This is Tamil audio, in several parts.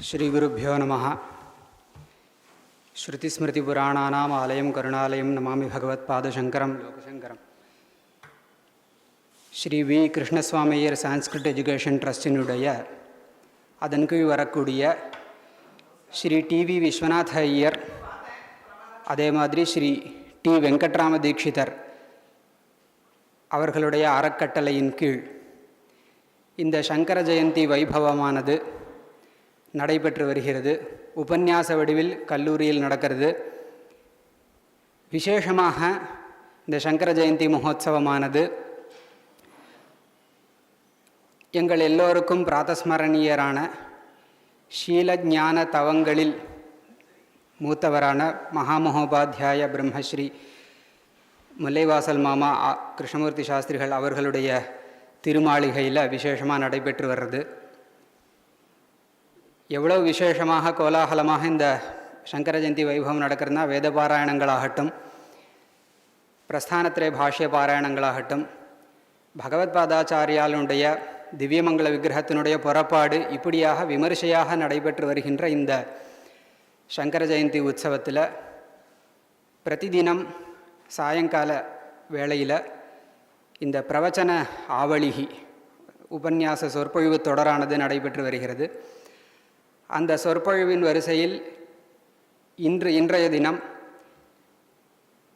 श्रीगुरुभ्यो नमः। श्रुतिस्मृतिपुराणानाम् आलयं करुणालयं नमामि भगवत्पादशङ्करं लोकशङ्करं. ஸ்ரீ வி கிருஷ்ணசுவாமியர் சான்ஸ்கிரிட் எஜுகேஷன் ட்ரஸ்டினுடைய அதன் கீழ் வரக்கூடிய ஸ்ரீ டிவி விஸ்வநாத ஐயர், அதே மாதிரி ஸ்ரீ டி வெங்கட்ராம தீட்சிதர் அவர்களுடைய அறக்கட்டளையின் கீழ் இந்த சங்கர ஜெயந்தி வைபவமானது நடைபெற்று வருகிறது. உபன்யாச வடிவில் கல்லூரியில் நடக்கிறது. விசேஷமாக இந்த சங்கர ஜெயந்தி மகோத்சவமானது எங்கள் எல்லோருக்கும் பிராதஸ்மரணீயரான ஷீல ஞான தவங்களில் மூத்தவரான மகாமகோபாத்தியாய பிரம்மஸ்ரீ முல்லைவாசல் மாமா கிருஷ்ணமூர்த்தி சாஸ்திரிகள் அவர்களுடைய திருமாளிகையில் விசேஷமாக நடைபெற்று வர்றது. எவ்வளோ விசேஷமாக கோலாகலமாக இந்த சங்கர ஜெயந்தி வைபவம் நடக்கிறதுனா, வேத பாராயணங்களாகட்டும், பிரஸ்தானத்திரே பாஷ்ய பாராயணங்களாகட்டும், பகவத் பாதாச்சாரியாலுடைய திவ்யமங்கல விக்கிரகத்தினுடைய புறப்பாடு, இப்படியாக விமர்சையாக நடைபெற்று வருகின்ற இந்த சங்கர ஜெயந்தி உற்சவத்தில் பிரதிதினம் சாயங்கால வேளையில் இந்த பிரவச்சன ஆவளிகி உபன்யாச சொற்பொழிவு தொடரானது நடைபெற்று வருகிறது. அந்த சொற்பொழிவின் வரிசையில் இன்றைய தினம்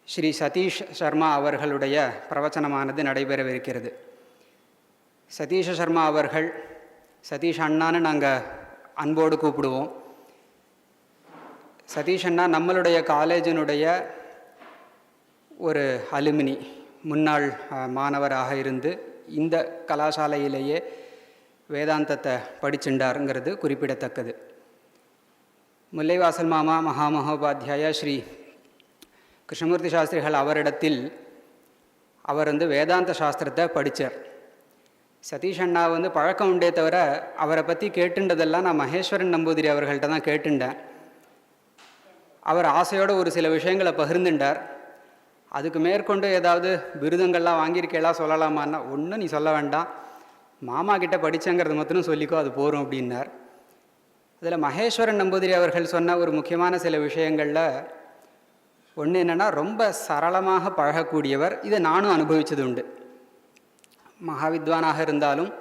ஸ்ரீ சதீஷ் சர்மா அவர்களுடைய பிரவச்சனமானது நடைபெறவிருக்கிறது. சதீஷ சர்மா அவர்கள், சதீஷ் அண்ணான்னு நாங்கள் அன்போடு கூப்பிடுவோம். சதீஷ் அண்ணா நம்மளுடைய காலேஜினுடைய ஒரு அலுமினி, முன்னாள் மாணவராக இருந்து இந்த கலாசாலையிலேயே வேதாந்தத்தை படிச்சுண்டாருங்கிறது குறிப்பிடத்தக்கது. முல்லைவாசல் மாமா மகாமகோபாத்தியாய ஸ்ரீ கிருஷ்ணமூர்த்தி சாஸ்திரிகள் அவரிடத்தில் அவர் வேதாந்த சாஸ்திரத்தை படித்தார். சதீஷ் அண்ணா பழக்கம் உண்டே தவிர அவரை பற்றி கேட்டுண்டதெல்லாம் நான் மகேஸ்வரன் நம்பூதிரி அவர்கள்ட்ட தான் கேட்டுண்டேன். அவர் ஆசையோடு ஒரு சில விஷயங்களை பகிர்ந்துண்டார். அதுக்கு மேற்கொண்டு ஏதாவது விருதங்கள்லாம் வாங்கியிருக்கேலாம் சொல்லலாமான்னா, ஒன்றும் நீ சொல்ல வேண்டாம், மாமா கிட்ட படித்தங்கிறது மட்டும் சொல்லிக்கோ, அது போகும் அப்படின்னார். அதில் மகேஸ்வரன் நம்பூதிரி அவர்கள் சொன்ன ஒரு முக்கியமான சில விஷயங்களில் ஒன்று என்னென்னா, ரொம்ப சரளமாக பழகக்கூடியவர். இதை நானும் அனுபவித்தது உண்டு. மகாவித்வானாக இருந்தாலும்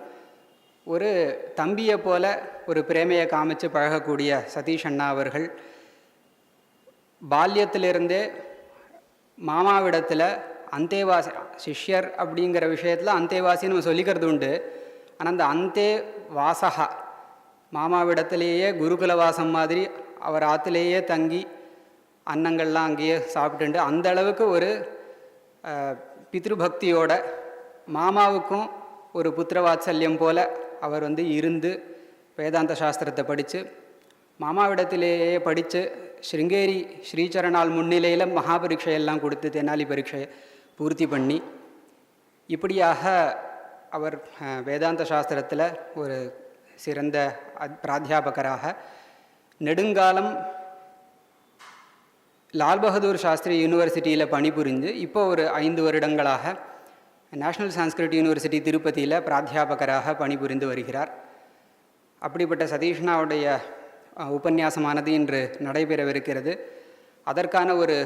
ஒரு தம்பியை போல ஒரு பிரேமையை காமிச்சு பழகக்கூடிய சதீஷ் அண்ணா அவர்கள் பால்யத்திலிருந்தே மாமாவிடத்தில் அந்தேவாசி, சிஷ்யர் அப்படிங்கிற விஷயத்தில் அந்தேவாசி நம்ம சொல்லிக்கிறது உண்டு. ஆனால் அந்த அந்தே வாசகா, மாமாவிடத்திலேயே குருகுலவாசம் மாதிரி அவர் ஆற்றுலேயே தங்கி அன்னங்கள்லாம் அங்கேயே சாப்பிட்டுண்டு அந்த அளவுக்கு ஒரு பித்ருபக்தியோட மாமாவுக்கும் ஒரு புத்திரவாத்சல்யம் போல் அவர் இருந்து வேதாந்த சாஸ்திரத்தை படித்து மாமாவிடத்திலேயே படித்து ஸ்ருங்கேரி ஸ்ரீசரணால் முன்னிலையில் மகாபரீட்சையெல்லாம் கொடுத்து தெனாலி பரீட்சையை பூர்த்தி பண்ணி இப்படியாக அவர் வேதாந்த சாஸ்திரத்தில் ஒரு சிறந்த பிராத்தியாபகராக நெடுங்காலம் லால் பகதூர் சாஸ்திரி யூனிவர்சிட்டியில் பணிபுரிஞ்சு இப்போ ஒரு 5 வருடங்களாக நேஷ்னல் சான்ஸ்கிரிட் யூனிவர்சிட்டி திருப்பதியில் பிராத்தியாபகராக பணிபுரிந்து வருகிறார். அப்படிப்பட்ட சதீஷ்னாவுடைய உபன்யாசமானது இன்று நடைபெறவிருக்கிறது. அதற்கான ஒரு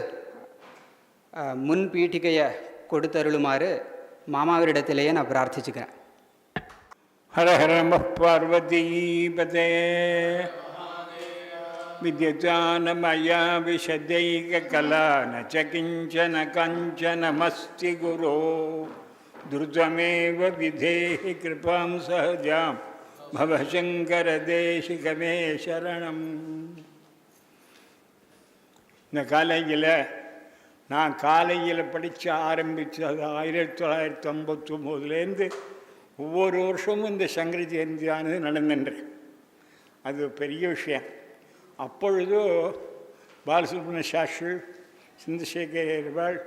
முன் பீட்டிகையை கொடுத்தருளுமாறு மாமாவிடத்திலேயே நான் பிரார்த்திச்சுக்கிறேன். ஹர ஹர நம பார்வதீபதே வித்யஜானமயா விஷதைக கலா ந ச கிஞ்சன கஞ்சனமஸ்தி குரோ துர்ஜமேவ விதேஹி கிருபாம் சஹஜாம் பவசங்கர தேசிகமே சரணம். இந்த காலேஜில் நான் காலேஜில் படித்து ஆரம்பித்தது 1959 ஒவ்வொரு வருஷமும் இந்த சங்கர ஜெயந்தியானது நடந்துன்றேன். அது பெரிய விஷயம். அப்பொழுது பாலசுப்ரமணிய சாஸ்திரி, சிந்தசேகர்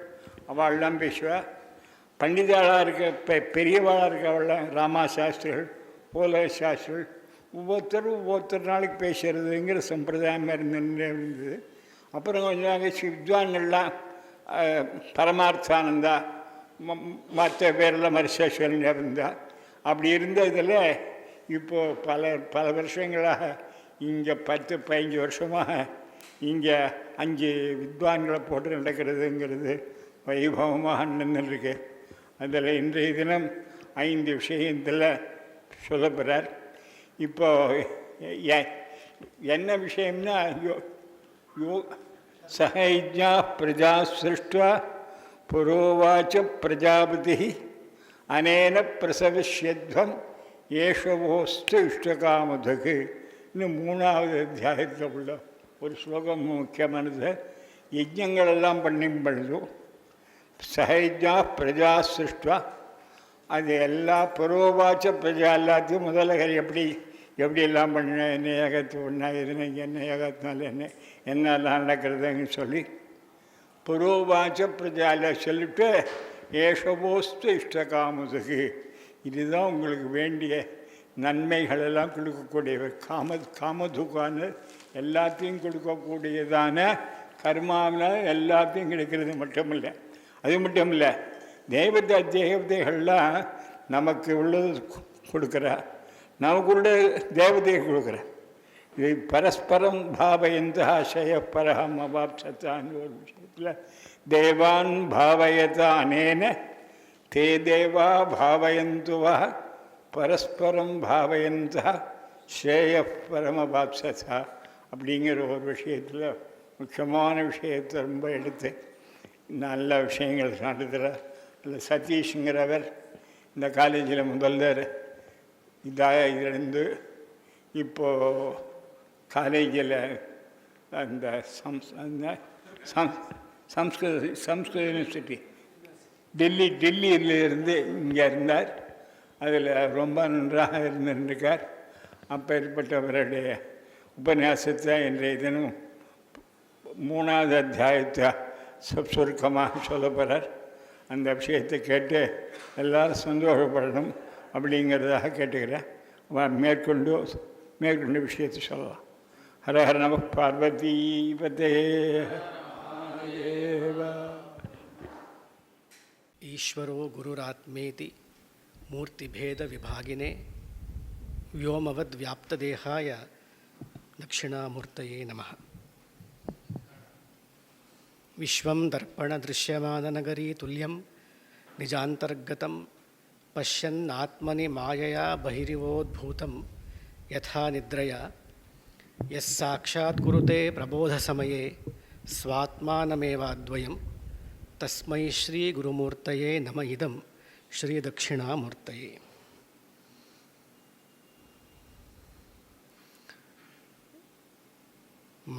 அவள்லாம் பேசுவா. பண்டிதாளாக இருக்க பெரியவாளாக இருக்க அவள்லாம் ராமா சாஸ்திரிகள், போல சாஸ்திரிகள், ஒவ்வொருத்தர் நாளைக்கு பேசுகிறதுங்கிற சம்பிரதாயம் இருந்தது. அப்புறம் கொஞ்சம் நாங்கள் வித்வான்கள்லாம் பரமார்த்தானந்தா மற்ற பேரெல்லாம் மரிசேஸ்வரன் இருந்தால் அப்படி இருந்ததில் இப்போது பல வருஷங்களாக இங்கே 10-15 வருஷமாக இங்கே 5 வித்வான்களை போட்டு நடக்கிறதுங்கிறது வைபவமாக நடந்துருக்கு. அதில் இன்றைய தினம் 5 விஷயத்தில் சொல்லப்படுறார். இப்போ என்ன விஷயம்னா, சஹைஜா பிரஜா சிருஷ்டுவா புரோவாச்ச பிரஜாபதி அனேன பிரசவிஷ்யத்வம் ஏஷவோஸ்து இஷ்டகாமதுக்கு. இன்னும் 3வது அத்தியாயத்தில் உள்ள ஒரு ஸ்லோகம் முக்கியமானது. யஜ்ஞங்களெல்லாம் பண்ணும் பொழுது சஹைஜா பிரஜா சிருஷ்டுவா, அது எல்லா புரோவாச்ச பிரஜா எல்லாத்தையும் முதல்ல எப்படி எல்லாம் பண்ண, என்ன ஏகத்து ஒன்றா எதுனா என்ன ஏகத்தினால என்னெல்லாம் நடக்கிறதுன்னு சொல்லி புரோவாச்ச பிரஜால சொல்லிட்டு ஏஷவோஸ்து இஷ்டகாமதுக்கு, இதுதான் உங்களுக்கு வேண்டிய நன்மைகளெல்லாம் கொடுக்கக்கூடியவர். காமதுக்கான எல்லாத்தையும் கொடுக்கக்கூடியதான கர்மாவினால் எல்லாத்தையும் கிடைக்கிறது மட்டுமில்லை. அது மட்டும் இல்லை, தேவதைகள்லாம் நமக்கு உள்ளது கொடுக்குறா, நமக்குள்ள தேவதையை கொடுக்குற. இது பரஸ்பரம் பாவயந்தா சயப்பரகம் அவாப்சத்தான்னு ஒரு விஷயத்தில் தேவான் பாவயதா அனேன தே தேவா பாவயந்துவா பரஸ்பரம் பாவயந்தா ஸ்ரேயப்பரமபாப்சதா அப்படிங்கிற ஒரு விஷயத்தில் முக்கியமான விஷயத்தை ரொம்ப எடுத்து நல்ல விஷயங்கள் நடத்துகிறார். இல்லை சதீஷுங்கிறவர் இந்த காலேஜில் முதல்வர் இதிலிருந்து இப்போது காலேஜில் அந்த சம்ஸ்கிருத யூனிவர்சிட்டி டெல்லியிலிருந்து இங்கே இருந்தார். அதில் ரொம்ப நன்றாக இருந்திருக்கார். அப்பேற்பட்டவருடைய உபன்யாசத்தை இன்றைய தினம் 3வது அத்தியாயத்தை சுருக்கமாக சொல்லப்படுறார். அந்த விஷயத்தை கேட்டு எல்லோரும் சந்தோஷப்படணும் அப்படிங்கிறதாக கேட்டுக்கிறேன். மேற்கொண்டு விஷயத்தை சொல்லலாம். ஹர ஹர நம பார்வதி பதே. ஈஸ்வரோ குருராத்மேதி மூர்த்திபேத விபாகினே व्योमवद् व्याप्तदेहाय दक्षिणामूर्तये नमः. विश्वं दर्पणदृश्यमाननगरी तुल्यं निजान्तर्गतं पश्यन्नात्मनि मायया बहिरिवोद्भूतं यथा निद्रया यः साक्षात् कुरुते प्रबोधसमये स्वात्मानमेवाद्वयं तस्मै श्रीगुरुमूर्तये नम इदं श्रीदक्षिणामूर्तये.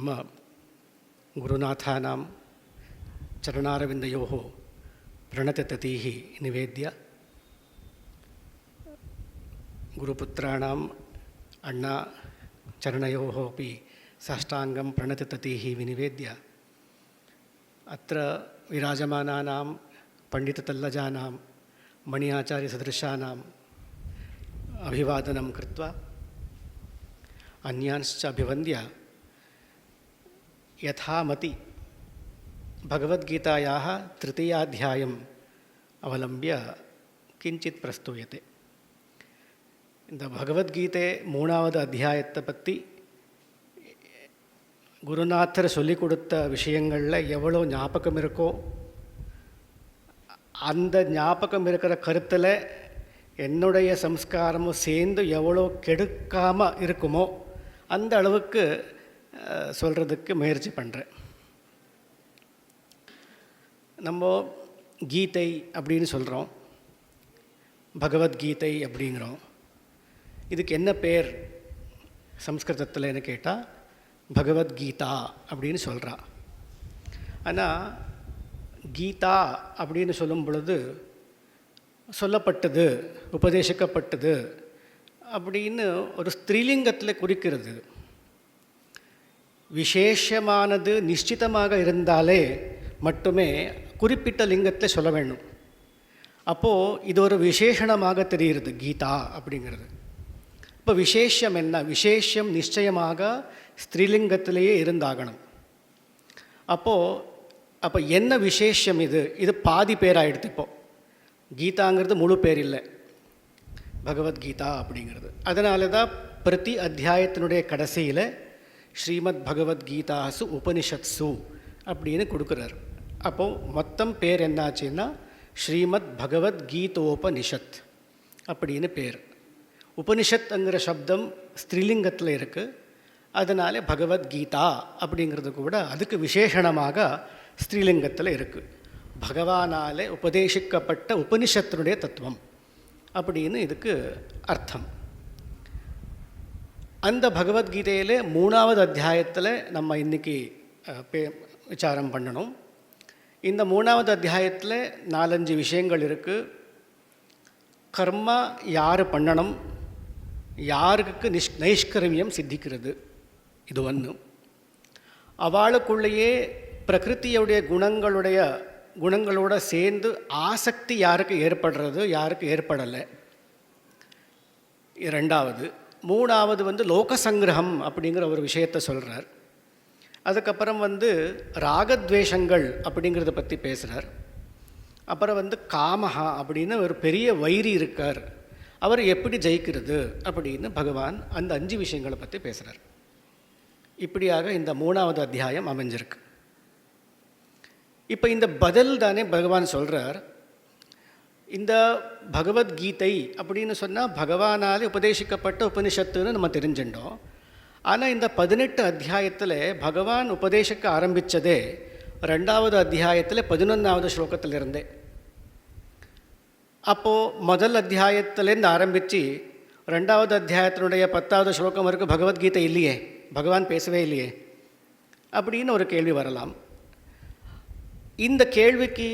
मम गुरुनाथानां चरणारविन्दयोः प्रणतततीः निवेद्य गुरुपुत्राणाम् अण्णा चरणयोः अपि साष्टाङ्गं प्रणतततीः विनिवेद्य अत्र विराजमानानां पण्डिततल्लजानां मणि आचार्यसदृशानाम् अभिवादनं कृत्वा अन्यांश्च अभिवन्द्य यथामति भगवद्गीतायाः तृतीयाध्यायम् अवलम्ब्य किञ्चित् प्रस्तूयते. இந்த பகவத்கீதை 3வது அத்தியாயத்தை பற்றி குருநாதர் சொல்லிக் கொடுத்த விஷயங்களில் எவ்வளோ ஞாபகம் இருக்கோ அந்த ஞாபகம் இருக்கிற கருத்தில் என்னுடைய சம்ஸ்காரமும் சேர்ந்து எவ்வளோ கெடுக்காமல் இருக்குமோ அந்த அளவுக்கு சொல்கிறதுக்கு முயற்சி பண்ணுறேன். நம்ம கீதை அப்படின்னு சொல்கிறோம், பகவத்கீதை அப்படிங்கிறோம். இதுக்கு என்ன பேர் சம்ஸ்கிருதத்தில்னு கேட்டால் பகவத்கீதா அப்படின்னு சொல்கிறா. ஆனால் கீதா அப்படின்னு சொல்லும் பொழுது சொல்லப்பட்டது, உபதேசிக்கப்பட்டது அப்படின்னு ஒரு ஸ்திரீலிங்கத்தில் குறிக்கிறது. விசேஷமானது நிச்சிதமாக இருந்தாலே மட்டுமே குறிப்பிட்ட லிங்கத்தில் சொல்ல வேண்டும். அப்போது இது ஒரு விசேஷணமாக தெரிகிறது கீதா அப்படிங்கிறது. இப்போ விசேஷம் என்ன? விசேஷம் நிச்சயமாக ஸ்திரீலிங்கத்திலேயே இருந்தாகணும். அப்போ என்ன விசேஷம் இது? இது பாதி பேராகிடுது. இப்போது கீதாங்கிறது முழு பேர் இல்லை, பகவத்கீதா அப்படிங்கிறது. அதனால தான் பிரதி அத்தியாயத்தினுடைய கடைசியில் ஸ்ரீமத் பகவத்கீதாசு உபனிஷத்சு அப்படின்னு கொடுக்குறார். அப்போது மொத்தம் பேர் என்னாச்சுன்னா ஸ்ரீமத் பகவத்கீதோபனிஷத் அப்படின்னு பேர். உபனிஷத்துங்கிற சப்தம் ஸ்திரீலிங்கத்தில் இருக்குது, அதனால பகவத்கீதா அப்படிங்கிறது கூட அதுக்கு விசேஷணமாக ஸ்திரீலிங்கத்தில் இருக்குது. பகவானால் உபதேசிக்கப்பட்ட உபனிஷத்தினுடைய தத்துவம் அப்படின்னு இதுக்கு அர்த்தம். அந்த பகவத்கீதையில் 3வது அத்தியாயத்தில் நம்ம இன்றைக்கி விசாரம் பண்ணணும். இந்த 3வது அத்தியாயத்தில் 4-5 விஷயங்கள் இருக்குது. கர்மா யார் பண்ணணும், யாருக்கு நைஷ்கர்மியம் சித்திக்கிறது, இது ஒன்று. அவளுக்குள்ளேயே பிரகிருத்தியுடைய குணங்களோட சேர்ந்து ஆசக்தி யாருக்கு ஏற்படுறது, யாருக்கு ஏற்படலை, 2வது. 3வது லோக சங்கிரகம் அப்படிங்கிற ஒரு விஷயத்தை சொல்கிறார். அதுக்கப்புறம் ராகத்வேஷங்கள் அப்படிங்கிறத பற்றி பேசுகிறார். அப்புறம் காமஹா அப்படின்னு ஒரு பெரிய வைரி இருக்கார், அவர் எப்படி ஜெயிக்கிறது அப்படின்னு பகவான் அந்த 5 விஷயங்களை பற்றி பேசுகிறார். இப்படியாக இந்த 3வது அத்தியாயம் அமைஞ்சிருக்கு. இப்போ இந்த பதில் தானே பகவான் சொல்கிறார். இந்த பகவத்கீதை அப்படின்னு சொன்னால் பகவானால் உபதேசிக்கப்பட்ட உபனிஷத்துன்னு நம்ம தெரிஞ்சுட்டோம். ஆனால் இந்த 18 அத்தியாயத்தில் பகவான் உபதேசிக்க ஆரம்பித்ததே 2வது அத்தியாயத்தில் 11வது ஸ்லோகத்திலிருந்தே. அப்போது முதல் அத்தியாயத்திலேருந்து ஆரம்பித்து 2வது அத்தியாயத்தினுடைய 10வது ஸ்லோகம் வரைக்கும் பகவத்கீதை இல்லையே, பகவான் பேசவே இல்லையே அப்படின்னு ஒரு கேள்வி வரலாம். இந்த கேள்விக்கு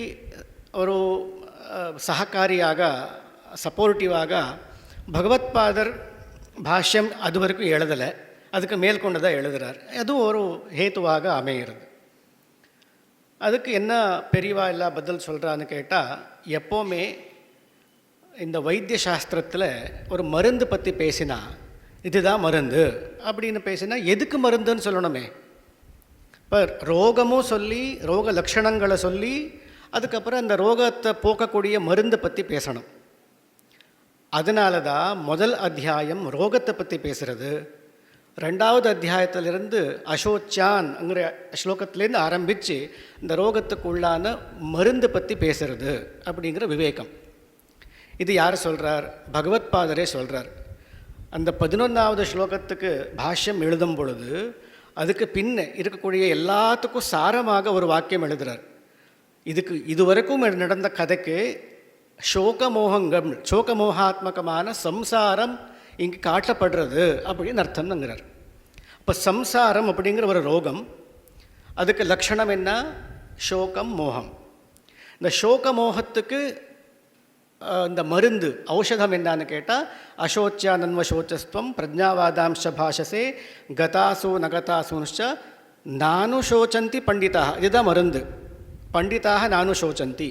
ஒரு சககாரியாக, சப்போர்ட்டிவாக பகவத்பாதர் பாஷ்யம் அது வரைக்கும் எழுதலை, அதுக்கு மேற்கொண்டதாக எழுதுகிறார். அதுவும் ஒரு ஹேத்துவாக அமைகிறது. அதுக்கு என்ன பெரியவா எல்லா பதில் சொல்கிறான்னு கேட்டால், எப்போவுமே இந்த வைத்திய சாஸ்திரத்தில் ஒரு மருந்து பற்றி பேசினா இதுதான் மருந்து அப்படின்னு பேசினா எதுக்கு மருந்துன்னு சொல்லணுமே. இப்போ ரோகமும் சொல்லி, ரோக லக்ஷணங்களை சொல்லி, அதுக்கப்புறம் அந்த ரோகத்தை போக்கக்கூடிய மருந்தை பற்றி பேசணும். அதனால தான் முதல் அத்தியாயம் ரோகத்தை பற்றி பேசுகிறது. 2வது அத்தியாயத்திலிருந்து அசோச்சான்ங்கிற ஸ்லோகத்திலேருந்து ஆரம்பித்து இந்த ரோகத்துக்குள்ளான மருந்து பற்றி பேசுகிறது அப்படிங்கிற விவேகம். இது யார் சொல்கிறார்? பகவத்பாதரே சொல்கிறார். அந்த 11வது ஸ்லோகத்துக்கு பாஷ்யம் எழுதும் பொழுது அதுக்கு பின்ன இருக்கக்கூடிய எல்லாத்துக்கும் சாரமாக ஒரு வாக்கியம் எழுதுகிறார். இதுவரைக்கும் நடந்த கதைக்கு சோகமோகாத்மகமான சம்சாரம் இங்கே காட்டப்படுறது அப்படின்னு அர்த்தம்ங்கிறார். இப்போ சம்சாரம் அப்படிங்கிற ஒரு ரோகம், அதுக்கு லக்ஷணம் என்ன? சோகம், மோகம். இந்த சோக மோகத்துக்கு இந்த மருந்து ஔஷதம் என்னான்னு கேட்டால் அசோச்சியானன்வசோச்சஸ்துவம் பிரஜாவாதாம்ச பாஷசே கதாசு நகதாசுன்ச்ச நானு சோச்சந்தி பண்டிதாக. இதுதான் மருந்து. பண்டிதாக நானு சோச்சந்தி.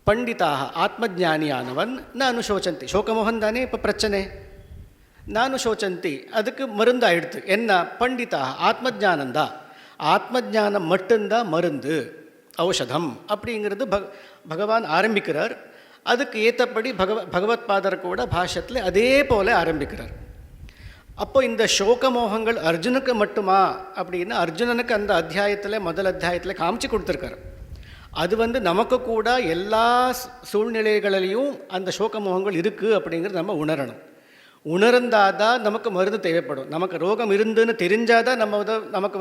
பண்டிதாக ஆத்மஜானியானவன் நானு சோச்சந்தி. சோகமோகன் தானே இப்போ பிரச்சனை. நானு சோச்சந்தி அதுக்கு மருந்து ஆயிடுத்து. என்ன? பண்டிதாக ஆத்மஜானந்தா. ஆத்மஜானம் மட்டும்தான் மருந்து, ஔஷதம் அப்படிங்கிறது பகவான் ஆரம்பிக்கிறார். அதுக்கு ஏற்றபடி பகவத்பாதர் கூட பாஷ்யத்தில் அதே போல் ஆரம்பிக்கிறார். அப்போ இந்த சோகமோகங்கள் அர்ஜுனுக்கு மட்டுமா அப்படின்னா, அர்ஜுனனுக்கு அந்த அத்தியாயத்தில் முதல் அத்தியாயத்தில் காமிச்சு கொடுத்துருக்காரு. அது நமக்கு கூட எல்லா சூழ்நிலைகளிலையும் அந்த சோகமோகங்கள் இருக்குது அப்படிங்கிறது நம்ம உணரணும். உணர்ந்தாதான் நமக்கு மருந்து தேவைப்படும். நமக்கு ரோகம் இருந்துன்னு தெரிஞ்சாதான் நமக்கு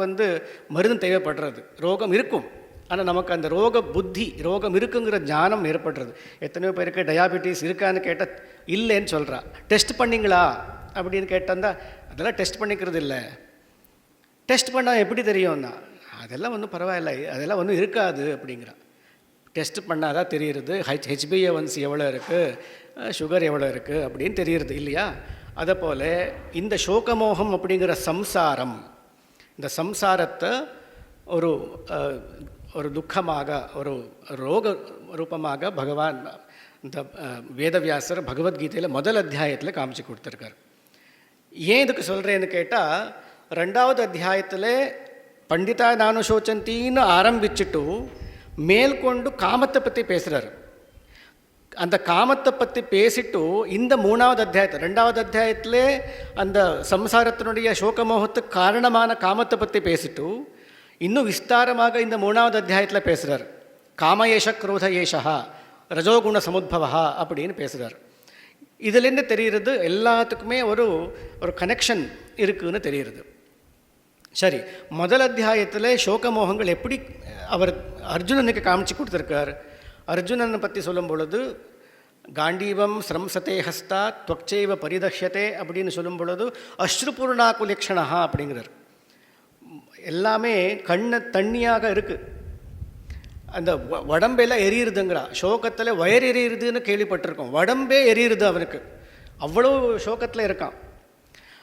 மருந்து தேவைப்படுறது. ரோகம் இருக்கும், ஆனால் நமக்கு அந்த ரோக புத்தி, ரோகம் இருக்குங்கிற ஞானம் ஏற்படுறது. எத்தனையோ பேருக்கு டயாபெட்டிஸ் இருக்கான்னு கேட்டால் இல்லைன்னு சொல்கிறா. டெஸ்ட் பண்ணிங்களா அப்படின்னு கேட்டால் அதெல்லாம் டெஸ்ட் பண்ணிக்கிறது இல்லை. டெஸ்ட் பண்ணால் எப்படி தெரியும்னா, அதெல்லாம் ஒன்றும் பரவாயில்ல, அதெல்லாம் ஒன்றும் இருக்காது அப்படிங்கிறான். டெஸ்ட் பண்ணால் தான் தெரியுறது HbA1c எவ்வளோ இருக்குது, சுகர் எவ்வளோ இருக்குது அப்படின்னு தெரியுறது இல்லையா. அதை போல் இந்த சோகமோகம் அப்படிங்கிற சம்சாரம், இந்த சம்சாரத்தை ஒரு துக்கமாக, ஒரு ரோக ரூபமாக பகவான் இந்த வேதவியாசர் பகவத்கீதையில் முதல் அத்தியாயத்தில் காமிச்சு கொடுத்துருக்கார். ஏன் இதுக்கு சொல்கிறேன்னு கேட்டால், 2வது அத்தியாயத்தில் பண்டிதா நானு சோச்சந்தின்னு ஆரம்பிச்சுட்டு மேற்கொண்டு காமத்தை பற்றி பேசுகிறார். அந்த காமத்தை பற்றி பேசிட்டு இந்த 3வது அத்தியாயத்தில் 2வது அத்தியாயத்திலே அந்த சம்சாரத்தினுடைய சோகமோகத்துக்கு காரணமான காமத்தை பற்றி பேசிட்டு இன்னும் விஸ்தாரமாக இந்த 3வது அத்தியாயத்தில் பேசுகிறார். காமயேஷ குரோத ஏஷா ரஜோகுண சமுத்பவா அப்படின்னு பேசுகிறார். இதுலேருந்து தெரிகிறது எல்லாத்துக்குமே ஒரு கனெக்ஷன் இருக்குதுன்னு தெரிகிறது. சரி, முதல் அத்தியாயத்தில் சோகமோகங்கள் எப்படி அவர் அர்ஜுனனுக்கு காமிச்சு கொடுத்துருக்கார். அர்ஜுனனை பற்றி சொல்லும் பொழுது காண்டீவம் ஸ்ரம்சதே ஹஸ்தா துவக்சைவ பரிதஷ்யத்தே அப்படின்னு சொல்லும் பொழுது அஸ்ருபூர்ணாகுலக்ஷணா அப்படிங்கிறார். எல்லாமே கண்ணை தண்ணியாக இருக்குது. அந்த உடம்பெல்லாம் எரியுதுங்கிறா. சோகத்தில் வயர் எரியுதுன்னு கேள்விப்பட்டிருக்கோம். உடம்பே எரியுது அவனுக்கு, அவ்வளோ சோகத்தில் இருக்கான்.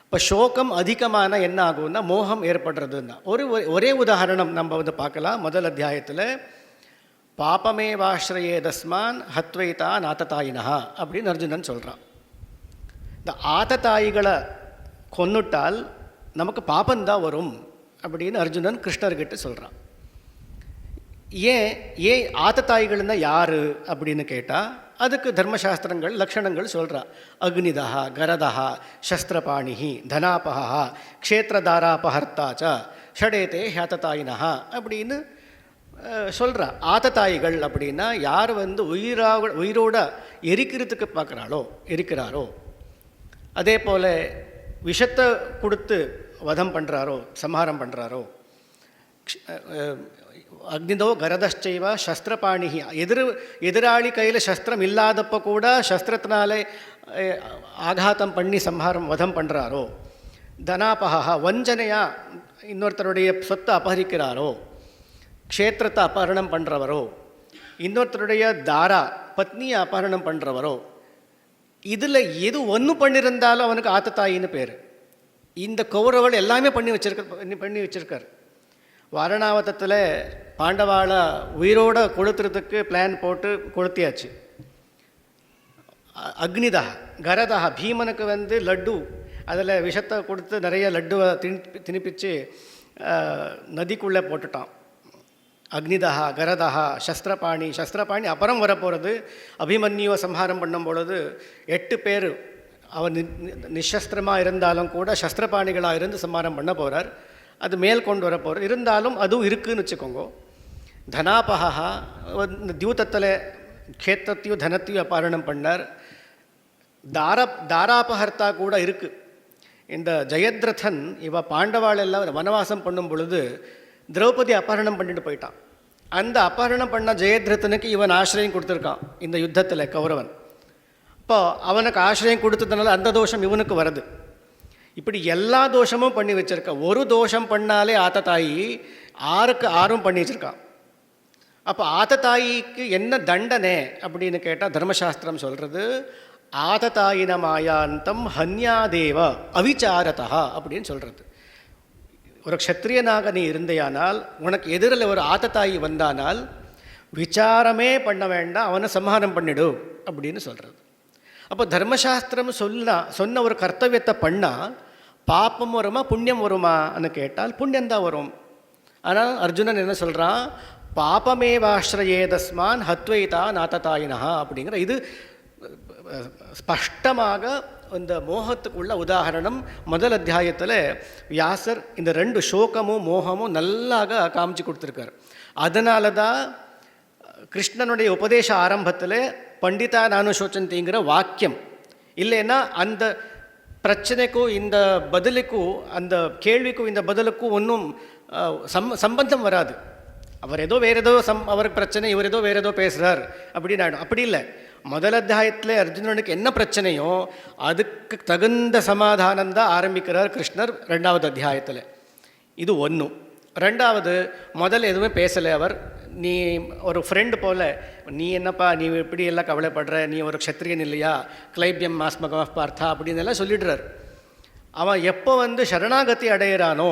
இப்போ சோகம் அதிகமான என்ன ஆகும்னா மோகம் ஏற்படுறதுன்னா ஒரே உதாரணம் நம்ம பார்க்கலாம். முதல் அத்தியாயத்தில் பாபமேவாஸ்ரயே தஸ்மான் ஹத்வைதா நாத்ததாயினா அப்படின்னு அர்ஜுனன் சொல்கிறான். இந்த ஆத்ததாயிகளை கொன்னுட்டால் நமக்கு பாப்பந்தான் வரும் அப்படின்னு அர்ஜுனன் கிருஷ்ணர்கிட்ட சொல்கிறான். ஏன் ஆத்ததாயிகள்னா யார் அப்படின்னு கேட்டால் அதுக்கு தர்மசாஸ்திரங்கள் லக்ஷணங்கள் சொல்கிறா. அக்னிதா கரதா சஸ்திரபாணி தனாபகா க்ஷேத்திரதாராபஹர்த்தாச்ச ஷடேதே ஹேத்ததாயினா அப்படின்னு சொல்கிறா. ஆத்ததாயிகள் அப்படின்னா யார் உயிரோட எரிக்கிறதுக்கு இருக்கிறாரோ, அதே போல் விஷத்தை கொடுத்து வதம் பண்ணுறாரோ, சம்ஹாரம் பண்ணுறாரோ, அக்னிதோ கரதச்சைவ சஸ்திரபாணி எதிராளி கையில் சஸ்திரம் இல்லாதப்போ கூட சஸ்திரத்தினாலே ஆகாத்தம் பண்ணி வதம் பண்ணுறாரோ, தனாபகா வஞ்சனையாக இன்னொருத்தருடைய சொத்தை அபகரிக்கிறாரோ, க்ஷேத்திரத்தை அபகரணம் பண்ணுறவரோ, இன்னொருத்தருடைய பத்னியை அபகரணம் பண்ணுறவரோ, இதில் எது ஒன்று பண்ணியிருந்தாலும் அவனுக்கு ஆத்தத்தாயின்னு பேர். இந்த கௌரவர்கள் எல்லாமே பண்ணி வச்சிருக்கார். வாரணாவதத்தில் பாண்டவாளை உயிரோட கொளுத்துறதுக்கு பிளான் போட்டு கொளுத்தியாச்சு. அக்னிதா கரதா பீமனுக்கு லட்டு, அதில் விஷத்தை கொடுத்து நிறைய லட்டுவை திணிப்பிச்சு நதிக்குள்ளே போட்டுட்டான். அக்னிதா கரதா சஸ்திரபாணி அப்புறம் வரப்போகிறது. அபிமன்யுவை சம்ஹாரம் பண்ணும் பொழுது 8 பேர் அவன் நிஷஸ்திரமாக இருந்தாலும் கூட சஸ்திரபாணிகளாக இருந்து சம்ஹாரம் பண்ண போகிறார். அது மேல் கொண்டு வர போகிறார். இருந்தாலும் அதுவும் இருக்குதுன்னு வச்சுக்கோங்க. தனாபகா தியூதத்தில் க்ஷேத்திரத்தையும் தனத்தையும் அபகரணம் பண்ணார். தாராபஹர்த்தா கூட இருக்குது. இந்த ஜெயத்ரதன் பாண்டவாள் எல்லாம் வனவாசம் பண்ணும் பொழுது திரௌபதி அபகரணம் பண்ணிட்டு போயிட்டான். அந்த அபகரணம் பண்ண ஜெயத்ரதனுக்கு இவன் ஆசிரியம் கொடுத்துருக்கான் இந்த யுத்தத்தில் கௌரவன். இப்போ அவனுக்கு ஆசிரியம் கொடுத்ததுனால அந்த தோஷம் இவனுக்கு வருது. இப்படி எல்லா தோஷமும் பண்ணி வச்சுருக்கா. ஒரு தோஷம் பண்ணாலே ஆத்தத்தாயி 6ம் பண்ணி வச்சுருக்கான். அப்போ ஆத்தத்தாயிக்கு என்ன தண்டனை அப்படின்னு கேட்டால் தர்மசாஸ்திரம் சொல்கிறது ஆததாயின மாயாந்தம் ஹன்யாதேவ அவிச்சாரதா அப்படின்னு சொல்கிறது. ஒரு க்ஷத்ரியனாக நீ இருந்தையானால் உனக்கு எதிரில் ஒரு ஆத்தத்தாயி வந்தானால் விசாரமே பண்ண வேண்டாம், அவனை சம்ஹாரம் பண்ணிடு அப்படின்னு சொல்கிறது. அப்போ தர்மசாஸ்திரம் சொன்ன ஒரு கர்த்தவியத்தை பண்ணால் பாப்பம் வருமா புண்ணியம் வருமான்னு கேட்டால் புண்ணியந்தான் வரும். ஆனால் அர்ஜுனன் என்ன சொல்கிறான், பாப்பமேவாஸ்ரயே தஸ்மான் ஹத்வைதா நாத்ததாயினா அப்படிங்கிற இது ஸ்பஷ்டமாக இந்த மோகத்துக்குள்ள உதாரணம் முதல் அத்தியாயத்தில் வியாசர் இந்த 2 சோகமும் மோகமும் நல்லாக காமிச்சு கொடுத்துருக்கார். அதனால தான் கிருஷ்ணனுடைய உபதேச ஆரம்பத்தில் பண்டிதா நானு சோச்சந்திங்கிற வாக்கியம் இல்லைன்னா அந்த பிரச்சனைக்கும் இந்த பதிலுக்கும் அந்த கேள்விக்கும் இந்த பதிலுக்கும் ஒன்றும் சம்பந்தம் வராது. அவர் ஏதோ வேறு ஏதோ அவருக்கு பிரச்சனை, இவர் ஏதோ வேறு ஏதோ பேசுகிறார் அப்படின்னு ஆகிடும். அப்படி இல்லை. முதல் அத்தியாயத்தில் அர்ஜுனனுக்கு என்ன பிரச்சனையோ அதுக்கு தகுந்த சமாதானம் தான் ஆரம்பிக்கிறார் கிருஷ்ணர் 2வது அத்தியாயத்தில். இது 1. 2வது முதல்ல எதுவுமே பேசலை அவர். நீ ஒரு ஃப்ரெண்டு போல் நீ என்னப்பா நீ இப்படி எல்லாம் கவலைப்படுற, நீ ஒரு க்ஷத்ரியன் இல்லையா, கிளைபியம் மாஸ்மகமாக பார்த்தா அப்படின்னு எல்லாம் சொல்லிடுறார். அவன் எப்போ சரணாகதி அடையிறானோ,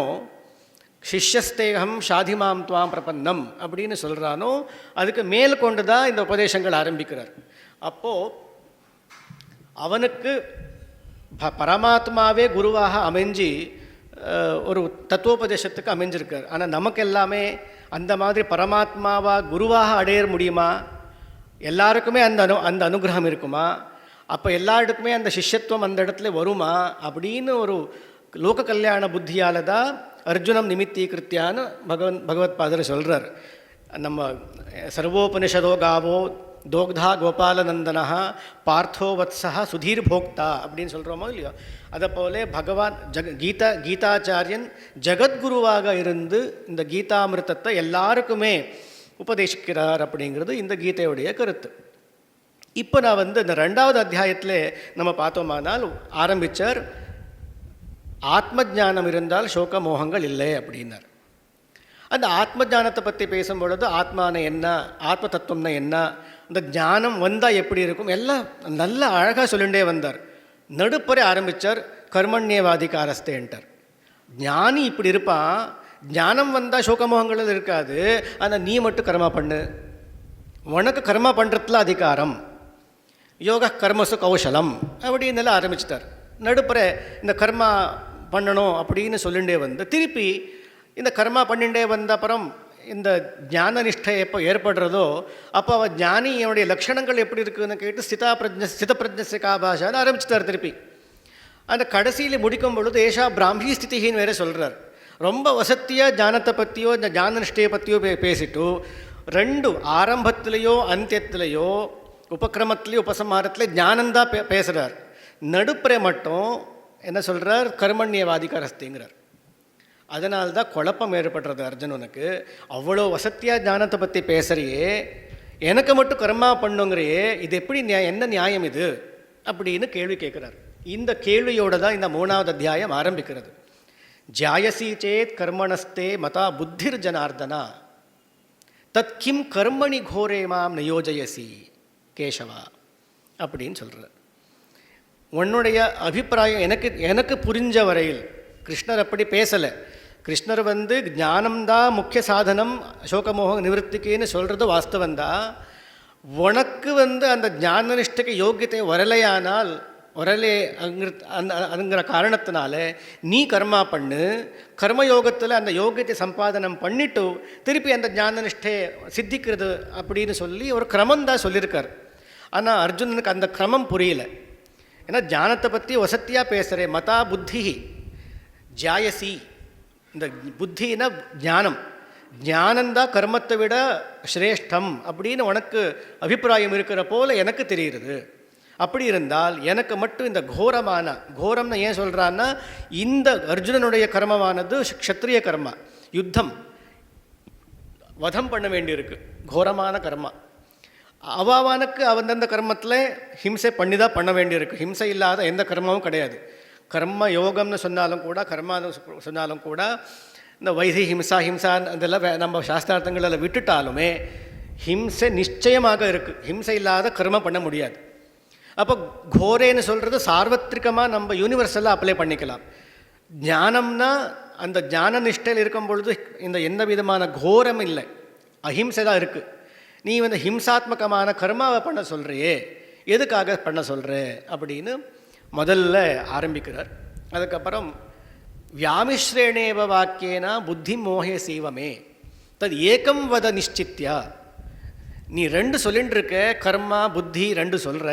சிஷ்யஸ்தேகம் ஷாதிமாம் துவாம் பிரபன்னம் அப்படின்னு சொல்கிறானோ அதுக்கு மேல் கொண்டு தான் இந்த உபதேசங்கள் ஆரம்பிக்கிறார். அப்போது அவனுக்கு பரமாத்மாவே குருவாக அமைஞ்சு ஒரு தத்துவோபதேசத்துக்கு அமைஞ்சிருக்கார். ஆனால் நமக்கு எல்லாமே அந்த மாதிரி பரமாத்மாவாக குருவாக அடைய முடியுமா எல்லாருக்குமே அந்த அனுகிரகம் இருக்குமா? அப்போ எல்லாருக்குமே அந்த சிஷ்யத்துவம் அந்த இடத்துல வருமா அப்படின்னு ஒரு லோக கல்யாண புத்தியால் தான் அர்ஜுனம் நிமித்தீகிருத்தியான்னு பகவத் பாதர் சொல்கிறார். நம்ம சர்வோபனிஷதோ காவோ தோக்தா கோபாலநந்தனா பார்த்தோ வத்சா சுதீர் போக்தா அப்படின்னு சொல்கிறோமோ இல்லையோ, அதை போல பகவான் கீதாச்சாரியன் ஜகத்குருவாக இருந்து இந்த கீதாமிருத்தத்தை எல்லாருக்குமே உபதேசிக்கிறார் அப்படிங்கிறது இந்த கீதையுடைய கருத்து. இப்போ நான் இந்த 2வது அத்தியாயத்தில் நம்ம பார்த்தோமானால் ஆரம்பித்தார், ஆத்ம ஞானம் இருந்தால் சோக மோகங்கள் இல்லை அப்படின்னார். அந்த ஆத்ம ஞானத்தை பற்றி பேசும்பொழுது ஆத்மான என்ன, ஆத்ம தத்துவம்னா என்ன, அந்த ஞானம் வந்தால் எப்படி இருக்கும் எல்லாம் நல்லா அழகாக சொல்லிகிட்டே வந்தார். நடுப்பறை ஆரம்பித்தார், கர்மண்யவாதிகாரஸ்தேன்ட்டார். ஞானி இப்படி இருப்பான், ஞானம் வந்தால் சோகமோகங்கள் இருக்காது, ஆனால் நீ மட்டும் கர்மா பண்ணு, உனக்கு கர்மா பண்ணுறதுல அதிகாரம், யோக கர்மசு கௌசலம் அப்படின்னு எல்லாம் ஆரம்பிச்சிட்டார். நடுப்புற இந்த கர்மா பண்ணணும் அப்படின்னு சொல்லிகிட்டே திருப்பி இந்த கர்மா பண்ணிகிட்டே வந்த அப்புறம் இந்த ஞான நிஷ்டை எப்போ ஏற்படுறதோ அப்போ அவள் ஞானியோடைய லட்சணங்கள் எப்படி இருக்குதுன்னு கேட்டு ஸ்திதப்பிரஜ்ஞ காபாஷான்னு ஆரம்பிச்சிட்டார். திருப்பி அந்த கடைசியில் முடிக்கும் பொழுது ஏஷா பிராமி ஸ்திதின்னு வேறு சொல்கிறார். ரொம்ப வசத்தியாக ஞானத்தை பற்றியோ இந்த ஞான நிஷ்டையை பற்றியோ பேசிட்டு 2 ஆரம்பத்திலேயோ அந்தியத்திலேயோ உபக்கிரமத்திலேயோ உபசம்ஹாரத்தில் ஞானந்தான் பேசுகிறார். நடுப்புற மட்டும் என்ன சொல்கிறார், கர்மண்யவாதிகாரஸ்திங்கிறார். அதனால்தான் குழப்பம் ஏற்படுறது அர்ஜுனனுக்கு. அவ்வளோ வசத்தியாக ஞானத்தை பற்றி பேசுகிறியே, எனக்கு மட்டும் கர்மா பண்ணுங்கிறையே, இது எப்படி என்ன நியாயம் இது அப்படின்னு கேள்வி கேட்குறார். இந்த கேள்வியோடு தான் இந்த 3வது அத்தியாயம் ஆரம்பிக்கிறது. ஜாயசி சேத் கர்மணஸ்தே மதா புத்திர் ஜனார்தனா தத் கிம் கர்மணி கோரே மாம் நயோஜயசி கேசவா அப்படின்னு சொல்கிறார். உன்னுடைய அபிப்பிராயம் எனக்கு புரிஞ்ச வரையில் கிருஷ்ணர் அப்படி பேசலை. கிருஷ்ணர் ஞானம்தான் முக்கிய சாதனம் சோகமோக நிவர்த்திக்குன்னு சொல்கிறது வாஸ்தவந்தான். உனக்கு அந்த ஞான நிஷ்டைக்கு யோக்கியத்தை வரலே அங்கிற காரணத்தினால நீ கர்மா பண்ணு, கர்மயோகத்தில் அந்த யோகியத்தை சம்பாதனம் பண்ணிட்டு திருப்பி அந்த ஞான நிஷ்டையை சித்திக்கிறது அப்படின்னு சொல்லி ஒரு கிரமந்தான் சொல்லியிருக்கார். ஆனால் அர்ஜுனனுக்கு அந்த கிரமம் புரியல. ஏன்னா ஞானத்தை பற்றி வசத்தியாக பேசுகிறேன், மதா புத்தி ஜாயசி, இந்த புத்தினா ஞானம், ஞானந்தான் கர்மத்தை விட சிரேஷ்டம் அப்படின்னு உனக்கு அபிப்பிராயம் இருக்கிற போல எனக்கு தெரிகிறது. அப்படி இருந்தால் எனக்கு மட்டும் இந்த கோரம்னு ஏன் சொல்கிறான்னா, இந்த அர்ஜுனனுடைய கர்மமானது க்ஷத்ரிய கர்மா, யுத்தம் வதம் பண்ண வேண்டியிருக்கு, கோரமான கர்மா. அவாவானுக்கு அந்தந்த கர்மத்தில் ஹிம்சை பண்ணி தான் பண்ண வேண்டியிருக்கு. ஹிம்சை இல்லாத எந்த கர்மமும் கிடையாது. கர்ம யோகம்னு சொன்னாலும் கூட, கர்மான்னு சொன்னாலும் கூட, இந்த வைதி ஹிம்சா அதெல்லாம் நம்ம சாஸ்திரார்த்தங்களில் விட்டுட்டாலுமே ஹிம்சை நிச்சயமாக இருக்குது. ஹிம்சை இல்லாத கர்மம் பண்ண முடியாது. அப்போ கோரேன்னு சொல்கிறது சார்வத்ரிகமாக நம்ம யூனிவர்சலாக அப்ளை பண்ணிக்கலாம். ஞானம்னா அந்த ஞான நிஷ்டையில் இருக்கும் பொழுது இந்த எந்த விதமான கோரம் இல்லை, அஹிம்சை தான் இருக்குது. நீ ஹிம்சாத்மகமான கர்மாவை பண்ண சொல்கிறியே, எதுக்காக பண்ண சொல்கிற அப்படின்னு முதல்ல ஆரம்பிக்கிறார். அதுக்கப்புறம் வியாமிஸ்ரேணேவ வாக்கியேனா புத்தி மோகே சீவமே தது ஏகம் வத நிச்சித்யா. நீ 2 சொல்லின்னு இருக்க, கர்மா புத்தி 2 சொல்கிற,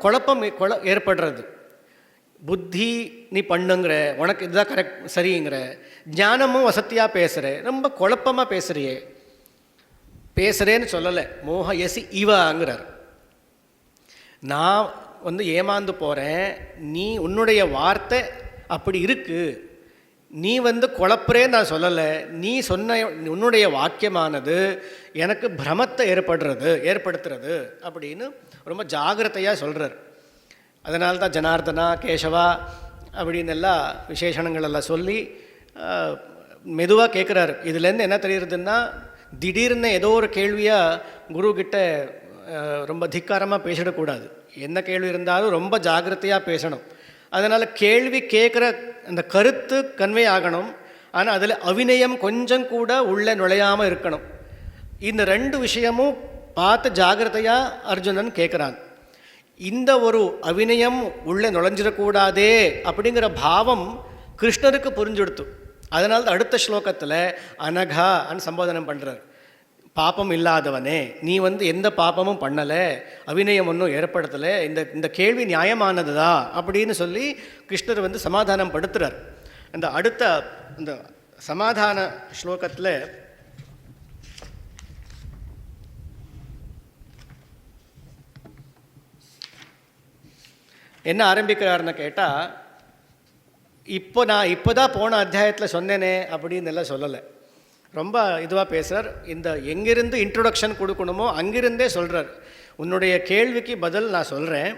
குழப்பம் ஏற்படுறது. புத்தி நீ பண்ணுங்கிற, உனக்கு இதுதான் கரெக்ட் சரிங்கிற, ஞானமும் வசதியாக பேசுகிற, ரொம்ப குழப்பமாக பேசுகிறேன்னு சொல்லலை, மோக எசி இவாங்கிறார். நான் ஏமாந்து போகிறேன், நீ உன்னுடைய வார்த்தை அப்படி இருக்குது, நீ குழப்புறேன்னு நான் சொல்லலை, நீ சொன்ன உன்னுடைய வாக்கியமானது எனக்கு பிரமத்தை ஏற்படுத்துறது அப்படின்னு ரொம்ப ஜாகிரதையாக சொல்கிறார். அதனால தான் ஜனார்தனா கேசவா அப்படின்னு எல்லாம் விசேஷணங்களெல்லாம் சொல்லி மெதுவாக கேட்குறாரு. இதுலேருந்து என்ன தெரியுறதுன்னா, திடீர்னு ஏதோ ஒரு கேள்வியாக குருக்கிட்ட ரொம்ப திக்காரமாக பேசிடக்கூடாது. என்ன கேள்வி இருந்தாலும் ரொம்ப ஜாகிரதையாக பேசணும். அதனால் கேள்வி கேட்குற அந்த கருத்து கன்வே ஆகணும், ஆனால் அதில் அவிநயம் கொஞ்சம் கூட உள்ளே நுழையாமல் இருக்கணும். இந்த 2 விஷயமும் பார்த்து ஜாகிரதையாக அர்ஜுனன் கேட்குறான். இந்த ஒரு அவிநயம் உள்ளே நுழைஞ்சிடக்கூடாதே அப்படிங்கிற பாவம் கிருஷ்ணருக்கு புரிஞ்சுடுத்து. அதனால அடுத்த ஸ்லோகத்தில் அனகா சம்போதனம் பண்ணுறார். பாப்பம் இல்லாதவனே, நீ எந்த பாப்பமும் பண்ணலை, அபிநயம் ஒன்றும் ஏற்படுத்தலை, இந்த கேள்வி நியாயமானது தான் அப்படின்னு சொல்லி கிருஷ்ணர் சமாதானம் படுத்துகிறார். அந்த அடுத்த இந்த சமாதான ஸ்லோகத்தில் என்ன ஆரம்பிக்கிறாருன்னு கேட்டால், நான் இப்போ தான் போன அத்தியாயத்தில் சொன்னேனே அப்படின்னு எல்லாம் சொல்லலை. ரொம்ப இதுவாக பேசுகிறார். இந்த எங்கிருந்து இன்ட்ரொடக்ஷன் கொடுக்கணுமோ அங்கிருந்தே சொல்கிறார். உன்னுடைய கேள்விக்கு பதில் நான் சொல்கிறேன்.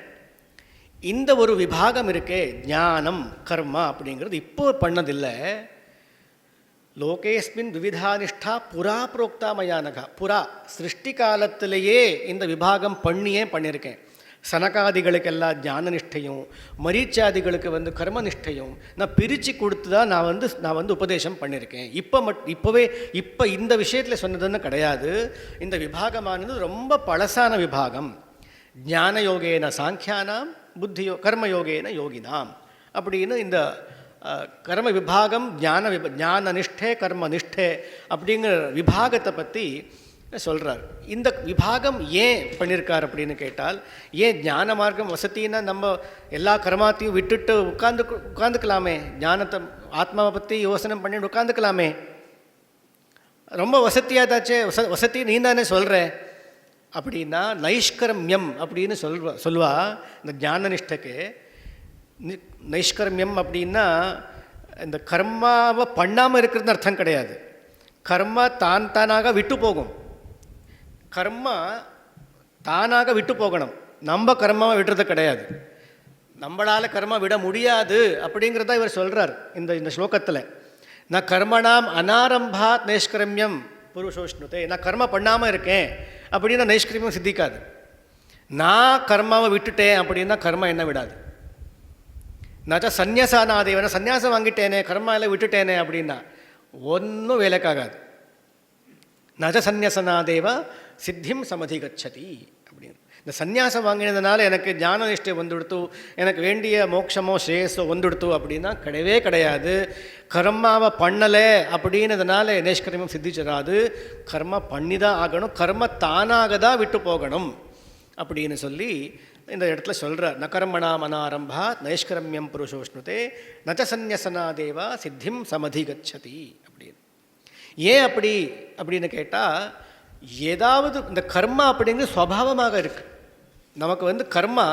இந்த ஒரு விபாகம் இருக்கே, ஞானம் கர்மா அப்படிங்கிறது இப்போ பண்ணதில்லை. லோகேஸ்மின் விவிதானிஷ்டா புரா புரோக்தா மயானகா. புறா சிருஷ்டி காலத்திலேயே இந்த விபாகம் பண்ணியிருக்கேன். சனகாதிகளுக்கெல்லாம் ஞான நிஷ்டையும், மரீச்சாதிகளுக்கு கர்மநிஷ்டையும் நான் பிரித்து கொடுத்து தான் நான் உபதேசம் பண்ணியிருக்கேன். இப்போ இந்த விஷயத்தில் சொன்னதுன்னு கிடையாது. இந்த விபாகமானது ரொம்ப பழசான விபாகம். ஞான யோகேன சாங்கியானாம், கர்மயோகேன யோகினாம் அப்படின்னு இந்த கர்ம விபாகம், ஞான நிஷ்டே கர்ம நிஷ்டே அப்படிங்கிற விபாகத்தை பற்றி சொல்கிறார். இந்த விபாகம் ஏன் பண்ணியிருக்கார் அப்படின்னு கேட்டால், ஏன் ஞான மார்க்கம் வசதின்னா நம்ம எல்லா கர்மாத்தையும் விட்டுட்டு உட்காந்துக்கலாமே, ஞானத்தை ஆத்மாவை பற்றி யோசனை பண்ணிட்டு உட்காந்துக்கலாமே, ரொம்ப வசதியாதாச்சே, வசதி நீ தானே சொல்கிற அப்படின்னா நைஷ்கர்மியம் அப்படின்னு சொல்வா. இந்த ஞான நிஷ்டைக்கு நைஷ்கர்மியம் அப்படின்னா இந்த கர்மாவை பண்ணாமல் இருக்கிறதுன்னு அர்த்தம் கிடையாது. கர்மா தானாக விட்டு போகும். கர்மா தானாக விட்டு போகணும். நம்ம கர்மாவை விடுறது கிடையாது. நம்மளால் கர்மா விட முடியாது அப்படிங்கிறத இவர் சொல்கிறார் இந்த ஸ்லோகத்தில். நான் கர்மணாம் அனாரம்பாத் நைஷ்கர்மியம் புருஷோஷ்ணுதே. நான் கர்மா பண்ணாமல் இருக்கேன் அப்படின்னா நைஷ்கர்மியம் சித்திக்காது. நான் கர்மாவை விட்டுட்டேன் அப்படின்னா கர்மா என்ன விடாது. நான் சந்நியாசானாதேவன, சந்நியாசம் வாங்கிட்டேனே, கர்மாவில் விட்டுட்டேனே அப்படின்னா ஒன்றும் வேலைக்காகாது. நஜ சந்நியாசனாதேவ சித்திம் சமதிகச்சதி அப்படின்னு. இந்த சந்நியாசம் வாங்கினதுனால எனக்கு ஞான நிஷ்டை வந்துடுத்து, எனக்கு வேண்டிய மோட்சமோ ஸ்ரேயஸோ வந்துடுத்து அப்படின்னா கிடையவே கிடையாது. கர்மாவை பண்ணலை அப்படின்னதுனால நைஷ்கர்மியம் சித்திச்சிடாது. கர்மா பண்ணி தான் ஆகணும். கர்ம தானாக தான் விட்டு போகணும் அப்படின்னு சொல்லி இந்த இடத்துல சொல்கிறார். ந கர்மணா மனாரம்பா நைஷ்கர்மியம் புருஷோஷ்ணுதே நச்ச சந்நியசனாதேவா சித்திம் சமதிகச்சதி அப்படின்னு. ஏன் அப்படின்னு கேட்டால், ஏதாவது இந்த கர்மா அப்படிங்கிறது ஸ்வபாவமாக இருக்குது. நமக்கு கர்மா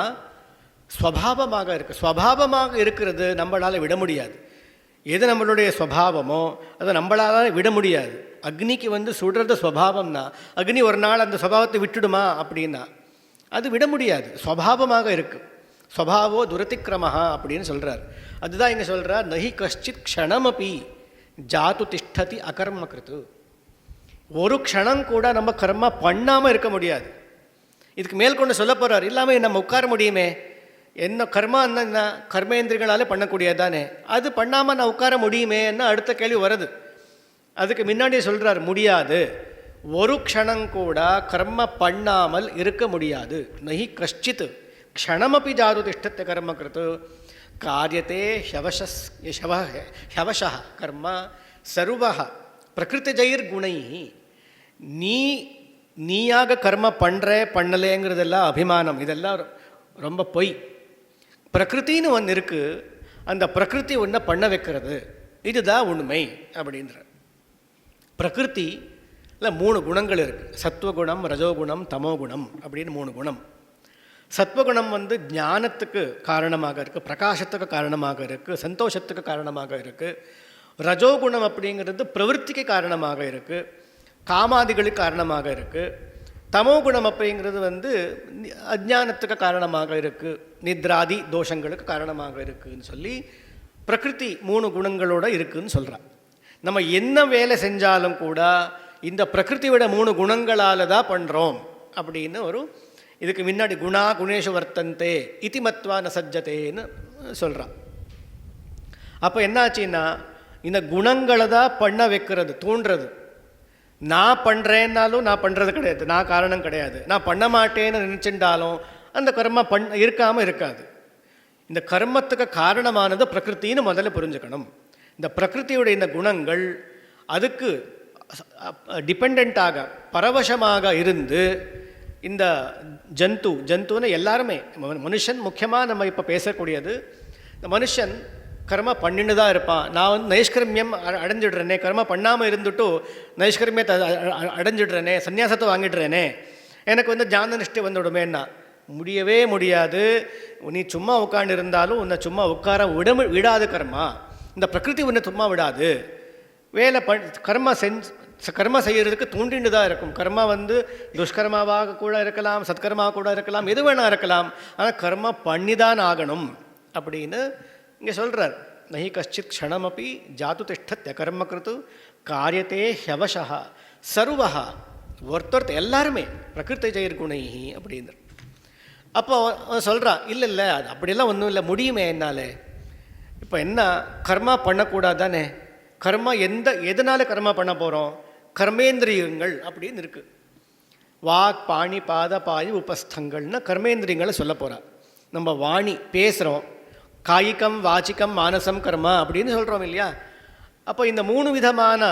ஸ்வபாவமாக இருக்குது. ஸ்வபாவமாக இருக்கிறது நம்மளால் விட முடியாது. எது நம்மளுடைய ஸ்வபாவமோ அதை நம்மளால் விட முடியாது. அக்னிக்கு சுடுறது ஸ்வபாவம்னா அக்னி ஒரு நாள் அந்த ஸ்வபாவத்தை விட்டுடுமா அப்படின்னா அது விட முடியாது. ஸ்வபாவமாக இருக்குது. ஸ்வபாவோ துரதிக்கிரமஹா அப்படின்னு சொல்கிறார். அதுதான் இங்கே சொல்கிறார், நஹி கஷ்டித் க்ஷணமபி ஜாத்து திஷ்டதி அகர்ம கிருத்து. ஒரு க்ஷணம் கூட நம்ம கர்மா பண்ணாமல் இருக்க முடியாது. இதுக்கு மேல் கொண்டு சொல்ல போகிறார். இல்லாமல் நம்ம உட்கார முடியுமே, என்ன கர்மா என்ன கர்மேந்திரிகளாலே பண்ணக்கூடியதானே, அது பண்ணாமல் நான் உட்கார முடியுமே என்ன அடுத்த கேள்வி வருது. அதுக்கு முன்னாடியே சொல்கிறார், முடியாது. ஒரு க்ஷணம் கூட கர்ம பண்ணாமல் இருக்க முடியாது. நஹி கஷ்டித் க்ஷணமபி ஜாது திஷ்டத்தை கர்ம கிருத்து காரியத்தே ஹவஷ கர்ம சர்வ பிரகிருதிஜைர் குணை. நீயாக கர்ம பண்ணலேங்கிறதெல்லாம் அபிமானம், இதெல்லாம் ரொம்ப பொய். பிரகிருத்தின்னு ஒன்று இருக்குது, அந்த பிரகிருதி ஒன்றை பண்ண வைக்கிறது, இதுதான் உண்மை அப்படின்ற. பிரகிருதி இல்லை 3 குணங்கள் இருக்குது. சத்வகுணம், ரஜோகுணம், தமோகுணம் அப்படின்னு 3 குணம். சத்வகுணம் ஞானத்துக்கு காரணமாக இருக்குது, பிரகாசத்துக்கு காரணமாக இருக்குது, சந்தோஷத்துக்கு காரணமாக இருக்குது. ரஜோகுணம் அப்படிங்கிறது பிரவೃತ್ತಿக்கு காரணமாக இருக்குது, காமாதிகளுக்கு காரணமாக இருக்குது. தமோகுணம் அப்படிங்கிறது அஜ்ஞானத்துக்கு காரணமாக இருக்குது, நித்ராதி தோஷங்களுக்கு காரணமாக இருக்குதுன்னு சொல்லி பிரகிருதி 3 குணங்களோடு இருக்குதுன்னு சொல்கிறான். நம்ம என்ன வேலை செஞ்சாலும் கூட இந்த பிரகிருதியோட 3 குணங்களால் தான் பண்ணுறோம் அப்படின்னு இதுக்கு முன்னாடி குணா குணேஷு வர்த்தந்தே இதி மத்வா ந சஜ்ஜதேன்னு சொல்கிறான். அப்போ என்னாச்சுன்னா இந்த குணங்களை தான் பண்ண வைக்கிறது, தூண்டுறது. நான் பண்ணுறேன்னாலும் நான் பண்ணுறது கிடையாது, நான் காரணம் கிடையாது. நான் பண்ண மாட்டேன்னு நினச்சிட்டாலும் அந்த கர்மா இருக்காமல் இருக்காது. இந்த கர்மத்துக்கு காரணமானது பிரகிருத்தின்னு முதல்ல புரிஞ்சுக்கணும். இந்த பிரகிருத்தியோட இந்த குணங்கள் அதுக்கு டிபெண்ட்டாக பரவசமாக இருந்து இந்த ஜந்துன்னு எல்லாருமே மனுஷன் முக்கியமாக நம்ம இப்போ பேசக்கூடியது, இந்த மனுஷன் கர்மா பண்ணிட்டு தான் இருப்பான். நான் வந்து நைஷ்கர்மியம் அடைஞ்சிடுறேனே, கர்மா பண்ணாமல் இருந்துட்டு நைஷ்கர்மியத்தை அடைஞ்சிடுறேனே, சன்னியாசத்தை வாங்கிடுறேனே, எனக்கு வந்து ஞான நிஷ்டை வந்துவிடுமேன்னா முடியவே முடியாது. நீ சும்மா உட்காந்து இருந்தாலும் உன்னை சும்மா உட்கார விடாது கர்மா. இந்த பிரகிருதி உன்னை சும்மா விடாது. வேலை கர்மா செய்கிறதுக்கு தூண்டிண்டு தான் இருக்கும். கர்மா வந்து துஷ்கர்மாவாக கூட இருக்கலாம், சத்கர்மாவாக கூட இருக்கலாம், எது வேணா இருக்கலாம். ஆனால் கர்மா பண்ணி தான் ஆகணும் அப்படின்னு இங்கே சொல்கிறார். நஹி கஷ்டித் க்ஷணமப்பி ஜாத்து திஷ்டத்ய கர்ம கிருத்து காரியத்தே ஹவசா சர்வா ஒருத்தொருத்த எல்லாருமே பிரகிருத்தை ஜெயர்குணைஹி அப்படின்ற. அப்போ சொல்கிறான், இல்லை இல்லை அது அப்படியெல்லாம் ஒன்றும் இல்லை, முடியுமே என்னால். இப்போ என்ன கர்மா பண்ணக்கூடாது தானே? கர்மா எதனால் கர்மா பண்ண போகிறோம்? கர்மேந்திரியங்கள் அப்படின்னு இருக்குது. வாக் பாணி பாத பாயு உபஸ்தங்கள்னு கர்மேந்திரியங்களை சொல்ல போகிறார். நம்ம வாணி பேசுகிறோம், காய்கம் வாச்சிக்கம் மானசம் கர்மா அப்படின்னு சொல்கிறோம் இல்லையா? அப்போ இந்த 3 விதமான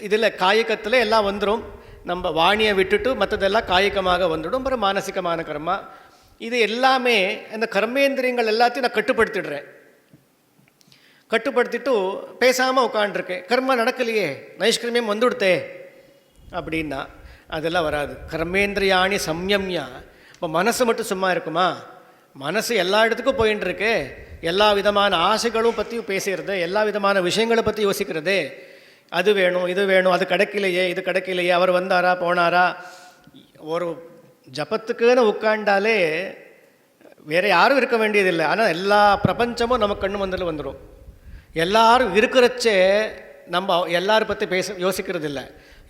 இதில் காய்கத்தில் எல்லாம் வந்துடும். நம்ம வாணியை விட்டுட்டு மற்றதெல்லாம் காய்கமாக வந்துடும். அப்புறம் மானசிகமான கர்மா. இது எல்லாமே இந்த கர்மேந்திரியங்கள் எல்லாத்தையும் நான் கட்டுப்படுத்திடுறேன். கட்டுப்படுத்திட்டு பேசாமல் உட்காண்டிருக்கேன், கர்மா நடக்கலையே, நைஷ்கர்மியம் வந்துவிடுத்தே அப்படின்னா அதெல்லாம் வராது. கர்மேந்திரியாணி சம்யம்யா. இப்போ மனசு மட்டும் சும்மா இருக்குமா? மனசு எல்லா இடத்துக்கும் போயின்னு இருக்கு. எல்லா விதமான ஆசைகளும் பற்றி பேசுகிறது, எல்லா விதமான விஷயங்களை பற்றி யோசிக்கிறது. அது வேணும், இது வேணும், அது கிடைக்கலையே, இது கிடைக்கலையே, அவர் வந்தாரா போனாரா. ஒரு ஜபத்துக்குன்னு உட்காண்டாலே வேறு யாரும் இருக்க வேண்டியதில்லை. ஆனால் எல்லா பிரபஞ்சமும் நம்ம கண்ணு மந்தில் வந்துடும். எல்லாரும் இருக்கிறச்சே நம்ம எல்லாரும் பற்றி யோசிக்கிறது இல்லை.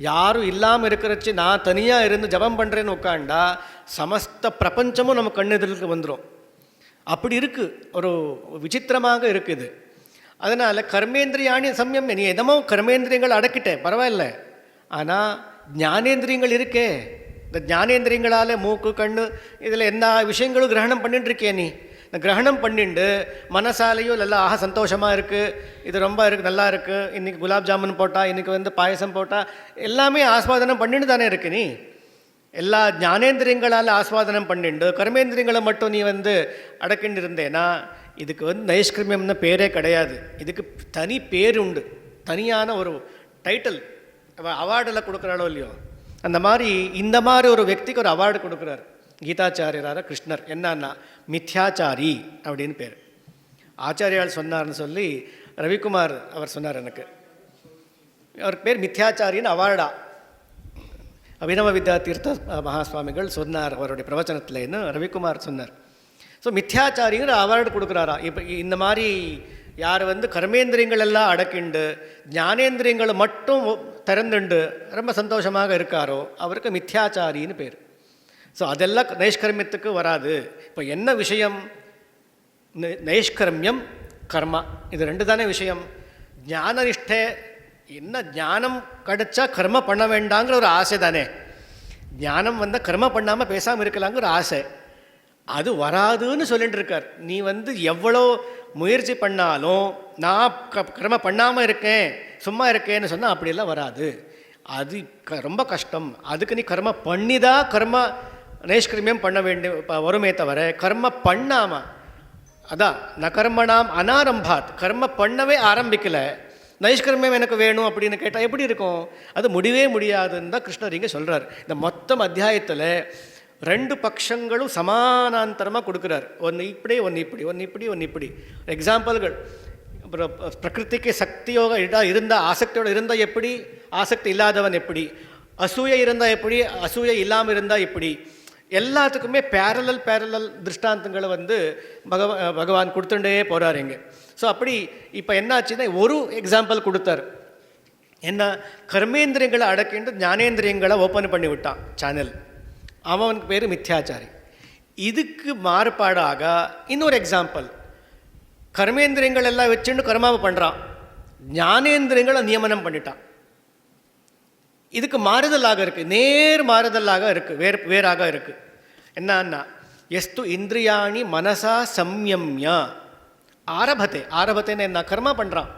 யாரும் இல்லாமல் இருக்கிறச்சு நான் தனியாக இருந்து ஜபம் பண்ணுறேன்னு உட்காண்டா சமஸ்த பிரபஞ்சமும் நம்ம கண்ணெதிர்க்கு வந்துடும். அப்படி இருக்குது, ஒரு விசித்திரமாக இருக்குது. அதனால் கர்மேந்திரியாணி சம்யம். நீ எதமோ கர்மேந்திரியங்கள் அடக்கிட்டேன் பரவாயில்ல, ஆனால் ஞானேந்திரியங்கள் இருக்கே. இந்த ஞானேந்திரியங்களால் மூக்கு கண்ணு இதில் எல்லா விஷயங்களும் கிரகணம் பண்ணிட்டு இருக்கே. நீ இந்த கிரகணம் பண்ணிட்டு மனசாலையும் நல்லா ஆக சந்தோஷமாக இருக்குது, இது ரொம்ப இருக்குது, நல்லா இருக்குது, இன்றைக்கி குலாப் ஜாமுன் போட்டால், இன்றைக்கி வந்து பாயசம் போட்டால், எல்லாமே ஆஸ்வாதனம் பண்ணிட்டு தானே இருக்கு. நீ எல்லா ஞானேந்திரியங்களால் ஆஸ்வாதனம் பண்ணிண்டு கர்மேந்திரியங்களை மட்டும் நீ வந்து அடக்கிண்டு இருந்தேன்னா இதுக்கு வந்து நைஷ்கர்மியம்னு பேரே கிடையாது. இதுக்கு தனி பேர் உண்டு, தனியான ஒரு டைட்டில், அவார்டெல்லாம் கொடுக்குறாளோ இல்லையோ. அந்த மாதிரி இந்த மாதிரி ஒரு వ్యక్తిக்கு ஒரு அவார்டு கொடுக்குறாரு கீதாச்சாரியரான கிருஷ்ணர். என்னன்னா மித்யாச்சாரி அப்படின்னு பேர். ஆச்சாரியால் சொன்னார்னு சொல்லி ரவிக்குமார் அவர் சொன்னார் எனக்கு. அவருக்கு பேர் மித்யாச்சாரின்னு அவார்டா அபினவ வித்யா தீர்த்த மகாஸ்வாமிகள் சொன்னார் அவருடைய பிரவச்சனத்தில்னு ரவிக்குமார் சொன்னார். ஸோ மித்யாச்சாரிங்கிற அவார்டு கொடுக்குறாரா. இப்போ இந்த மாதிரி யார் வந்து கர்மேந்திரியங்கள் எல்லாம் அடக்கிண்டு ஞானேந்திரியங்களை மட்டும் திறந்துண்டு ரொம்ப சந்தோஷமாக இருக்காரோ அவருக்கு மித்யாச்சாரின்னு பேர். ஸோ அதெல்லாம் நைஷ்கர்மியத்துக்கு வராது. இப்போ என்ன விஷயம்? நைஷ்கர்மியம் கர்மா, இது 2 தானே விஷயம். ஞான நிஷ்டை என்ன, ஞானம் கிடைச்சா கர்ம பண்ண வேண்டாங்கிற ஒரு ஆசை தானே. ஞானம் வந்தால் கர்ம பண்ணாமல் பேசாமல் இருக்கலாங்கிற ஆசை, அது வராதுன்னு சொல்லிட்டு இருக்கார். நீ வந்து எவ்வளோ முயற்சி பண்ணாலும் நான் கர்ம பண்ணாமல் இருக்கேன் சும்மா இருக்கேன்னு சொன்னால் அப்படியெல்லாம் வராது. அது ரொம்ப கஷ்டம். அதுக்கு நீ கர்ம பண்ணிதான் கர்ம நைஷ்கர்மியம் பண்ண வேண்டிய வருமே தவிர கர்ம பண்ணாமல், அதான் ந கர்மணாம் அனாரம்பாத், கர்ம பண்ணவே ஆரம்பிக்கலை நைஷ்கர்மியம் எனக்கு வேணும் அப்படின்னு கேட்டால் எப்படி இருக்கும்? அது முடியவே முடியாதுன்னு தான் கிருஷ்ணர் இங்கே சொல்கிறார். இந்த மொத்தம் அத்தியாயத்தில் 2 பட்சங்களும் சமானாந்தரமாக கொடுக்குறார். ஒன்று இப்படி, ஒன்று இப்படி, ஒன்று இப்படி, ஒன்று இப்படி. எக்ஸாம்பிள்கள், அப்புறம் பிரகிருதிக்கு சக்தியோக இருந்தால் ஆசக்தியோடு இருந்தால் எப்படி, ஆசக்தி இல்லாதவன் எப்படி, அசூயை இருந்தால் எப்படி, அசூயை இல்லாமல் இருந்தால் எப்படி, எல்லாத்துக்குமே பேரலல் திருஷ்டாந்தங்களை வந்து பகவான் கொடுத்துட்டே போகிறார் இங்கே. ஸோ அப்படி இப்போ என்னாச்சுன்னா ஒரு எக்ஸாம்பிள் கொடுத்தார். என்ன, கர்மேந்திரியங்களை அடக்கிட்டு ஞானேந்திரியங்களை ஓப்பன் பண்ணி விட்டான் சேனல். அவனுக்கு பேர் மித்யாச்சாரி. இதுக்கு மாறுபாடாக இன்னொரு எக்ஸாம்பிள், கர்மேந்திரியங்கள் எல்லாம் வச்சுட்டு கர்மாவை பண்ணுறான், ஞானேந்திரியங்களை நியமனம் பண்ணிட்டான். இதுக்கு மாறுதலாக இருக்குது, நேர் மாறுதலாக இருக்குது, வேறாக இருக்குது. என்னன்னா எஸ்து இந்திரியாணி மனசா சம்யம்யா ஆரபத்தேன்னு என்ன கர்மா பண்ணுறான்,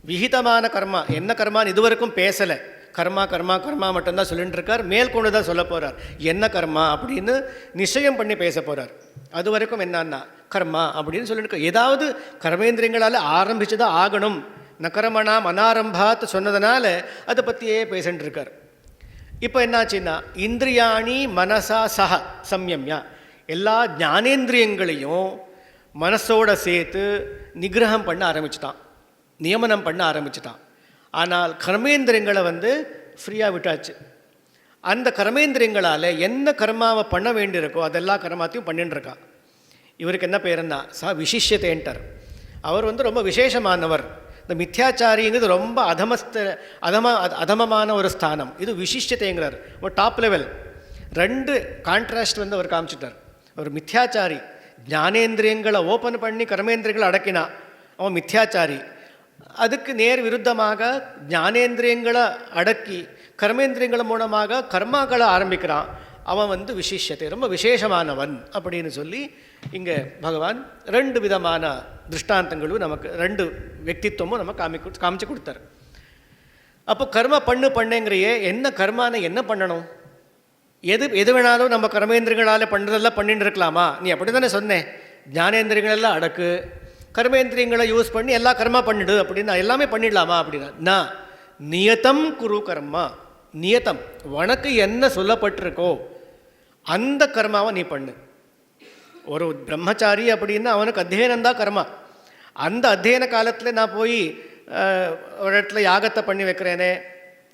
விஹிதமான கர்மா. என்ன கர்மான்னு இதுவரைக்கும் பேசலை, கர்மா கர்மா கர்மா மட்டும்தான் சொல்லிட்டு இருக்கார். மேல் கொண்டு தான் சொல்ல போகிறார் என்ன கர்மா அப்படின்னு நிச்சயம் பண்ணி பேச போகிறார். அது வரைக்கும் என்னன்னா கர்மா அப்படின்னு சொல்லிட்டு ஏதாவது கர்மேந்திரியங்களால் ஆரம்பித்து தான் ஆகணும், நகரமணாம் அனாரம்பாத் சொன்னதுனால அதை பற்றியே பேசிட்டு இருக்கார். இப்போ என்னாச்சுன்னா இந்திரியாணி மனசா சஹ சம்யம்யா, எல்லா ஞானேந்திரியங்களையும் மனசோட சேர்த்து நிகிரகம் பண்ண ஆரம்பிச்சிட்டான், நியமனம் பண்ண ஆரம்பிச்சிட்டான். ஆனால் கர்மேந்திரியங்களை ஃப்ரீயாக விட்டாச்சு. அந்த கர்மேந்திரியங்களால் என்ன கர்மாவை பண்ண வேண்டியிருக்கோ அதெல்லாம் கர்மாத்தையும் பண்ணிட்டு இருக்கான். இவருக்கு என்ன பேருன்னா விசிஷ்யத்தேன்ட்டார். அவர் ரொம்ப விசேஷமானவர். இந்த மித்யாச்சாரிங்கிறது ரொம்ப அதமமான ஒரு ஸ்தானம். இது விசிஷ்யத்தைங்கிறார், ஒரு டாப் லெவல். 2 கான்ட்ராஸ்ட் அவர் காமிச்சிட்டார். ஒரு மித்யாச்சாரி ஞானேந்திரியங்களை ஓப்பன் பண்ணி கர்மேந்திரியங்களை அடக்கினா அவன் மித்யாச்சாரி. அதுக்கு நேர் விருத்தமாக ஞானேந்திரியங்களை அடக்கி கர்மேந்திரியங்கள் மூலமாக கர்மாக்களை ஆரம்பிக்கிறான், அவன் விசிஷ்யத்தை, ரொம்ப விசேஷமானவன் அப்படின்னு சொல்லி இங்கே பகவான் 2 விதமான திருஷ்டாந்தங்களும் நமக்கு 2 వ్యక్తిత్వமும் நம்ம காமிச்சு கொடுத்தார். அப்போ கர்மா பண்ணுங்கிறையே என்ன கர்மானை என்ன பண்ணணும், எது வேணாலும் நம்ம கர்மேந்திரியங்களால் பண்ணுறதெல்லாம் பண்ணிட்டு இருக்கலாமா? நீ அப்படி தானே சொன்னேன், ஞானேந்திரியங்களெல்லாம் அடக்கு, கர்மேந்திரியங்களை யூஸ் பண்ணி எல்லா கர்மா பண்ணிடு அப்படின்னா எல்லாமே பண்ணிடலாமா அப்படின்னா, நான் நியதம் குரு கர்மா, நியதம் உனக்கு என்ன சொல்லப்பட்டிருக்கோ அந்த கர்மாவை நீ பண்ணு. ஒரு பிரம்மச்சாரி அப்படின்னா அவனுக்கு அத்தியனந்தான் கர்மா. அந்த அத்தியன காலத்தில் நான் போய் ஒரு இடத்துல யாகத்தை பண்ணி வைக்கிறேனே,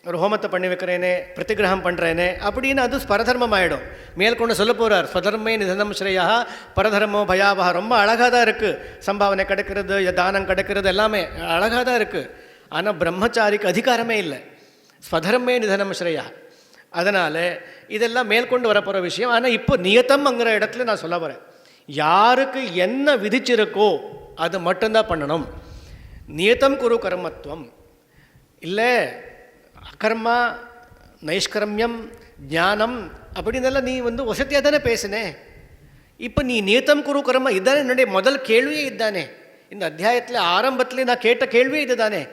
ஒரு ஹோமத்தை பண்ணி வைக்கிறேனே, பிரதிகிரகம் பண்ணுறேனே அப்படின்னு அது பரதர்மம் ஆகிடும். மேற்கொண்டு சொல்ல போகிறார், ஸ்வதர்மே நிதனம் ஸ்ரேயா பரதர்மோ பயாபா. ரொம்ப அழகாக தான் இருக்குது, சம்பாவனை கிடைக்கிறது, தானம் கிடைக்கிறது எல்லாமே அழகாக தான் இருக்குது. ஆனால் பிரம்மச்சாரிக்கு அதிகாரமே இல்லை, ஸ்வதர்மே நிதனம் ஸ்ரேயா. அதனால் இதெல்லாம் மேற்கொண்டு வரப்போகிற விஷயம். ஆனால் இப்போ நியத்தம்ங்கிற இடத்துல நான் சொல்ல வரேன், யாருக்கு என்ன விதிச்சிருக்கோ அது மட்டும்தான் பண்ணணும். நியதம் குரு கர்மத்துவம் இல்லை, அகர்மா நைஷ்கர்மியம் ஞானம் அப்படின்னெல்லாம் நீ வசதியாக தானே பேசினே. இப்போ நீ நியதம் குரு கர்மா இதுதானே என்னுடைய முதல் கேள்வியே இதுதானே. இந்த அத்தியாயத்தில் ஆரம்பத்தில் நான் கேட்ட கேள்வியே இது தானே.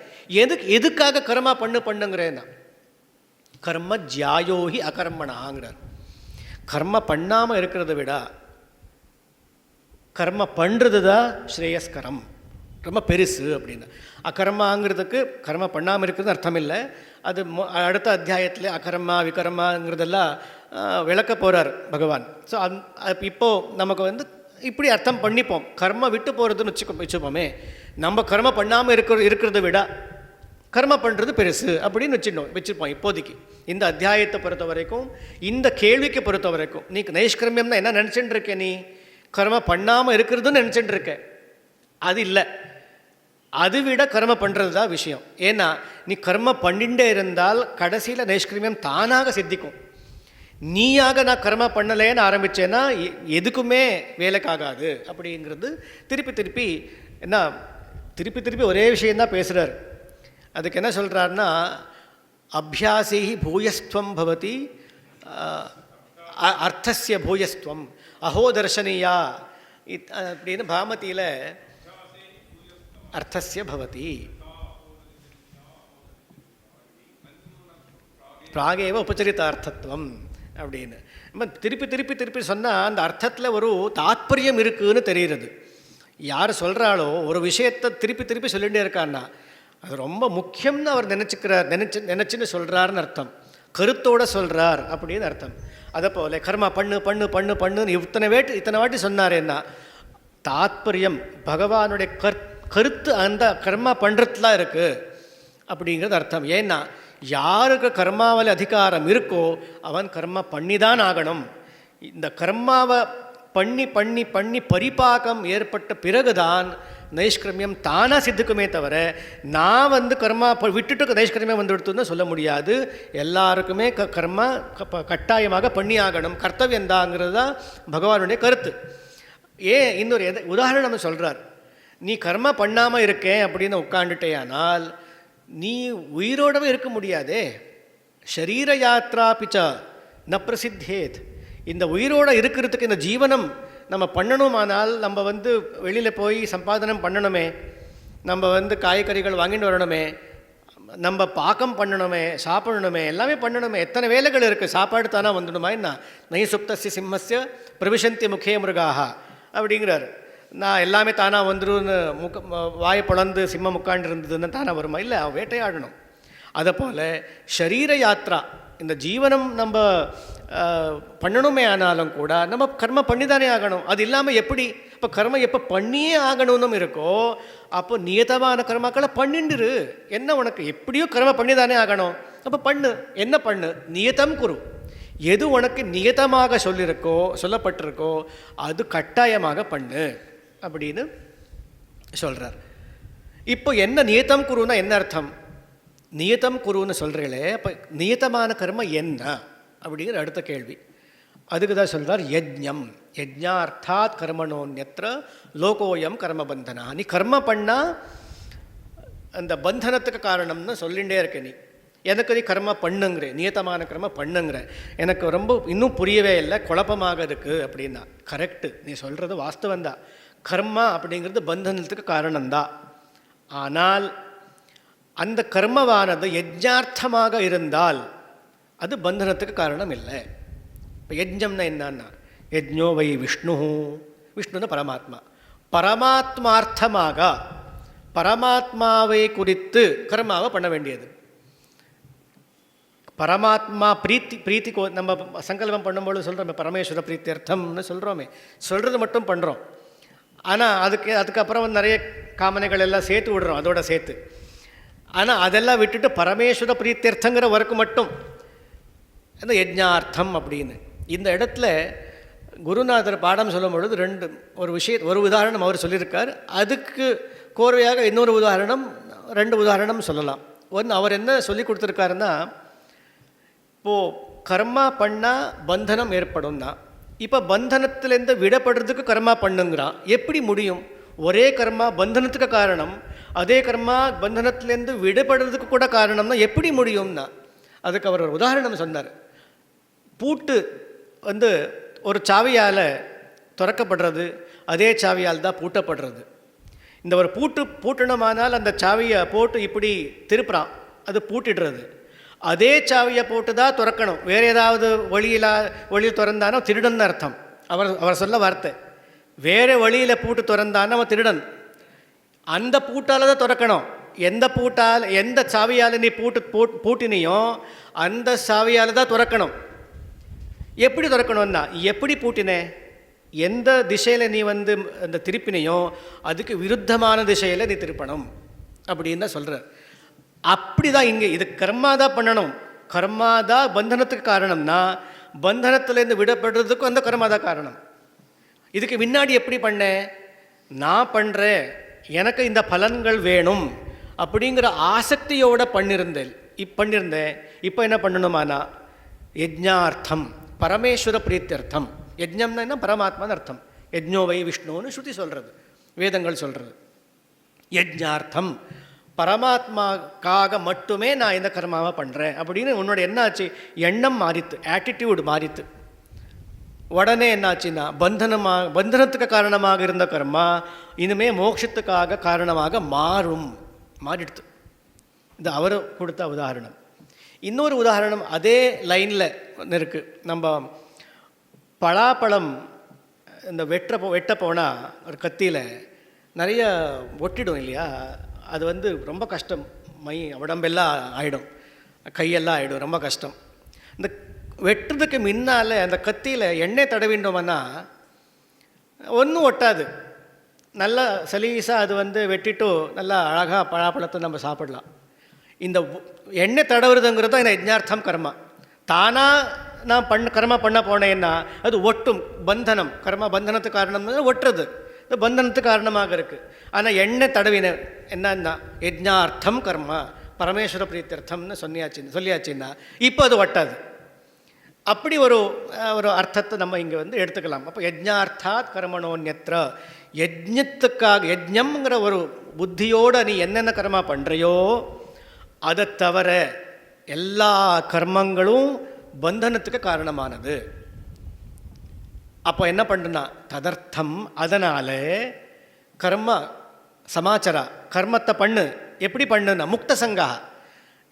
எதுக்காக கர்மா பண்ணுங்கிறேன்னா கர்ம ஜாயோஹி அகர்மணாங்கிறார். கர்ம பண்ணாமல் இருக்கிறத விட கர்ம பண்ணுறது தான் ஸ்ரேயஸ்கரம், ரொம்ப பெருசு அப்படின்னு. அகர்மாங்கிறதுக்கு கர்ம பண்ணாமல் இருக்கிறது அர்த்தம் இல்லை. அது அடுத்த அத்தியாயத்தில் அகர்மா விகர்மாங்கிறதெல்லாம் விளக்க போகிறார் பகவான். ஸோ இப்போது நமக்கு இப்படி அர்த்தம் பண்ணிப்போம். கர்ம விட்டு போகிறதுன்னு வச்சுப்போமே, நம்ம கர்ம பண்ணாமல் இருக்கிறத விட கர்ம பண்ணுறது பெருசு அப்படின்னு வச்சுப்போம் இப்போதைக்கு. இந்த அத்தியாயத்தை பொறுத்த வரைக்கும், இந்த கேள்விக்கு பொறுத்த வரைக்கும், நீ நைஷ்கர்மியம்னா என்ன நினச்சிட்டு இருக்க, நீ கர்ம பண்ணாமல் இருக்கிறதுன்னு நினச்சிட்டு இருக்க. அது இல்லை, அது விட கர்ம பண்ணுறது தான் விஷயம். ஏன்னா நீ கர்ம பண்ணிகிட்டே இருந்தால் கடைசியில் நைஷ்கர்மியம் தானாக சித்திக்கும். நீயாக நான் கர்ம பண்ணலேன்னு ஆரம்பித்தேன்னா எதுக்குமே வேலைக்காகாது அப்படிங்கிறது திருப்பி ஒரே விஷயந்தான் பேசுகிறார். அதுக்கு என்ன சொல்கிறாருன்னா, அபியாசி பூயஸ்துவம் பவதி அர்த்தஸ்ய பூயஸ்துவம் அஹோ தர்ஷனியா அப்படின்னு பாமதியில் அர்த்தஸ்ய பவதி பிராகேவ உபச்சரித்த அர்த்தத்துவம் அப்படின்னு நம்ம திருப்பி சொன்னால் அந்த அர்த்தத்தில் ஒரு தாத்பரியம் இருக்குதுன்னு தெரிகிறது. யார் சொல்கிறாளோ ஒரு விஷயத்தை திருப்பி சொல்லிகிட்டே இருக்கான்னா அது ரொம்ப முக்கியம்னு அவர் நினச்சின்னு சொல்கிறாருன்னு அர்த்தம், கருத்தோடு சொல்கிறார் அப்படின்னு அர்த்தம். அதை போல் கர்மா பண்ணுன்னு இத்தனை வாட்டி சொன்னாரேன்னா தாத்பரியம் பகவானுடைய கருத்து அந்த கர்மா பண்ணுறதுலாம் இருக்குது அப்படிங்கிறது அர்த்தம். ஏன்னா யாருக்கு கர்மாவில் அதிகாரம் இருக்கோ அவன் கர்மா பண்ணி தான் ஆகணும். இந்த கர்மாவை பண்ணி பரிபாகம் ஏற்பட்ட பிறகுதான் நைஷ்கர்மியம் தானாக சித்திக்குமே தவிர நான் கர்மா விட்டுட்டு நைஷ்கர்மியம் எடுத்துன்னு சொல்ல முடியாது. எல்லாருக்குமே கர்மா கட்டாயமாக பண்ணி ஆகணும், கர்த்தவியந்தாங்கிறது தான் பகவானுடைய கருத்து. இன்னொரு உதாரணம் சொல்கிறார், நீ கர்மா பண்ணாமல் இருக்கேன் அப்படின்னு உட்காந்துட்டேயானால் நீ உயிரோடவே இருக்க முடியாதே. ஷரீர யாத்ரா பிச்ச ந பிரசித்தேத். இந்த உயிரோடு இருக்கிறதுக்கு இந்த ஜீவனம் நம்ம பண்ணணுமானால் நம்ம வெளியில் போய் சம்பாதனம் பண்ணணுமே, நம்ம காய்கறிகள் வாங்கிட்டு வரணுமே, நம்ம பாக்கம் பண்ணணுமே, சாப்பிடணுமே, எல்லாமே பண்ணணுமே, எத்தனை வேலைகள் இருக்குது. சாப்பாடு தானே வந்துடுமா என்ன? நை சுப்தஸ்ய சிம்மஸ்ய பிரவிசந்தி முகே மிருகாக அப்படிங்கிறார். நான் எல்லாமே தானாக வந்துடும்னு வாயை பிளந்து சிம்மம் உட்காண்டு இருந்ததுன்னு தானே வருமா? இல்லை, வேட்டையாடணும். அதை போல் ஷரீர யாத்ரா, இந்த ஜீவனம் நம்ம பண்ணணுமே ஆனாலும் கூட நம்ம கர்ம பண்ணி தானே ஆகணும். அது இல்லாமல் எப்படி? இப்போ கர்ம எப்போ பண்ணியே ஆகணும்னு இருக்கோ அப்போ நியதமான கர்மாக்களை பண்ணிண்டுரு. என்ன உனக்கு எப்படியோ கர்ம பண்ணி தானே ஆகணும், அப்போ பண்ணு. என்ன பண்ணு? நியதம் குரு. எது உனக்கு நியதமாக சொல்லப்பட்டிருக்கோ அது கட்டாயமாக பண்ணு அப்படின்னு சொல்கிறார். இப்போ என்ன நியதம் குருன்னா என்ன அர்த்தம்? நியதம் குருன்னு சொல்கிறீங்களே, அப்போ நியதமான கர்ம என்ன அப்படிங்கிற அடுத்த கேள்வி. அதுக்கு தான் சொல்கிறார் யஜ்ஞம். யஜ்ஞார்த்தாத் கர்மணோன்யத்ர லோகோயம் கர்மபந்தனா. நீ கர்ம பண்ணால் அந்த பந்தனத்துக்கு காரணம்னு சொல்லிகிட்டே இருக்க. நீ எனக்கு நீ கர்ம பண்ணுங்கிற, நியதமான கர்ம பண்ணுங்கிற. எனக்கு ரொம்ப இன்னும் புரியவே இல்லை, குழப்பமாக இருக்குது அப்படின்னா. கரெக்டு, நீ சொல்கிறது வாஸ்தவந்தான். கர்மா அப்படிங்கிறது பந்தனத்துக்கு காரணம்தான். ஆனால் அந்த கர்மவானது யஜ்ஞார்த்தமாக இருந்தால் அது பந்தனத்துக்கு காரணம் இல்லை. இப்போ யஜ்ஞம்னா என்னன்னா, யஜ்ஞோ வை விஷ்ணு, விஷ்ணுன்னு பரமாத்மா. பரமாத்மார்த்தமாக பரமாத்மாவை குறித்து கர்மாவை பண்ண வேண்டியது. பரமாத்மா பிரீத்தி நம்ம சங்கல்பம் பண்ணும்போது சொல்கிறோமே, பரமேஸ்வர பிரீத்தியர்த்தம்னு சொல்கிறோமே, சொல்கிறது மட்டும் பண்ணுறோம். ஆனால் அதுக்கப்புறம் நிறைய காமனைகள் எல்லாம் சேர்த்து விடுறோம் அதோட சேர்த்து. ஆனால் அதெல்லாம் விட்டுட்டு பரமேஸ்வர பிரீத்தியர்த்தங்கிற ஒர்க்கு மட்டும் அந்த யஜ்ஞார்த்தம் அப்படின்னு. இந்த இடத்துல குருநாதர் பாடம் சொல்லும் பொழுது ஒரு உதாரணம் அவர் சொல்லியிருக்கார். அதுக்கு கோர்வையாக இன்னொரு உதாரணம், 2 உதாரணம் சொல்லலாம். ஒன்று, அவர் என்ன சொல்லி கொடுத்துருக்காருன்னா, இப்போது கர்மா பண்ணால் பந்தனம் ஏற்படும் தான். இப்போ பந்தனத்துலேருந்து விடப்படுறதுக்கு கர்மா பண்ணுங்கிறான். எப்படி முடியும்? ஒரே கர்மா பந்தனத்துக்கு காரணம், அதே கர்மா பந்தனத்துலேருந்து விடப்படுறதுக்கு கூட காரணம்னா எப்படி முடியும்னா, அதுக்கு அவர் ஒரு உதாரணம் சொன்னார். பூட்டு ஒரு சாவியால் திறக்கப்படுறது, அதே சாவியால் தான் பூட்டப்படுறது. இந்த ஒரு பூட்டணுமானால் அந்த சாவியை போட்டு இப்படி திருப்புறான், அது பூட்டிடுறது. அதே சாவியை போட்டு தான் திறக்கணும். வேறு ஏதாவது வழியில் திறந்தானோ திருடன்னு அர்த்தம். அவர் சொல்ல வார்த்தை, வேறு வழியில் பூட்டு திறந்தானோ அவன் திருடன். அந்த பூட்டால் தான் திறக்கணும். எந்த சாவியால் நீ பூட்டினியோ அந்த சாவியால் தான் திறக்கணும். எப்படி திறக்கணும்னா, எப்படி பூட்டினே, எந்த திசையில் நீ அந்த திருப்பினையோ அதுக்கு விருத்தமான திசையில் நீ திருப்பணும் அப்படின்னு தான் சொல்கிற. அப்படி தான் இங்கே இது கர்மா தான் பண்ணணும். கர்மா தான் பந்தனத்துக்கு காரணம்னா பந்தனத்துலேருந்து விடப்படுறதுக்கும் அந்த கர்மா தான் காரணம். இதுக்கு முன்னாடி எப்படி பண்ணேன்? நான் பண்ணுறேன், எனக்கு இந்த பலன்கள் வேணும் அப்படிங்கிற ஆசக்தியோடு பண்ணியிருந்தேன். இப்போ என்ன பண்ணணுமானா யஜ்ஞார்த்தம், பரமேஸ்வர பிரீத்தியர்த்தம். யஜ்ஞம்னா என்ன? பரமாத்மான்னு அர்த்தம். யஜ்ஞோ வை விஷ்ணுன்னு ஸ்ருதி சொல்கிறது, வேதங்கள் சொல்கிறது. யஜ்ஞார்த்தம், பரமாத்மாக்காக மட்டுமே நான் இந்த கர்மாவை பண்ணுறேன் அப்படின்னு உன்னோட என்ன ஆச்சு? எண்ணம் மாறித்து, ஆட்டிடியூடு மாறித்து. உடனே என்னாச்சுன்னா பந்தனத்துக்கு காரணமாக இருந்த கர்மா இனிமே மோட்சத்துக்காக காரணமாக மாறிடுது. இது அவர் கொடுத்த உதாரணம். இன்னொரு உதாரணம் அதே லைனில் இருக்குது. நம்ம பலாப்பழம் இந்த வெட்ட போனால் ஒரு கத்தியில் நிறைய ஒட்டிடும் இல்லையா? அது ரொம்ப கஷ்டம். உடம்பெல்லாம் ஆகிடும், கையெல்லாம் ஆகிடும், ரொம்ப கஷ்டம். இந்த வெட்டுறதுக்கு முன்னால் அந்த கத்தியில் எண்ணெய் தடவிண்டோம்னா ஒன்றும் ஒட்டாது, நல்லா சலீஸாக அது வெட்டிட்டு நல்லா அழகாக பலாப்பழத்தை நம்ம சாப்பிடலாம். இந்த எண்ணெய் தடவுறதுங்கிறது தான் இந்த யஜ்ஞார்த்தம் கர்மா. தானாக நான் கர்மா பண்ண போனேன்னா அது ஒட்டும், பந்தனம். கர்மா பந்தனத்துக்கு காரணம் ஒட்டுறது, இது பந்தனத்துக்கு காரணமாக இருக்குது. ஆனால் எண்ணெய் தடவின என்னன்னா யஜ்ஞார்த்தம் கர்மா, பரமேஸ்வர பிரீத்தியர்த்தம்னு சொல்லியாச்சுன்னா இப்போ அது ஒட்டாது. அப்படி ஒரு அர்த்தத்தை நம்ம இங்கே எடுத்துக்கலாம். அப்போ யஜ்ஞார்த்தாத் கர்மணோன்யத்ர, யஜ்ஞத்துக்காக, யஜ்ஞம்ங்கிற ஒரு புத்தியோடு நீ என்னென்ன கர்மா பண்ணுறையோ அதை தவிர எல்லா கர்மங்களும் பந்தனத்துக்கு காரணமானது. அப்போ என்ன பண்ணுனா ததர்த்தம், அதனால் கர்ம சமாச்சார, கர்மத்தை பண்ணு. எப்படி பண்ணுன்னா முக்த சங்கா,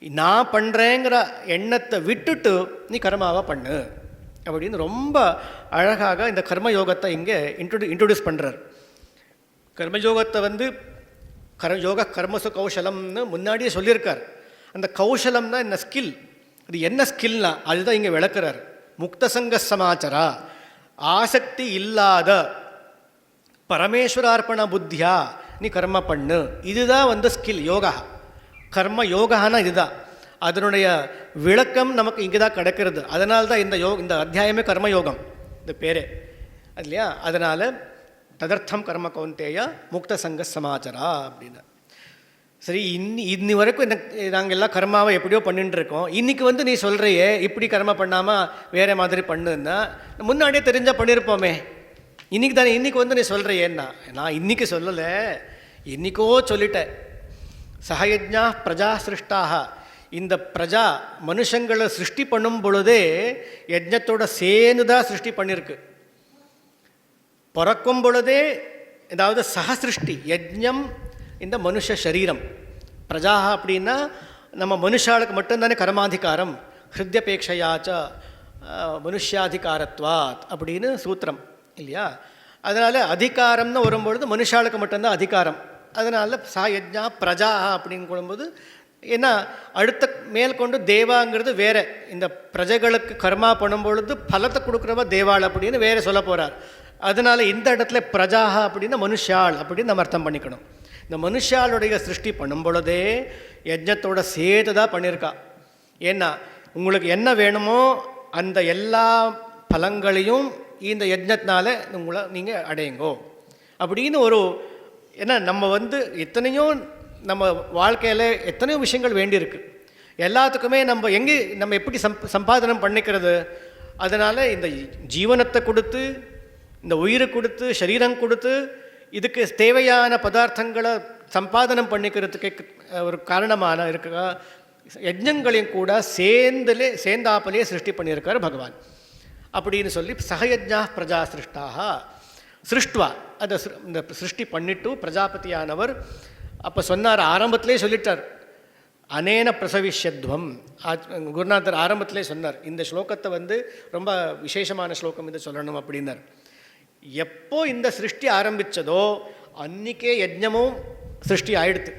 நான் பண்ணுறேங்கிற எண்ணத்தை விட்டுட்டு நீ கர்மாவை பண்ணு அப்படின்னு ரொம்ப அழகாக இந்த கர்மயோகத்தை இங்கே இன்ட்ரடியூஸ் பண்ணுறார். கர்மயோகத்தை வந்து யோக கர்மசு கௌசலம்னு முன்னாடியே சொல்லியிருக்கார். அந்த கௌசலம்னா என்ன ஸ்கில், அது என்ன ஸ்கில்னா அதுதான் இங்கே விளக்குறார். முக்தசங்க சமாச்சாரா, ஆசக்தி இல்லாத பரமேஸ்வரார்ப்பண புத்தியா நீ கர்ம பண்ணு, இதுதான் வந்து ஸ்கில் யோகா. கர்ம யோகானா இதுதான். அதனுடைய விளக்கம் நமக்கு இங்கே தான் கிடைக்கிறது. அதனால தான் இந்த அத்தியாயமே கர்மயோகம் இந்த பேரே இல்லையா. அதனால் ததர்த்தம் கர்ம கௌந்தேய முக்த சங்க சமாச்சாரா அப்படின்னு. சரி, இன்னி வரைக்கும் நாங்கள் எல்லாம் கர்மாவை எப்படியோ பண்ணிட்டு இருக்கோம். இன்றைக்கி வந்து நீ சொல்கிறையே இப்படி கர்ம பண்ணாமல் வேறு மாதிரி பண்ணுன்னா முன்னாடியே தெரிஞ்சால் பண்ணியிருப்போமே. இன்றைக்கி தானே, இன்றைக்கி வந்து நீ சொல்கிறையேன்னா நான் இன்றைக்கி சொல்லலை, இன்றைக்கோ சொல்லிட்டேன். சஹயஜ்ஞா பிரஜா சிருஷ்டாக, இந்த பிரஜா மனுஷங்களை சிருஷ்டி பண்ணும் பொழுதே யஜ்ஞத்தோட சேர்ந்து தான் சிருஷ்டி பண்ணியிருக்கு. பிறக்கும் பொழுதே ஏதாவது சகசிருஷ்டி யஜ்ஞம் இந்த மனுஷ சரீரம். பிரஜா அப்படின்னா நம்ம மனுஷாளுக்கு மட்டும்தானே கர்மாதிகாரம், ஹிருத்யபேட்சையாச்ச மனுஷாதிகாரத்வாத் அப்படின்னு சூத்திரம் இல்லையா. அதனால் அதிகாரம்னு வரும்பொழுது மனுஷாளுக்கு மட்டும்தான் அதிகாரம். அதனால் சா யஜ்ஞா பிரஜா அப்படின்னு கொள்ளும்போது ஏன்னா அடுத்த மேற்கொண்டு தேவாங்கிறது வேறு. இந்த பிரஜைகளுக்கு கர்மா பண்ணும்பொழுது பலத்தை கொடுக்குறவ தேவாள் அப்படின்னு வேறு சொல்ல போகிறார். அதனால் இந்த இடத்துல பிரஜாக அப்படின்னா மனுஷாள் அப்படின்னு நம்ம அர்த்தம் பண்ணிக்கணும். இந்த மனுஷாளுடைய சிருஷ்டி பண்ணும் பொழுதே யஜ்ஞத்தோட சேர்த்து தான் பண்ணியிருக்கா. ஏன்னா உங்களுக்கு என்ன வேணுமோ அந்த எல்லா பலங்களையும் இந்த யஜ்ஞத்தினால நீங்கள் அடையுங்கோ அப்படின்னு ஒரு. ஏன்னா நம்ம வந்து எத்தனையோ நம்ம வாழ்க்கையில் எத்தனையோ விஷயங்கள் வேண்டியிருக்கு. எல்லாத்துக்குமே நம்ம எப்படி சம்பாதனம் பண்ணிக்கிறது. அதனால் இந்த ஜீவனத்தை கொடுத்து, இந்த உயிரை கொடுத்து, சரீரம் கொடுத்து, இதுக்கு தேவையான பதார்த்தங்களை சம்பாதனம் பண்ணிக்கிறதுக்கு ஒரு காரணமான இருக்க யஜ்ஞங்களையும் கூட சேர்ந்தாப்பலே சிருஷ்டி பண்ணியிருக்கார் பகவான் அப்படின்னு சொல்லி சகயஜ்ஞா பிரஜா சிருஷ்டாக சிருஷ்டுவா அதை இந்த சிருஷ்டி பண்ணிட்டு பிரஜாபதியானவர் அப்போ சொன்னார். ஆரம்பத்திலே சொல்லிட்டார், அனேன பிரசவிஷ்யத்வம். குருநாதர் ஆரம்பத்திலே சொன்னார். இந்த ஸ்லோகத்தை வந்து ரொம்ப விசேஷமான ஸ்லோகம் இது சொல்லணும் அப்படின்னார். எப்போ இந்த சிருஷ்டி ஆரம்பித்ததோ அன்றைக்கே யஜ்ஞமும் சிருஷ்டி ஆயிடுத்து.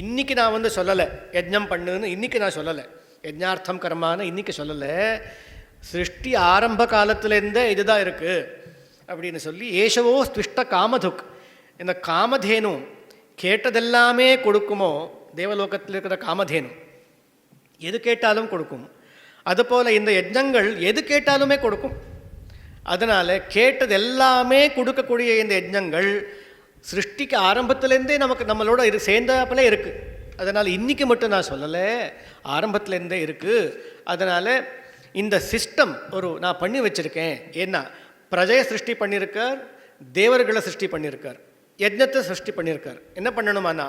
இன்றைக்கி நான் வந்து சொல்லலை யஜ்ஞம் பண்ணுன்னு, இன்றைக்கி நான் சொல்லலை யஜ்ஞார்த்தம் கர்மான்னு இன்றைக்கி சொல்லலை. சிருஷ்டி ஆரம்ப காலத்துலேருந்தே இதுதான் இருக்குது அப்படின்னு சொல்லி ஏஷவோ ஸ்விஷ்ட காமதுக், இந்த காமதேனு கேட்டதெல்லாமே கொடுக்குமோ. தேவலோகத்தில் இருக்கிற காமதேனு எது கேட்டாலும் கொடுக்கும். அதுபோல் இந்த யஜ்ஞங்கள் எது கேட்டாலுமே கொடுக்கும். அதனால் கேட்டது எல்லாமே கொடுக்கக்கூடிய இந்த யஜ்ஞங்கள் சிருஷ்டிக்கு ஆரம்பத்துலேருந்தே நம்மளோட சேர்ந்தாப்பிலே இருக்குது. அதனால் இன்றைக்கி மட்டும் நான் சொல்லலை, ஆரம்பத்துலேருந்தே இருக்குது. அதனால் இந்த சிஸ்டம் நான் பண்ணி வச்சுருக்கேன். ஏன்னா பிரஜையை சிருஷ்டி பண்ணியிருக்கார், தேவர்களை சிருஷ்டி பண்ணியிருக்கார், யஜ்ஞத்தை சிருஷ்டி பண்ணியிருக்கார். என்ன பண்ணணுமானா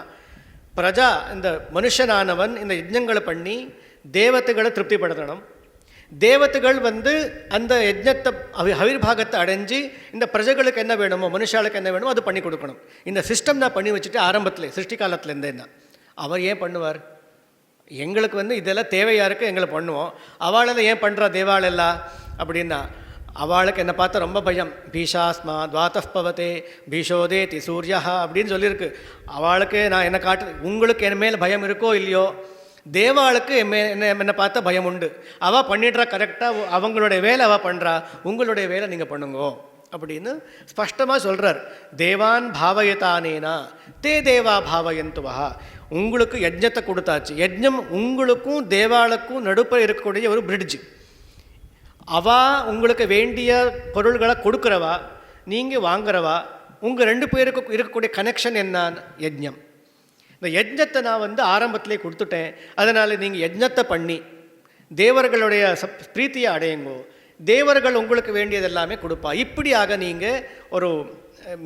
பிரஜா இந்த மனுஷனானவன் இந்த யஜ்ஞங்களை பண்ணி தேவதைகளை திருப்திப்படுத்தணும். தேவதைகள் வந்து அந்த யஜ்ஞத்தை அவிர்பாகத்தை அடைஞ்சு இந்த பிரஜைகளுக்கு என்ன வேணுமோ, மனுஷாளுக்கு என்ன வேணுமோ அது பண்ணி கொடுக்கணும். இந்த சிஸ்டம் நான் பண்ணி வச்சுட்டு ஆரம்பத்தில் சிருஷ்டி காலத்துலேருந்தே என்ன அவர் ஏன் பண்ணுவார்? எங்களுக்கு வந்து இதெல்லாம் தேவையாக இருக்குது, எங்களை பண்ணுவோம். அவளால் ஏன் பண்ணுறா தேவாளெல்லாம் அப்படின்னா அவளுக்கு என்னை பார்த்தா ரொம்ப பயம். பீஷாஸ்மா துவாத்தப்பவத்தே பீஷோதேதி சூர்யா அப்படின்னு சொல்லியிருக்கு. அவளுக்கு நான் என்னை உங்களுக்கு என் மேலே பயம் இருக்கோ இல்லையோ, தேவாளுக்கு என்னை பார்த்தா பயம் உண்டு. அவள் பண்ணிடுறா கரெக்டாக, அவங்களுடைய வேலை அவள் பண்ணுறா, உங்களுடைய வேலை நீங்கள் பண்ணுங்கோ அப்படின்னு ஸ்பஷ்டமாக சொல்கிறார். தேவான் பாவயதானேனா தே தேவா பாவயந்துவா. உங்களுக்கு யஜ்ஞத்தை கொடுத்தாச்சு. யஜ்ஞம் உங்களுக்கும் தேவாளுக்கும் நடுப்புற இருக்கக்கூடிய ஒரு பிரிட்ஜு. அவள் உங்களுக்கு வேண்டிய பொருள்களை கொடுக்குறவா, நீங்கள் வாங்குறவா. உங்கள் ரெண்டு பேருக்கு இருக்கக்கூடிய கனெக்ஷன் என்னான்னு யஜ்ஞம். இந்த யஜ்ஞத்தை நான் வந்து ஆரம்பத்திலே கொடுத்துட்டேன். அதனால் நீங்கள் யஜ்ஞத்தை பண்ணி தேவர்களுடைய பிரீத்தியை அடையுங்கோ. தேவர்கள் உங்களுக்கு வேண்டியது எல்லாமே கொடுப்பா. இப்படியாக நீங்கள் ஒரு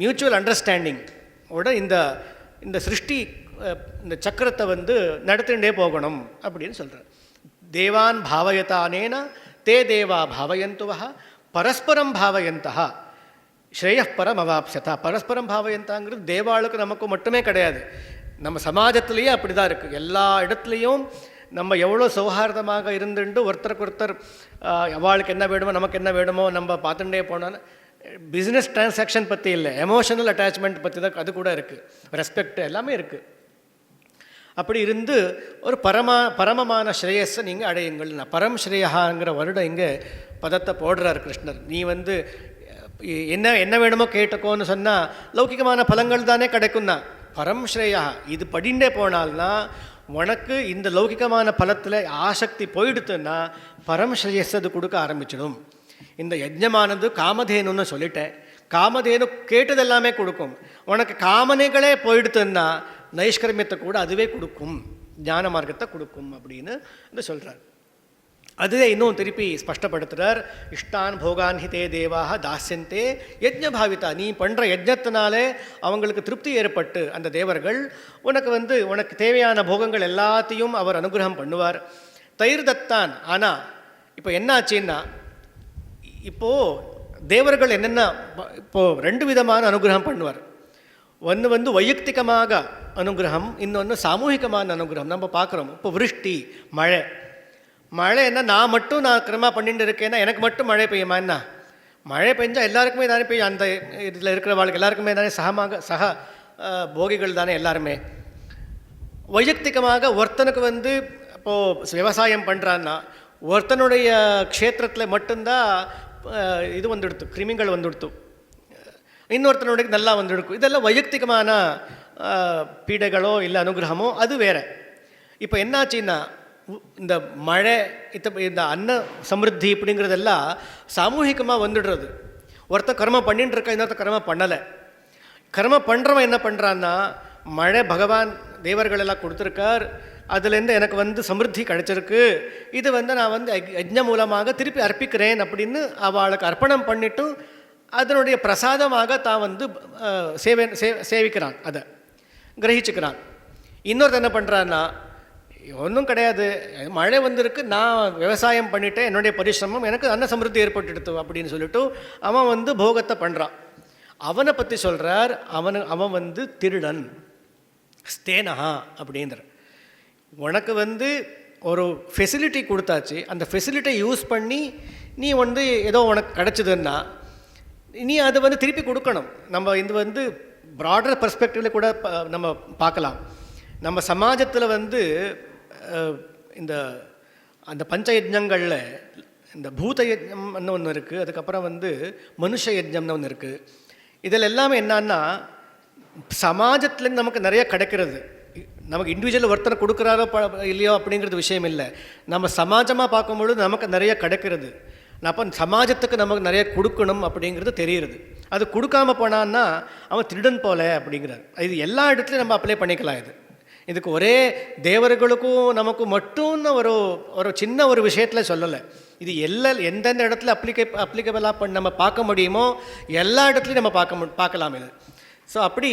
மியூச்சுவல் அண்டர்ஸ்டாண்டிங் ஓட இந்த சிருஷ்டி இந்த சக்கரத்தை வந்து நடத்திகிட்டே போகணும் அப்படின்னு சொல்கிறார். தேவான் பாவயதானேன தே தேவா பாவயந்துவா பரஸ்பரம் பாவயந்தா ஸ்ரேயப்பரம் அவாப்சதா. பரஸ்பரம் பாவயந்தாங்கிறது தேவாளுக்கு நமக்கு மட்டுமே கிடையாது, நம்ம சமாஜத்திலேயே அப்படி தான் இருக்குது. எல்லா இடத்துலையும் நம்ம எவ்வளோ சௌஹார்தமாக இருந்துட்டு ஒருத்தருக்கு ஒருத்தர் அவளுக்கு என்ன வேணுமோ நமக்கு என்ன வேணுமோ நம்ம பார்த்துட்டே போனோன்னு பிஸ்னஸ் டிரான்சாக்ஷன் பற்றி இல்லை, எமோஷனல் அட்டாச்மெண்ட் பற்றி தான் அது கூட இருக்குது, ரெஸ்பெக்ட் எல்லாமே இருக்குது. அப்படி இருந்து ஒரு பரமமான ஸ்ரேயஸை நீங்கள் அடையுங்கள். பரம் ஸ்ரேயாங்கிற வருடம் இங்கே பதத்தை போடுறார் கிருஷ்ணர். நீ வந்து என்ன வேணுமோ கேட்டுக்கோன்னு சொன்னால் லௌகிகமான பலங்கள் தானே கிடைக்கும்னா, பரம் ஸ்ரேயா இது படிண்டே போனால்னா உனக்கு இந்த லௌகிகமான பலத்தில் ஆசக்தி போயிடுத்துன்னா பரம் ஸ்ரேயஸ் அது கொடுக்க ஆரம்பிச்சிடும். இந்த யஜ்ஞமானது காமதேனுன்னு சொல்லிட்டேன், காமதேனு கேட்டது எல்லாமே கொடுக்கும். உனக்கு காமனைகளே போயிடுத்துன்னா நைஷ்கர்மியத்தை கூட அதுவே கொடுக்கும், ஞான மார்க்கத்தை கொடுக்கும் அப்படின்னு சொல்கிறார். அதுவே இன்னும் திருப்பி ஸ்பஷ்டப்படுத்துகிறார். இஷ்டான் போகான் ஹிதே தேவாக தாஸ்யந்தே யஜ்ஞபாவிதா. நீ பண்ணுற யஜ்ஞத்தினாலே அவங்களுக்கு திருப்தி ஏற்பட்டு அந்த தேவர்கள் உனக்கு தேவையான போகங்கள் எல்லாத்தையும் அவர் அனுகிரகம் பண்ணுவார். தயிர் தத்தான். ஆனால் இப்போ என்ன ஆச்சுன்னா, இப்போது தேவர்கள் என்னென்ன இப்போது 2 விதமான அனுகிரகம் பண்ணுவார். ஒன்று வையக்திகமாக அனுகிரகம், இன்னொன்று சாமூகிகமான அனுகிரகம். நம்ம பார்க்குறோம் இப்போ விருஷ்டி மழை என்ன நான் கிரமமாக பண்ணிட்டு இருக்கேன்னா எனக்கு மட்டும் மழை பெய்யுமா? என்ன மழை பெஞ்சால் எல்லாருக்குமே தானே பெய்யும். அந்த இதில் இருக்கிறவாளுக்கு எல்லாருக்குமே தானே சக போகிகள் தானே எல்லாருமே. வையக்திகமாக ஒருத்தனுக்கு இப்போது விவசாயம் பண்ணுறான்னா ஒருத்தனுடைய க்ஷேத்திரத்தில் மட்டும்தான் இது வந்துடுத்து, கிருமிகள் வந்துடுத்து, இன்னொருத்தனுடைய நல்லா வந்துடுக்கும். இதெல்லாம் வையக்திகமான பீடைகளோ இல்லை அனுகிரகமோ, அது வேறு. இப்போ என்னாச்சுன்னா இந்த மழை இந்த அன்ன சமிருத்தி இப்படிங்கிறதெல்லாம் சாமூகிகமாக வந்துடுறது. ஒருத்தர் கர்மம் பண்ணிட்டு இருக்கா, இன்னொருத்தர் கர்மம் பண்ணலை. கர்மம் பண்ணுறவன் என்ன பண்ணுறான்னா, மழை பகவான் தேவர்கள் எல்லாம் கொடுத்துருக்கார், அதுலேருந்து எனக்கு சமிருத்தி கிடைச்சிருக்கு, இது நான் யஜ்ஞ மூலமாக திருப்பி அர்ப்பிக்கிறேன் அப்படின்னு அவளுக்கு அர்ப்பணம் பண்ணிவிட்டு அதனுடைய பிரசாதமாக தான் சேவிக்கிறான், அதை கிரகிச்சுக்கிறான். இன்னொருத்தர் என்ன பண்ணுறான்னா, ஒன்றும் கிடையாது, மழை வந்திருக்கு, நான் விவசாயம் பண்ணிவிட்டேன், என்னுடைய பரிசிரமம் எனக்கு அன்ன சமிருத்தி ஏற்பட்டுடுத்து அப்படின்னு சொல்லிட்டு அவன் போகத்தை பண்ணுறான். அவனை பற்றி சொல்கிறார். அவன் திருடன், ஸ்தேனஹா அப்படின்ற. உனக்கு ஒரு ஃபெசிலிட்டி கொடுத்தாச்சு, அந்த ஃபெசிலிட்டியை யூஸ் பண்ணி நீ ஏதோ உனக்கு கிடச்சிதுன்னா நீ அதை திருப்பி கொடுக்கணும். நம்ம இது ப்ராடர் பர்ஸ்பெக்டிவில் கூட நம்ம பார்க்கலாம். நம்ம சமாஜத்தில் இந்த அந்த பஞ்சயஜ்ஞங்களில் இந்த பூத யஜ்ஞம்னு ஒன்று இருக்குது, அதுக்கப்புறம் மனுஷ யஜ்ஞம்னு ஒன்று இருக்குது. இதில் எல்லாமே என்னன்னா, சமாஜத்துலேருந்து நமக்கு நிறைய கிடைக்கிறது. நமக்கு இண்டிவிஜுவல் ஒருத்தர் கொடுக்குறாரோ இல்லையோ அப்படிங்கிறது விஷயம் இல்லை. நம்ம சமாஜமாக பார்க்கும்பொழுது நமக்கு நிறைய கிடைக்கிறது. அப்போ சமாஜத்துக்கு நமக்கு நிறைய கொடுக்கணும் அப்படிங்கிறது தெரியுறது. அது கொடுக்காமல் போனான்னா அவன் திருடன் போல அப்படிங்கிறார். இது எல்லா இடத்துலையும் நம்ம அப்ளை பண்ணிக்கலாம். இதுக்கு ஒரே தேவர்களுக்கும் நமக்கு மட்டும்னு ஒரு சின்ன ஒரு விஷயத்தில் சொல்லலை. இது எந்தெந்த இடத்துல அப்ளிகபிளாக நம்ம பார்க்க முடியுமோ எல்லா இடத்துலையும் நம்ம பார்க்கலாம் இது. ஸோ அப்படி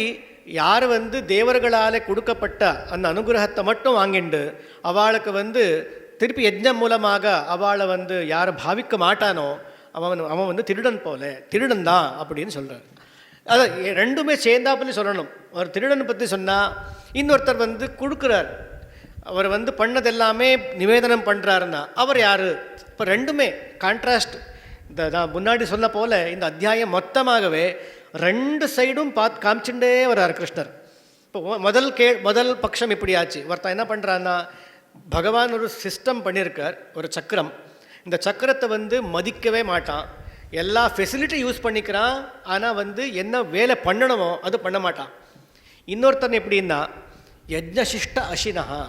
யார் தேவர்களால் கொடுக்கப்பட்ட அந்த அனுகிரகத்தை மட்டும் வாங்கிண்டு அவளுக்கு திருப்பி யஜ்ஞம் மூலமாக அவளை யாரை பாவிக்க மாட்டானோ அவன் திருடன் போல, திருடன் தான் அப்படின்னு சொல்கிறார். அதை ரெண்டுமே சேர்ந்தாப்புல சொல்லணும். ஒரு திருடனை பற்றி சொன்னால் இன்னொருத்தர் கொடுக்குறார், அவர் பண்ணதெல்லாமே நிவேதனம் பண்ணுறாருன்னா அவர் யார்? இப்போ ரெண்டுமே கான்ட்ராஸ்ட். நான் முன்னாடி சொன்ன போல் இந்த அத்தியாயம் மொத்தமாகவே 2 சைடும் காமிச்சுட்டே வர்றார் கிருஷ்ணர். இப்போ முதல் பட்சம் இப்படி ஆச்சு. ஒருத்தன் என்ன பண்ணுறான்னா, பகவான் ஒரு சிஸ்டம் பண்ணியிருக்கார், ஒரு சக்கரம். இந்த சக்கரத்தை மதிக்கவே மாட்டான், எல்லா ஃபெசிலிட்டி யூஸ் பண்ணிக்கிறான். ஆனால் என்ன வேலை பண்ணணுமோ அது பண்ண மாட்டான். இன்னொருத்தன் எப்படின்னா, யஜ்ஞசிஷ்ட அசினஹா,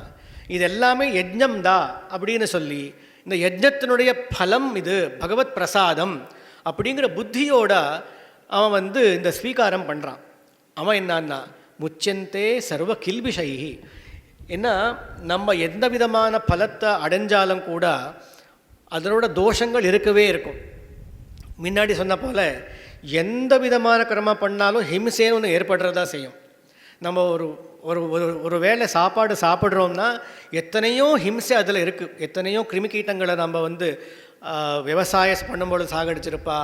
இது எல்லாமே யஜ்ஞம்தா அப்படின்னு சொல்லி இந்த யஜ்ஞத்தினுடைய பலம் இது பகவத் பிரசாதம் அப்படிங்கிற புத்தியோட அவன் இந்த ஸ்வீகாரம் பண்ணுறான். அவன் என்னன்னா, முச்சந்தே சர்வ கில்பிஷைஹி. ஏன்னா நம்ம எந்த விதமான பலத்தை அடைஞ்சாலும் கூட அதனோட தோஷங்கள் இருக்கவே இருக்கும். முன்னாடி சொன்ன போல் எந்த விதமான கர்மம் பண்ணாலும் ஹிம்சேன்னு ஒன்று ஏற்படுறதா செய்யும். நம்ம ஒரு வேளை சாப்பாடு சாப்பிட்றோம்னா எத்தனையோ ஹிம்சை அதில் இருக்குது. எத்தனையோ கிருமிகீட்டங்களை நம்ம விவசாயம் பண்ணும்போது சாகடிச்சிருப்பா.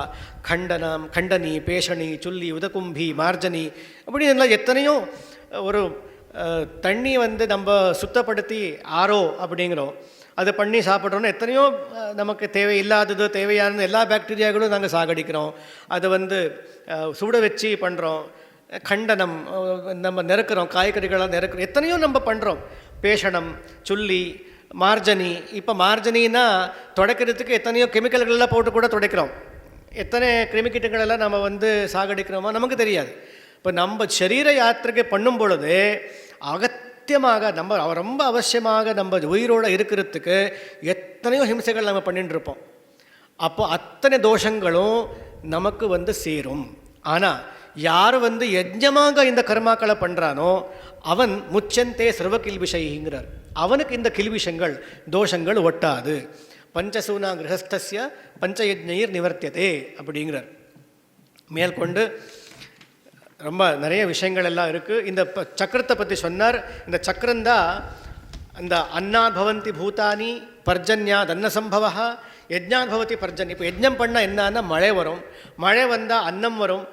கண்டனி, பேஷணி, சுல்லி, உதகும்பி, மார்ஜனி, அப்படி எல்லாம் எத்தனையோ ஒரு தண்ணி வந்து நம்ம சுத்தப்படுத்தி ஆரோ அப்படிங்கிறோம், அது பண்ணி சாப்பிட்றோன்னு எத்தனையோ நமக்கு தேவையில்லாதது தேவையானது எல்லா பாக்டீரியாக்களும் நாங்கள் சாகடிக்கிறோம். அதை வந்து சுட வச்சு பண்ணுறோம், கண்டனம் நம்ம நெருக்கிறோம், காய்கறிகளாக நெருக்கிறோம், எத்தனையோ நம்ம பண்ணுறோம். பேஷணம், சுள்ளி, மார்ஜனி. இப்போ மார்ஜனின்னா துடைக்கிறதுக்கு எத்தனையோ கெமிக்கல்களெல்லாம் போட்டு கூட துடைக்கிறோம். எத்தனை கிருமிக்கிட்டங்களெல்லாம் நம்ம வந்து சாகடிக்கிறோமோ நமக்கு தெரியாது. இப்போ நம்ம சரீர யாத்திரைக்கு பண்ணும் பொழுது அகத்தியமாக நம்ம ரொம்ப அவசியமாக நம்ம உயிரோடு இருக்கிறதுக்கு எத்தனையோ ஹிம்சைகள் நம்ம பண்ணிட்டு இருப்போம். அப்போ அத்தனை தோஷங்களும் நமக்கு வந்து சேரும். ஆனால் யார் வந்து யஜ்ஞமாக இந்த கர்மாக்களை பண்ணுறானோ அவன் முச்சந்தே சர்வ கில்பிஷைங்கிறார். அவனுக்கு இந்த கில்பிஷங்கள் தோஷங்கள் ஒட்டாது. பஞ்சசூனா கிரகஸ்தஸ்ய பஞ்சயஜ்ஞைர் நிவர்த்தியதே அப்படிங்கிறார். மேற்கொண்டு ரொம்ப நிறைய விஷயங்கள் எல்லாம் இருக்குது. இந்த சக்கரத்தை பற்றி சொன்னார். இந்த சக்கரந்தான் இந்த அன்னாத் பவந்தி பூதானி பர்ஜன்யாத் அன்ன சம்பவா யஜ்ஞாத் பவதி பர்ஜன். இப்போ யஜ்ஞம் பண்ணால் என்னன்னா மழை வரும், மழை வந்தால் அன்னம் வரும்,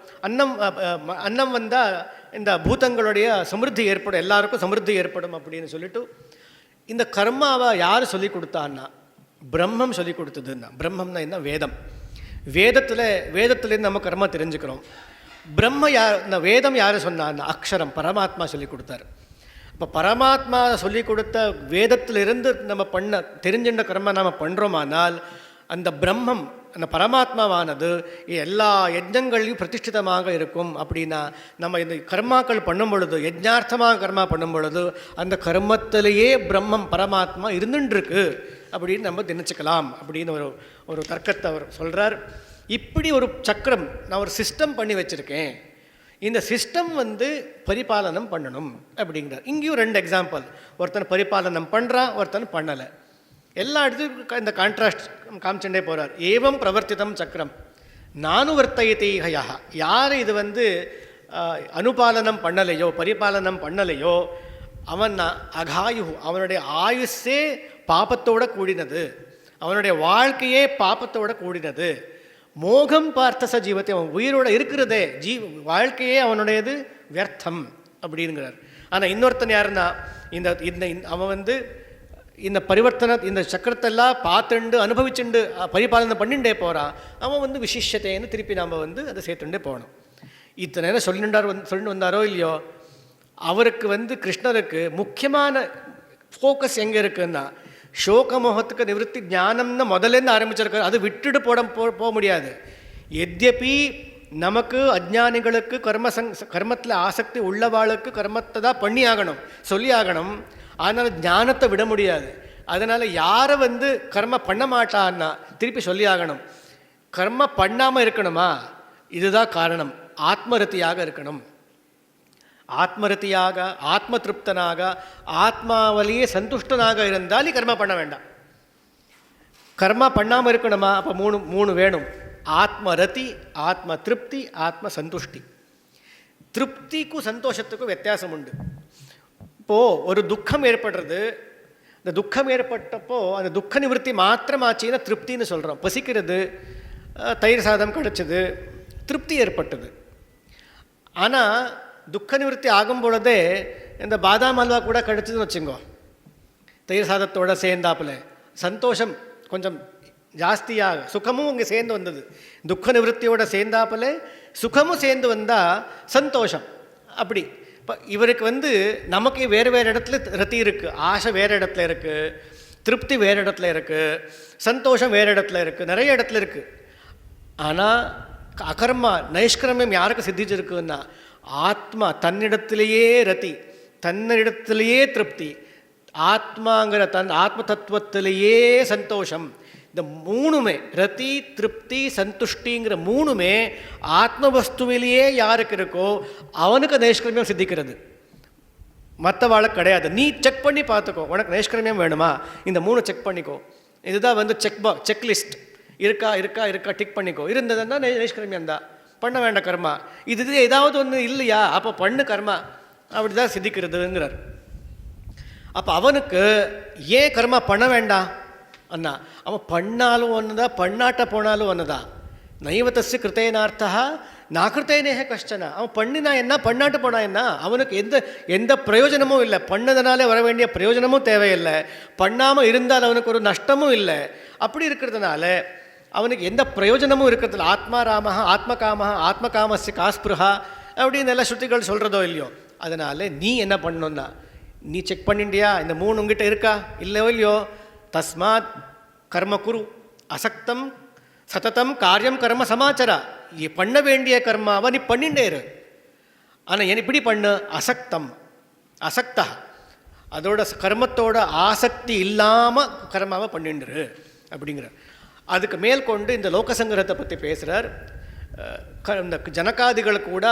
அன்னம் வந்தால் இந்த பூதங்களுடைய சமிருத்தி ஏற்படும், எல்லாருக்கும் சமிருத்தி ஏற்படும் அப்படின்னு சொல்லிட்டு இந்த கர்மாவை யார் சொல்லி கொடுத்தான்னா பிரம்மம் சொல்லி கொடுத்ததுன்னா. பிரம்மம்னா என்ன? வேதம். வேதத்துலேருந்து நம்ம கர்மா தெரிஞ்சுக்கிறோம். பிரம்ம யார், இந்த வேதம் யார் சொன்னான்னா அக்ஷரம் பரமாத்மா சொல்லி கொடுத்தார். இப்போ பரமாத்மா சொல்லி கொடுத்த வேதத்திலிருந்து நம்ம தெரிஞ்சின்ற கர்மா நாம் பண்ணுறோமானால் அந்த பிரம்மம், அந்த பரமாத்மாவானது எல்லா யஜ்ஞங்களையும் பிரதிஷ்டிதமாக இருக்கும். அப்படின்னா நம்ம இந்த கர்மாக்கள் பண்ணும் பொழுது, யஜ்ஞார்த்தமாக கர்மா பண்ணும் பொழுது அந்த கர்மத்திலேயே பிரம்மம் பரமாத்மா இருந்துருக்கு அப்படின்னு நம்ம நினச்சிக்கலாம் அப்படின்னு ஒரு தர்க்கத்தை அவர் சொல்கிறார். இப்படி ஒரு சக்கரம் நான் ஒரு சிஸ்டம் பண்ணி வச்சுருக்கேன், இந்த சிஸ்டம் வந்து பரிபாலனம் பண்ணணும் அப்படிங்கிறார். இங்கேயும் 2 எக்ஸாம்பிள். ஒருத்தன் பரிபாலனம் பண்ணுறான், ஒருத்தன் பண்ணலை. எல்லா இடத்துக்கும் இந்த கான்ட்ராஸ்ட் காமிச்சுட்டே போகிறார். ஏவம் பிரவர்த்திதம் சக்கரம் நானுவர்த்தயதீகயா. யார் இது வந்து அனுபாலனம் பண்ணலையோ பரிபாலனம் பண்ணலையோ அவன் அகாயு, அவனுடைய ஆயுஷே பாபத்தோட கூடினது, அவனுடைய வாழ்க்கையே பாபத்தோட கூடினது. மோகம் பார்த்த ஜீவத்தை, அவன் உயிரோடு இருக்கிறதே வாழ்க்கையே அவனுடையது வியர்த்தம் அப்படிங்கிறார். ஆனால் இன்னொருத்தன் யாருன்னா இந்த அவன் வந்து இந்த பரிவர்த்தனை, இந்த சக்கரத்தெல்லாம் பார்த்துண்டு அனுபவிச்சுண்டு பரிபாலனை பண்ணிகிட்டே போகிறான். அவன் வந்து விசிஷ்யத்தைன்னு திருப்பி நாம் வந்து அதை சேர்த்துட்டே போகணும். இத்தனை நேரம் சொல்லிட்டு வந்தாரோ இல்லையோ, அவருக்கு வந்து கிருஷ்ணருக்கு முக்கியமான ஃபோக்கஸ் எங்கே இருக்குன்னா சோக மோகத்துக்கு நிவர்த்தி ஞானம்னு முதலேருந்து ஆரம்பிச்சிருக்காரு. அது விட்டுட்டு போக முடியாது. எத்யபி நமக்கு அஜ்ஞானிகளுக்கு கர்மத்தில் ஆசக்தி உள்ளவாளுக்கு கர்மத்தை தான் பண்ணி ஆகணும், சொல்லி ஆகணும். அதனால் ஞானத்தை விட முடியாது. அதனால் யாரை வந்து கர்ம பண்ண மாட்டான்னா திருப்பி சொல்லி ஆகணும். கர்ம பண்ணாமல் இருக்கணுமா? இதுதான் காரணம். ஆத்மரத்தியாக இருக்கணும். ஆத்மரத்தியாக, ஆத்ம திருப்தனாக, ஆத்மாவிலேயே சந்துஷ்டனாக இருந்தால் நீ கர்மா பண்ண வேண்டாம். கர்மா பண்ணாமல் இருக்கணுமா? அப்போ மூணு வேணும். ஆத்மரதி, ஆத்ம திருப்தி, ஆத்ம சந்துஷ்டி. திருப்திக்கும் சந்தோஷத்துக்கும் வித்தியாசம் உண்டு. இப்போது ஒரு துக்கம் ஏற்படுறது, இந்த துக்கம் ஏற்பட்டப்போ அந்த துக்க நிவர்த்தி மாத்திரமாச்சின்னா திருப்தின்னு சொல்கிறோம். பசிக்கிறது, தயிர் சாதம் கிடச்சிது, திருப்தி ஏற்பட்டது. ஆனால் துக்க நிவர்த்தி ஆகும் பொழுதே இந்த பாதாம் அல்வா கூட கிடச்சிதுன்னு வச்சுங்கோ, தயிர் சாதத்தோடு சேர்ந்தாப்புல சந்தோஷம் கொஞ்சம் ஜாஸ்தியாக, சுகமும் இங்கே சேர்ந்து வந்தது. துக்க நிவர்த்தியோட சேர்ந்தாப்புல சுகமும் சேர்ந்து வந்தால் சந்தோஷம். அப்படி இப்போ இவருக்கு வந்து நமக்கு வேறு இடத்துல ரத்தி இருக்குது, ஆசை வேறு இடத்துல இருக்குது, திருப்தி வேறு இடத்துல இருக்குது, சந்தோஷம் வேறு இடத்துல இருக்குது, நிறைய இடத்துல இருக்குது. ஆனால் அகர்மா நைஷ்கிரமியம் யாருக்கு சித்திச்சிருக்குன்னா ஆத்மா தன்னிடத்திலேயே ரதி, தன்னிடத்திலேயே திருப்தி, ஆத்மாங்கிற ஆத்ம தத்துவத்திலேயே சந்தோஷம். இந்த மூணுமே ரதி, திருப்தி, சந்துஷ்டிங்கிற மூணுமே ஆத்ம வஸ்துவிலேயே யாருக்கு இருக்கோ அவனுக்கு நைஷ்கிரமியம் சித்திக்கிறது, மற்றவாளுக்கு கிடையாது. நீ செக் பண்ணி பார்த்துக்கோ, உனக்கு நைஷ்கிரமியம் வேணுமா, இந்த 3 செக் பண்ணிக்கோ. இதுதான் வந்து செக்லிஸ்ட். இருக்கா இருக்கா இருக்கா டிக் பண்ணிக்கோ. இருந்ததுன்னா நைஷ்கிரமியம் தான், பண்ண வேண்டாம் கர்மா. இது ஏதாவது ஒன்று இல்லையா, அப்போ பண்ணு கர்மா, அப்படி தான் சித்திக்கிறதுங்கிறார். அப்போ அவனுக்கு ஏன் கர்மா பண்ண வேண்டாம் அண்ணா? அவன் பண்ணாலும் ஒன்று தான், பண்ணாட்ட போனாலும் ஒன்று தான். நைவத்தஸ்ய கிருத்தேனார்த்தா நாகிருத்தேனேக கஷ்டன, அவன் பண்ணினா என்ன பண்ணாட்டு போனா என்ன, அவனுக்கு எந்த பிரயோஜனமும் இல்லை, பண்ணதுனாலே வர வேண்டிய பிரயோஜனமும் தேவையில்லை, பண்ணாமல் இருந்தால் அவனுக்கு ஒரு நஷ்டமும் இல்லை. அப்படி இருக்கிறதுனால அவனுக்கு எந்த பிரயோஜனமும் இருக்கிறதில்ல. ஆத்மா ராமஹா ஆத்மகாமஹா ஆத்மகாமஸ்ய காஸ்பிருஹா அப்படின்னு எல்லாம் ஸ்ருதிகள் சொல்கிறதோ இல்லையோ. அதனால் நீ என்ன பண்ணணுன்னா, நீ செக் பண்ணிண்டியா இந்த 3 உங்ககிட்ட இருக்கா இல்லையோ இல்லையோ, தஸ்மாத் கர்ம குரு அசக்தம் சததம் காரியம் கர்ம சமாச்சாரா, பண்ண வேண்டிய கர்மாவை நீ பண்ணிண்டே இரு. ஆனால் என் இப்படி பண்ணு, அசக்தம் அசக்தா, அதோட கர்மத்தோட ஆசக்தி இல்லாமல் கர்மாவை பண்ணிண்டுரு அப்படிங்கிற. அதுக்கு மேல் கொண்டு இந்த லோகசங்கிரகத்தை பற்றி பேசுகிறார். இந்த ஜனகாதிகள் கூட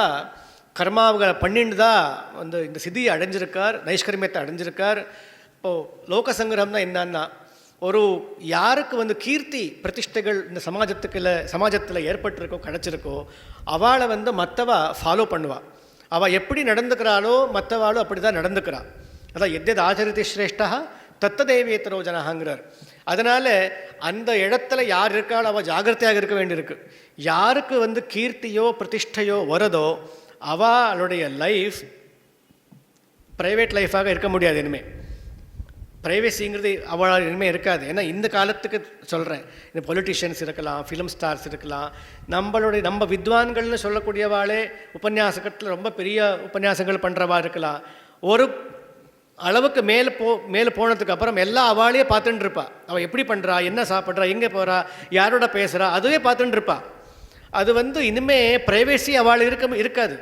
கர்மாவுகளை பண்ணிட்டு தான் இந்த சிதியை அடைஞ்சிருக்கார், நைஷ்கர்மியத்தை அடைஞ்சிருக்கார். இப்போது லோகசங்கிரகம்னா என்னன்னா, ஒரு யாருக்கு கீர்த்தி பிரதிஷ்டைகள் இந்த சமாஜத்தில் ஏற்பட்டிருக்கோ கிடச்சிருக்கோ அவளை மற்றவ ஃபாலோ பண்ணுவாள். அவள் எப்படி நடந்துக்கிறாளோ மற்றவாளோ அப்படி தான் நடந்துக்கிறாள். அதான் எத்தது ஆச்சரித்தி சிரேஷ்டா தத்ததேவியத்தரோ ஜனகாங்கிறார். அதனால் அந்த இடத்துல யார் இருக்காளோ அவள் ஜாகிரதையாக இருக்க வேண்டியிருக்கு. யாருக்கு கீர்த்தியோ பிரதிஷ்டையோ வருதோ அவளுடைய லைஃப் ப்ரைவேட் லைஃபாக இருக்க முடியாது. இனிமேல் ப்ரைவேசிங்கிறது அவளால் இனிமேல் இருக்காது. ஏன்னா இந்த காலத்துக்கு சொல்கிறேன், இந்த பொலிட்டிஷியன்ஸ் இருக்கலாம், ஃபிலிம் ஸ்டார்ஸ் இருக்கலாம், நம்ம வித்வான்கள்னு சொல்லக்கூடியவாளே உபன்யாசத்தில் ரொம்ப பெரிய உபன்யாசங்கள் பண்ணுறவா இருக்கலாம். ஒரு அளவுக்கு மேலே போனதுக்கு அப்புறம் எல்லாம் அவளையே பார்த்துட்டு இருப்பா. அவள் எப்படி பண்ணுறா, என்ன சாப்பிட்றா, எங்கே போகிறா, யாரோட பேசுகிறா, அதுவே பார்த்துட்டு இருப்பா. அது இனிமே ப்ரைவேசி அவள் இருக்காது.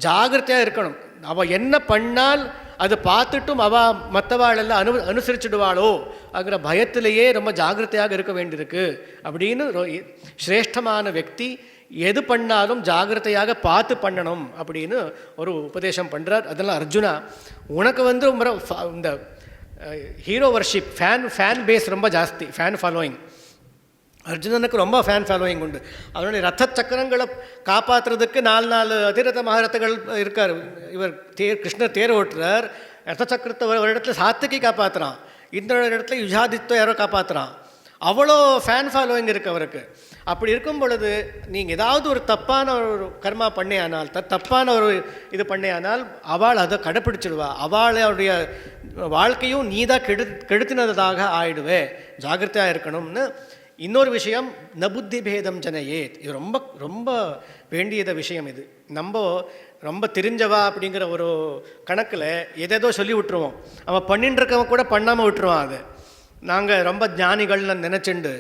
ஜாகிரதையாக இருக்கணும். அவள் என்ன பண்ணால் அது பார்த்துட்டும் அவள் மற்றவாளெல்லாம் அனுசரிச்சுடுவாளோ அப்படிங்கிற பயத்திலேயே ரொம்ப ஜாகிரதையாக இருக்க வேண்டியிருக்கு அப்படின்னு சிரேஷ்டமான व्यक्ति எது பண்ணாலும் ஜாகிரதையாக பார்த்து பண்ணணும் அப்படின்னு ஒரு உபதேசம் பண்ணுறார். அதெல்லாம் அர்ஜுனா, உனக்கு இந்த ஹீரோ வர்ஷிப் ஃபேன் பேஸ் ரொம்ப ஜாஸ்தி, ஃபேன் ஃபாலோயிங். அர்ஜுனனுக்கு ரொம்ப ஃபேன் ஃபாலோயிங் உண்டு. அவனுடைய ரத்த சக்கரங்களை காப்பாற்றுறதுக்கு 4 அதிரத மகாரதங்கள் இருக்கார். இவர் கிருஷ்ணர் தேர் ஓட்டுறார். ரத்த சக்கரத்தை ஒரு இடத்துல சாத்திகி காப்பாற்றுறான், இன்னொரு இடத்துல யுஜாதித்வ யாரோ காப்பாற்றுறான். அவ்வளோ ஃபேன் ஃபாலோயிங் இருக்குது அவருக்கு. அப்படி இருக்கும் பொழுது நீங்கள் ஏதாவது ஒரு தப்பான ஒரு கர்மா பண்ணேயானால், தப்பான ஒரு இது பண்ணேயானால் அவள் அதை கடைப்பிடிச்சிடுவா. அவளுடைய வாழ்க்கையும் நீ தான் கெடுத்தினதாக ஆயிடுவே, ஜாகிரதையாக இருக்கணும்னு. இன்னொரு விஷயம், நபுத்தி பேதம் ஜனயேத், இது ரொம்ப ரொம்ப வேண்டியத விஷயம். இது நம்ம ரொம்ப தெரிஞ்சவா அப்படிங்கிற ஒரு கணக்கில் எதேதோ சொல்லி விட்டுருவோம். அவன் பண்ணிட்டு இருக்கவன் கூட பண்ணாமல் விட்டுருவான். அது நாங்கள் ரொம்ப ஞானிகள்னு நினச்சிண்டு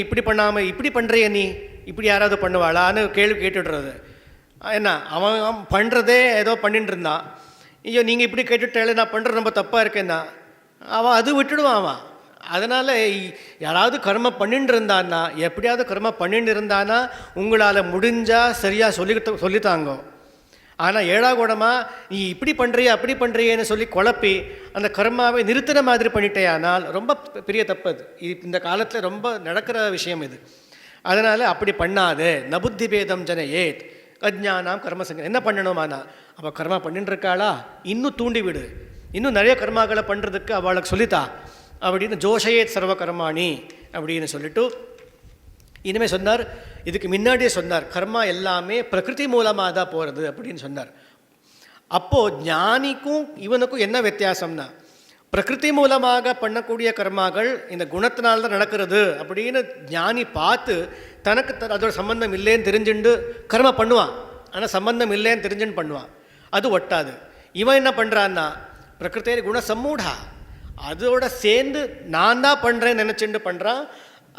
இப்படி பண்ணாமல் இப்படி பண்ணுறிய நீ, இப்படி யாராவது பண்ணுவாளான்னு கேள்வி கேட்டுடுறது. என்ன அவன் பண்ணுறதே ஏதோ பண்ணிட்டு இருந்தான், ஐயோ நீங்கள் இப்படி கேட்டுட்டாலே நான் பண்ணுறது ரொம்ப தப்பாக இருக்கேன்னா அவன் அது விட்டுடுவான் அவன். அதனால் யாராவது கர்ம பண்ணிட்டு இருந்தான்னா, எப்படியாவது கர்ம பண்ணிட்டு இருந்தானா உங்களால் முடிஞ்சால் சரியாக சொல்லித்தாங்க. ஆனால் ஏழாகூடமாக நீ இப்படி பண்ணுறிய அப்படி பண்ணுறியன்னு சொல்லி குழப்பி அந்த கர்மாவை நிறுத்தின மாதிரி பண்ணிட்டேயானால் ரொம்ப பெரிய தப்பு. அது இந்த காலத்தில் ரொம்ப நடக்கிற விஷயம் இது. அதனால் அப்படி பண்ணாதே. நபுத்தி பேதம் ஜனயேத் அஜ்ஞானாம் கர்மசங்க. என்ன பண்ணணுமானா, அவள் கர்மா பண்ணிட்டு இருக்காளா, இன்னும் தூண்டி விடு, இன்னும் நிறைய கர்மாக்களை பண்ணுறதுக்கு அவளுக்கு சொல்லித்தா அப்படின்னு. ஜோஷயேத் சர்வ கர்மாணி அப்படின்னு சொல்லிட்டு இனிமேல் சொன்னார். இதுக்கு முன்னாடியே சொன்னார், கர்மா எல்லாமே பிரகிருதி மூலமாக தான் போகிறது அப்படின்னு சொன்னார். அப்போது ஞானிக்கும் இவனுக்கும் என்ன வித்தியாசம்னா, பிரகிருதி மூலமாக பண்ணக்கூடிய கர்மாக்கள் இந்த குணத்தினால்தான் நடக்கிறது அப்படின்னு ஞானி பார்த்து தனக்கு அதோட சம்பந்தம் இல்லைன்னு தெரிஞ்சுண்டு கர்மா பண்ணுவான். ஆனால் சம்பந்தம் இல்லைன்னு தெரிஞ்சுன்னு பண்ணுவான், அது ஒட்டாது. இவன் என்ன பண்ணுறான்னா, பிரகிருத்தே குண சம்மூடா, அதோட சேர்ந்து நான் தான் பண்ணுறேன்னு நினச்சிட்டு பண்ணுறான்.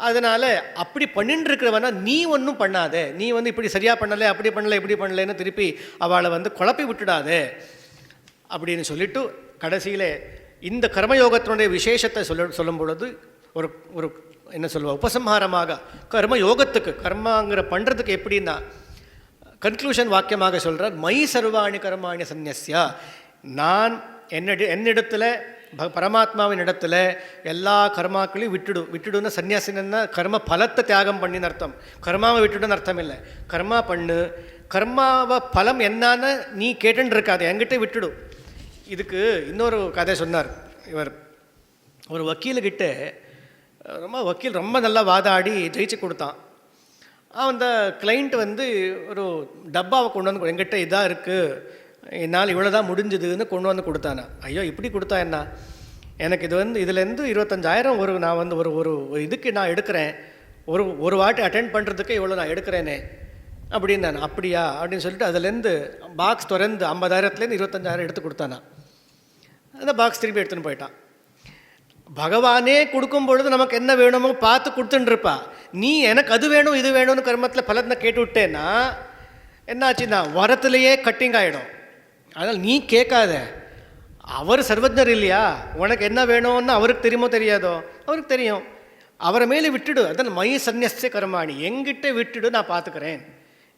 அதனால் அப்படி பண்ணிட்டு இருக்கிறவனா நீ ஒன்றும் பண்ணாதே, நீ இப்படி சரியாக பண்ணலை, அப்படி பண்ணலை, இப்படி பண்ணலைன்னு திருப்பி அவளை குழப்பி விட்டுடாதே அப்படின்னு சொல்லிட்டு கடைசியில் இந்த கர்மயோகத்தினுடைய விசேஷத்தை சொல்லும் பொழுது ஒரு ஒரு என்ன சொல்லுவா உபசம்ஹாரமாக கர்மயோகத்துக்கு கர்மாங்கிற பண்ணுறதுக்கு எப்படின்னா கன்க்ளூஷன் வாக்கியமாக சொல்கிறார், மயி சர்வாணி கர்மாணி சந்நியஸ்யா, நான் என்னிடத்தில் பரமாத்மாவின் இடத்துல எல்லா கர்மாக்களையும் விட்டுடுன்னு. சன்னியாசினா கர்ம பலத்தை தியாகம் பண்ணின்னு அர்த்தம், கர்மாவை விட்டுடுன்னு அர்த்தம் இல்லை. கர்மா பண்ணு, கர்மாவை பலம் என்னான்னு நீ கேட்டுன்னு இருக்காது, என்கிட்ட விட்டுடு. இதுக்கு இன்னொரு கதை சொன்னார் இவர். ஒரு வக்கீலுக்கிட்ட வக்கீல் ரொம்ப நல்லா வாதாடி ஜெயிச்சு கொடுத்தான். அந்த கிளைண்ட் வந்து ஒரு டப்பாவை கொண்டு வந்து எங்கிட்ட இதாக இருக்குது, என்னால் இவ்வளோ தான் முடிஞ்சுதுன்னு கொண்டு வந்து கொடுத்தானா. ஐயோ இப்படி கொடுத்தா என்ன, எனக்கு இது வந்து இதுலேருந்து 25,000 நான் வந்து ஒரு இதுக்கு நான் எடுக்கிறேன், ஒரு வாட்டி அட்டென்ட் பண்ணுறதுக்கு இவ்வளோ நான் எடுக்கிறேனே அப்படின்னு. நான் அப்படியா அப்படின்னு சொல்லிட்டு அதுலேருந்து பாக்ஸ் திறந்து 50,000லேருந்து 25,000 எடுத்து கொடுத்தானா. அந்த பாக்ஸ் திரும்பி எடுத்துன்னு போயிட்டான். பகவானே கொடுக்கும் பொழுது நமக்கு என்ன வேணுமோ பார்த்து கொடுத்துட்டுருப்பா. நீ எனக்கு அது வேணும் இது வேணும்னு கர்மத்தில் பலனை கேட்டு விட்டேன்னா என்னாச்சுன்னா வரத்துலேயே கட்டிங் ஆகிடும். அதனால் நீ கேட்காத, அவர் சர்வஜர் இல்லையா, உனக்கு என்ன வேணும்னு அவருக்கு தெரியுமோ தெரியாதோ, அவருக்கு தெரியும். அவரை மேலே விட்டுடு. அதான் மயி சந்நியஸ்ய கர்மாணி, எங்கிட்ட விட்டுடு, நான் பார்த்துக்கிறேன்.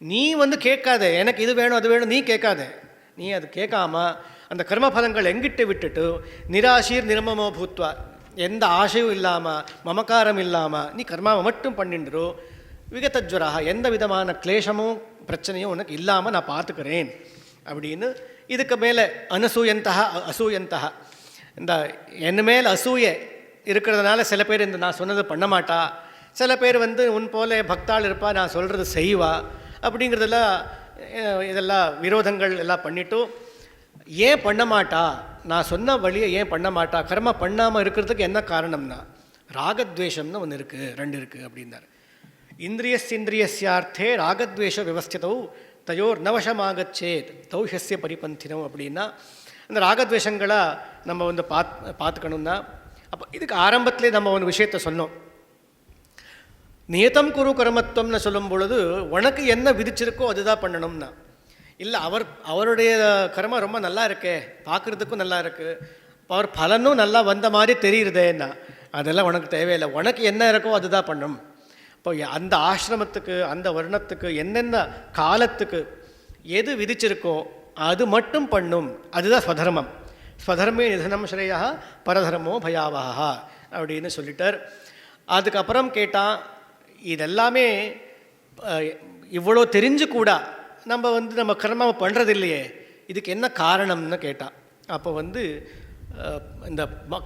நீ வந்து கேட்காத, எனக்கு இது வேணும் அது வேணும், நீ கேட்காத. நீ அது கேட்காம அந்த கர்மபலங்கள் எங்கிட்ட விட்டுட்டு நிராசீர் நிர்மமோ பூத்வா, எந்த ஆசையும் இல்லாமல் மமக்காரம் இல்லாமல் நீ கர்மாவை மட்டும் பண்ணிட்டுரு. விகதஜ்வராக, எந்த விதமான கிளேஷமும் பிரச்சனையும் உனக்கு இல்லாமல் நான் பார்த்துக்கிறேன் அப்படின்னு. இதுக்கு மேலே அனசூயந்தா அசூயந்தா, இந்த என் மேல் அசூயை இருக்கிறதுனால சில பேர் இந்த நான் சொன்னது பண்ண மாட்டா, சில பேர் வந்து உன் போல பக்தாள் இருப்பா, நான் சொல்கிறது செய்வா அப்படிங்கிறதெல்லாம் இதெல்லாம் விரோதங்கள் எல்லாம் பண்ணிவிட்டு ஏன் பண்ண மாட்டா, நான் சொன்ன வழியை ஏன் பண்ண மாட்டா, கர்ம பண்ணாமல் இருக்கிறதுக்கு என்ன காரணம்னா ராகத்வேஷம்னு ஒன்று இருக்குது, 2 இருக்குது அப்படின்னார். இந்திரியஸ்யார்த்தே ராகத்வேஷ விவஸ்திதோ தயோர் நவசமாகச்சேத் தௌஹ்யஸ்ய பரிபந்தினம் அப்படின்னா அந்த ராகத்வேஷங்களை நம்ம வந்து பார்த்துக்கணும்னா. அப்போ இதுக்கு ஆரம்பத்திலே நம்ம ஒரு விஷயத்தை சொன்னோம். நியதம் குரு கர்மத்துவம்னு சொல்லும் பொழுது உனக்கு என்ன விதிச்சிருக்கோ அதுதான் பண்ணணும்னா. இல்லை அவருடைய கர்மம் ரொம்ப நல்லா இருக்கே, பார்க்குறதுக்கும் நல்லா இருக்குது, அவர் பலனும் நல்லா வந்த மாதிரி தெரியுறதேன்னா அதெல்லாம் உனக்கு தேவையில்லை. உனக்கு என்ன இருக்கோ அதுதான் பண்ணணும். இப்போ அந்த ஆசிரமத்துக்கு அந்த வருணத்துக்கு என்னென்ன காலத்துக்கு எது விதிச்சிருக்கோ அது மட்டும் பண்ணும், அதுதான் ஸ்வதர்மம். ஸ்வதர்மே நிதனம் ஸ்ரேயா பரதர்மோ பயாவஹா அப்படின்னு சொல்லிட்டார். அதுக்கப்புறம் கேட்டால் இதெல்லாமே இவ்வளோ தெரிஞ்சு கூட நம்ம வந்து நம்ம கர்மாவை பண்ணுறது இல்லையே, இதுக்கு என்ன காரணம்னு கேட்டால் அப்போ வந்து இந்த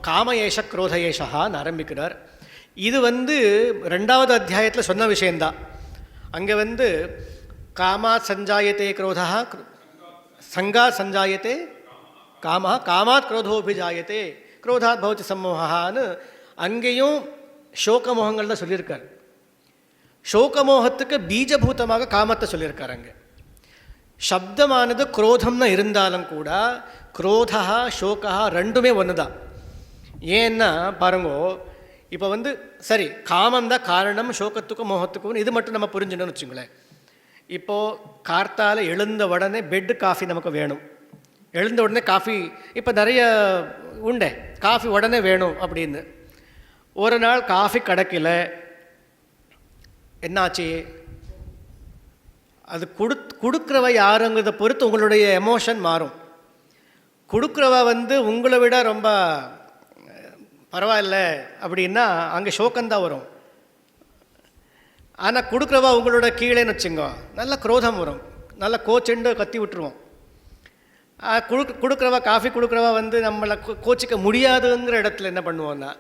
காமயேஷ குரோதயேஷான்னு ஆரம்பிக்கிறார். இது வந்து 2வது அத்தியாயத்தில் சொன்ன விஷயந்தான். அங்கே வந்து காமாத் சஞ்சாயத்தே குரோதா, சங்காத் சஞ்சாயத்தே காமா, காமாத் குரோதோபிஜாயத்தே, குரோதாத் பவதி சம்மோகான்னு அங்கேயும் சோகமோகங்கள் தான் சொல்லியிருக்கார். சோகமோகத்துக்கு பீஜபூதமாக காமத்தை சொல்லியிருக்கார். அங்கே சப்தமானது குரோதம்னு இருந்தாலும் கூட குரோதா சோகா 2மே ஒன்று தான். ஏன்னா பாருங்கோ, இப்போ வந்து சரி காமந்தான் காரணம் சோகத்துக்கும் மோகத்துக்கும், இது மட்டும் நம்ம புரிஞ்சுக்கணும்னு வச்சுங்களேன். இப்போது கார்த்தால் எழுந்த உடனே பெட்டு காஃபி நமக்கு வேணும், எழுந்த உடனே காஃபி, இப்போ நிறைய உண்டே காஃபி உடனே வேணும் அப்படின்னு. ஒரு நாள் காஃபி கிடைக்கல, என்னாச்சு, அது கொடுக்குறவ யாருங்கிறத பொறுத்து உங்களுடைய எமோஷன் மாறும். கொடுக்குறவ வந்து உங்களை விட ரொம்ப பரவாயில்ல அப்படின்னா அங்கே சோகந்தான் வரும். ஆனால் கொடுக்குறவா உங்களோட கீழேன்னு வச்சுங்க, நல்ல குரோதம் வரும், நல்ல கோச்செண்டு கத்தி விட்டுருவோம். கொடுக்குறவா காஃபி கொடுக்குறவா வந்து நம்மளை கோச்சிக்க முடியாதுங்கிற இடத்துல என்ன பண்ணுவோம்னா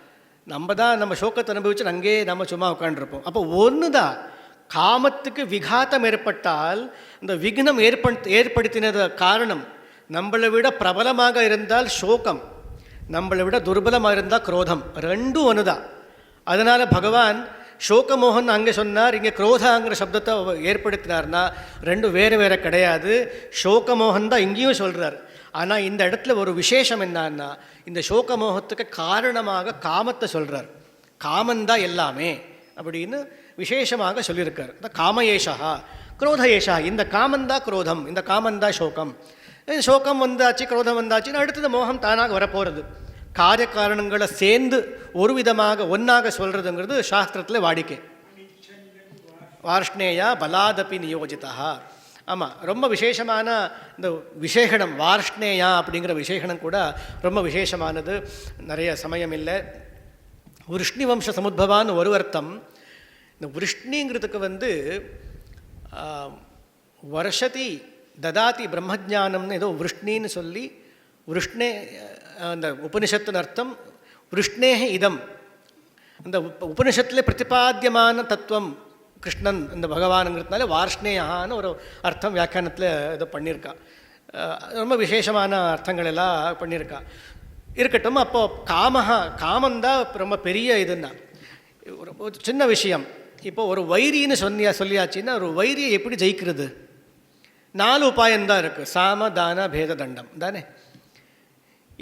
நம்ம தான் நம்ம சோகத்தை அனுபவிச்சு அங்கேயே நம்ம சும்மா உட்காந்துருப்போம். அப்போ ஒன்று தான், காமத்துக்கு விகாத்தம் ஏற்பட்டால் இந்த விக்னம் ஏற்படுத்தினது காரணம் நம்மளை விட பிரபலமாக இருந்தால் சோகம், நம்மளை விட துர்பலமாக இருந்தால் குரோதம், 2ம் ஒன்று தான். அதனால் பகவான் சோகமோகன் அங்கே சொன்னார், இங்கே குரோதாங்கிற சப்தத்தை ஏற்படுத்தினார்னா 2 வேறு வேறு கிடையாது. சோகமோகன் தான் இங்கேயும் சொல்கிறார். ஆனால் இந்த இடத்துல ஒரு விசேஷம் என்னன்னா, இந்த சோகமோகத்துக்கு காரணமாக காமத்தை சொல்கிறார். காமந்தான் எல்லாமே அப்படின்னு விசேஷமாக சொல்லியிருக்கார். இந்த காமயேஷா குரோதயேஷா, இந்த காமந்தா குரோதம், இந்த காமந்தா சோகம். சோகம் வந்தாச்சு குரோதம் வந்தாச்சுன்னு அடுத்தது மோகம் தானாக வரப்போகிறது. காரிய காரணங்களை சேர்ந்து ஒரு விதமாக ஒன்றாக சொல்கிறதுங்கிறது சாஸ்திரத்தில் வாடிக்கை. வார்ஷ்ணேயா பலாதபி நியோஜிதா. ஆமாம், ரொம்ப விசேஷமான இந்த விசேஷணம் வார்ஷ்ணேயா அப்படிங்கிற விசேஷணம் கூட ரொம்ப விசேஷமானது. நிறைய சமயம் இல்லை. விருஷ்ணி வம்ச சமுத்பவான்னு ஒரு அர்த்தம். இந்த விருஷ்ணிங்கிறதுக்கு வந்து வருஷதி ததாதி பிரம்மஜானம்னு ஏதோ விருஷ்ணின்னு சொல்லி, விருஷ்ணே அந்த உபனிஷத்தின் அர்த்தம் விருஷ்ணேஹ இதம், அந்த உபனிஷத்தில் பிரதிபாத்தியமான தத்துவம் கிருஷ்ணன் இந்த பகவானுங்கிறதுனால வார்ஷ்ணேயான்னு ஒரு அர்த்தம் வியாக்கியானத்தில் இதை பண்ணியிருக்கா. ரொம்ப விசேஷமான அர்த்தங்கள் எல்லாம் பண்ணியிருக்கா. இருக்கட்டும். அப்போது காமந்தான் ரொம்ப பெரிய இதுன்னா ஒரு சின்ன விஷயம். இப்போ ஒரு வைரின்னு சொல்லியாச்சுன்னா ஒரு வைரியை எப்படி ஜெயிக்கிறது? 4 உபாயம்தான் இருக்குது. சாம தான பேத தண்டம் தானே.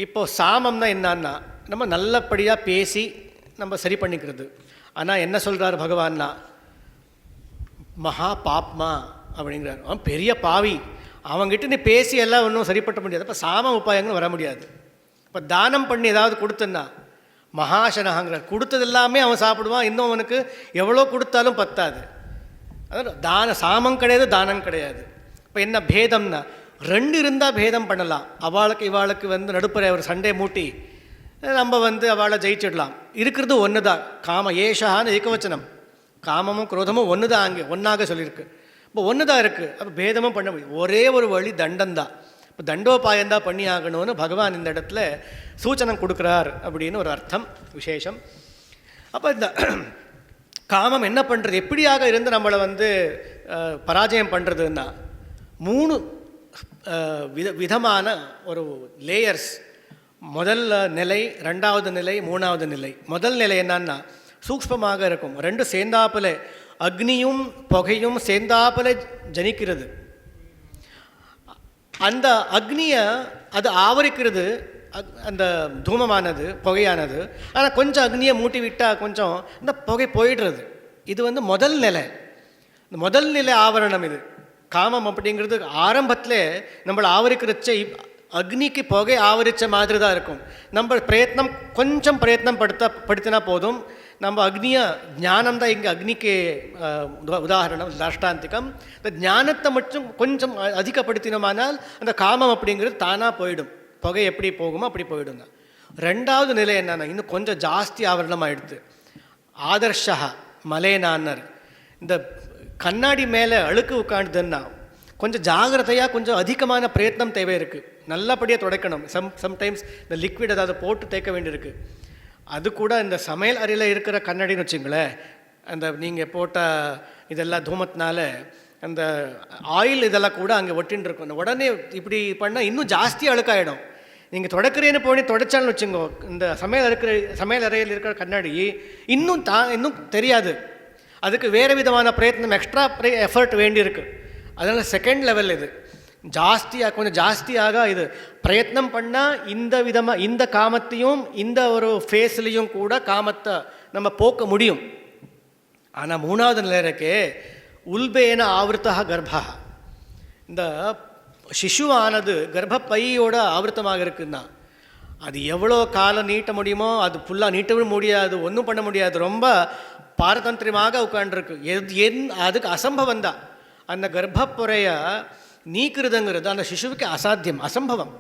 இப்போது சாமம்னா என்னன்னா நம்ம நல்லபடியாக பேசி நம்ம சரி பண்ணிக்கிறது. ஆனால் என்ன சொல்கிறார் பகவான்னா, மகா பாப்மா அப்படிங்கிறார். அவன் பெரிய பாவி, அவங்ககிட்ட நீ பேசி எல்லாம் ஒன்றும் சரிப்பட்ட முடியாது. அப்போ சாம உபாயங்களும் வர முடியாது. இப்போ தானம் பண்ணி ஏதாவது கொடுத்தன்னா மகாசனகாங்கிறார். கொடுத்தது எல்லாமே அவன் சாப்பிடுவான், இன்னும் அவனுக்கு எவ்வளோ கொடுத்தாலும் பத்தாது. அதாவது சாமம் கிடையாது, தானம் கிடையாது. இப்போ என்ன பேதம்னா 2 இருந்தால் பேதம் பண்ணலாம். இவாளுக்கு நடுப்புற ஒரு சண்டை மூட்டி நம்ம அவளை ஜெயிச்சிடலாம். இருக்கிறது ஒன்று தான். காம ஏஷான்னு ஏகவச்சனம். காமமும் குரோதமும் ஒன்று தான், அங்கே ஒன்றாக சொல்லியிருக்கு. இப்போ ஒன்று தான் இருக்குது. அப்போ பேதமும் பண்ண முடியும். ஒரே ஒரு வழி தண்டம்தான். இப்போ தண்டோபாயந்தான் பண்ணி ஆகணும்னு பகவான் இந்த இடத்துல சூச்சனம் கொடுக்குறார் அப்படின்னு ஒரு அர்த்தம் விசேஷம். அப்போ இந்த காமம் என்ன பண்ணுறது, எப்படியாக இருந்து நம்மளை பராஜயம் பண்ணுறதுன்னா 3 விதமான ஒரு லேயர்ஸ். முதல் நிலை, 2வது நிலை, 3வது நிலை. முதல் நிலை என்னன்னா சூக்ஷ்மமாக இருக்கும். 2 சேர்ந்தாப்பில் அக்னியும் புகையும் சேர்ந்தாப்பில் ஜனிக்கிறது. அந்த அக்னியை அது ஆவரிக்கிறது, அந்த தூமமானது புகையானது. ஆனால் கொஞ்சம் அக்னியை மூட்டி விட்டால் கொஞ்சம் இந்த புகை போயிடுறது. இது முதல் நிலை. இந்த முதல் நிலை ஆவரணம். இது காமம் அப்படிங்கிறது ஆரம்பத்தில் நம்மளை ஆவரிக்கிறச்ச அக்னிக்கு புகை ஆவரித்த மாதிரி தான் இருக்கும். நம்ம கொஞ்சம் பிரயத்னம் படுத்தினா போதும். நம்ம அக்னியை ஞானம் தான் இங்கே அக்னிக்கு உதாரணம், தாஷ்டாந்திகம். இந்த ஞானத்தை மட்டும் கொஞ்சம் அதிகப்படுத்தினோமானால் அந்த காமம் அப்படிங்கிறது தானாக போயிடும். புகை எப்படி போகுமோ அப்படி போயிடுங்க. 2வது நிலை என்னன்னா இன்னும் கொஞ்சம் ஜாஸ்தி ஆவரணம் ஆகிடுது. ஆதர்ஷா மலேனான்னர். இந்த கண்ணாடி மேலே அழுக்கு உட்காந்துன்னா கொஞ்சம் ஜாகிரதையாக கொஞ்சம் அதிகமான பிரயத்னம் தேவை இருக்குது. நல்லபடியாக துடைக்கணும். சம்டைம்ஸ் இந்த லிக்விட் ஏதாவது போட்டு தேய்க்க வேண்டியிருக்கு. அது கூட இந்த சமையல் அறையில் இருக்கிற கண்ணாடின்னு வச்சுங்களேன், அந்த நீங்கள் போட்ட இதெல்லாம் தூமத்தினால அந்த ஆயில் இதெல்லாம் கூட அங்கே ஒட்டின்னு இருக்கும். உடனே இப்படி பண்ணால் இன்னும் ஜாஸ்தி அழுக்காயிடும். நீங்கள் தொடக்கிறேன்னு போய் தொடச்சான்னு வச்சுங்கோ, இந்த சமையல் அறையில் இருக்கிற கண்ணாடி இன்னும் தெரியாது. அதுக்கு வேறு விதமான பிரயத்னம், எக்ஸ்ட்ரா எஃபர்ட் வேண்டியிருக்கு. அதனால் 2nd லெவல் இது. கொஞ்சம் ஜாஸ்தியாக இது பிரயத்னம் பண்ணால் இந்த காமத்தையும் இந்த ஒரு ஃபேஸ்லேயும் கூட காமத்தை நம்ம போக்க முடியும். ஆனால் 3வது நிலை இருக்கே, உல்பேன ஆவர்த்தா கர்ப்பா. இந்த சிசுவானது கர்ப்பப்பையோட ஆவர்த்தமாக இருக்குன்னா அது எவ்வளோ காலம் நீட்ட முடியுமோ அது ஃபுல்லாக நீட்டவும் முடியாது, ஒன்றும் பண்ண முடியாது. ரொம்ப பாரதந்திரமாக உட்காண்டிருக்கு. அதுக்கு அசம்பவம் தான். அந்த கர்ப்பப்புறைய நீக்கிறதுங்கிறது அந்த சிசுவுக்கு அசாத்தியம், அசம்பவம்.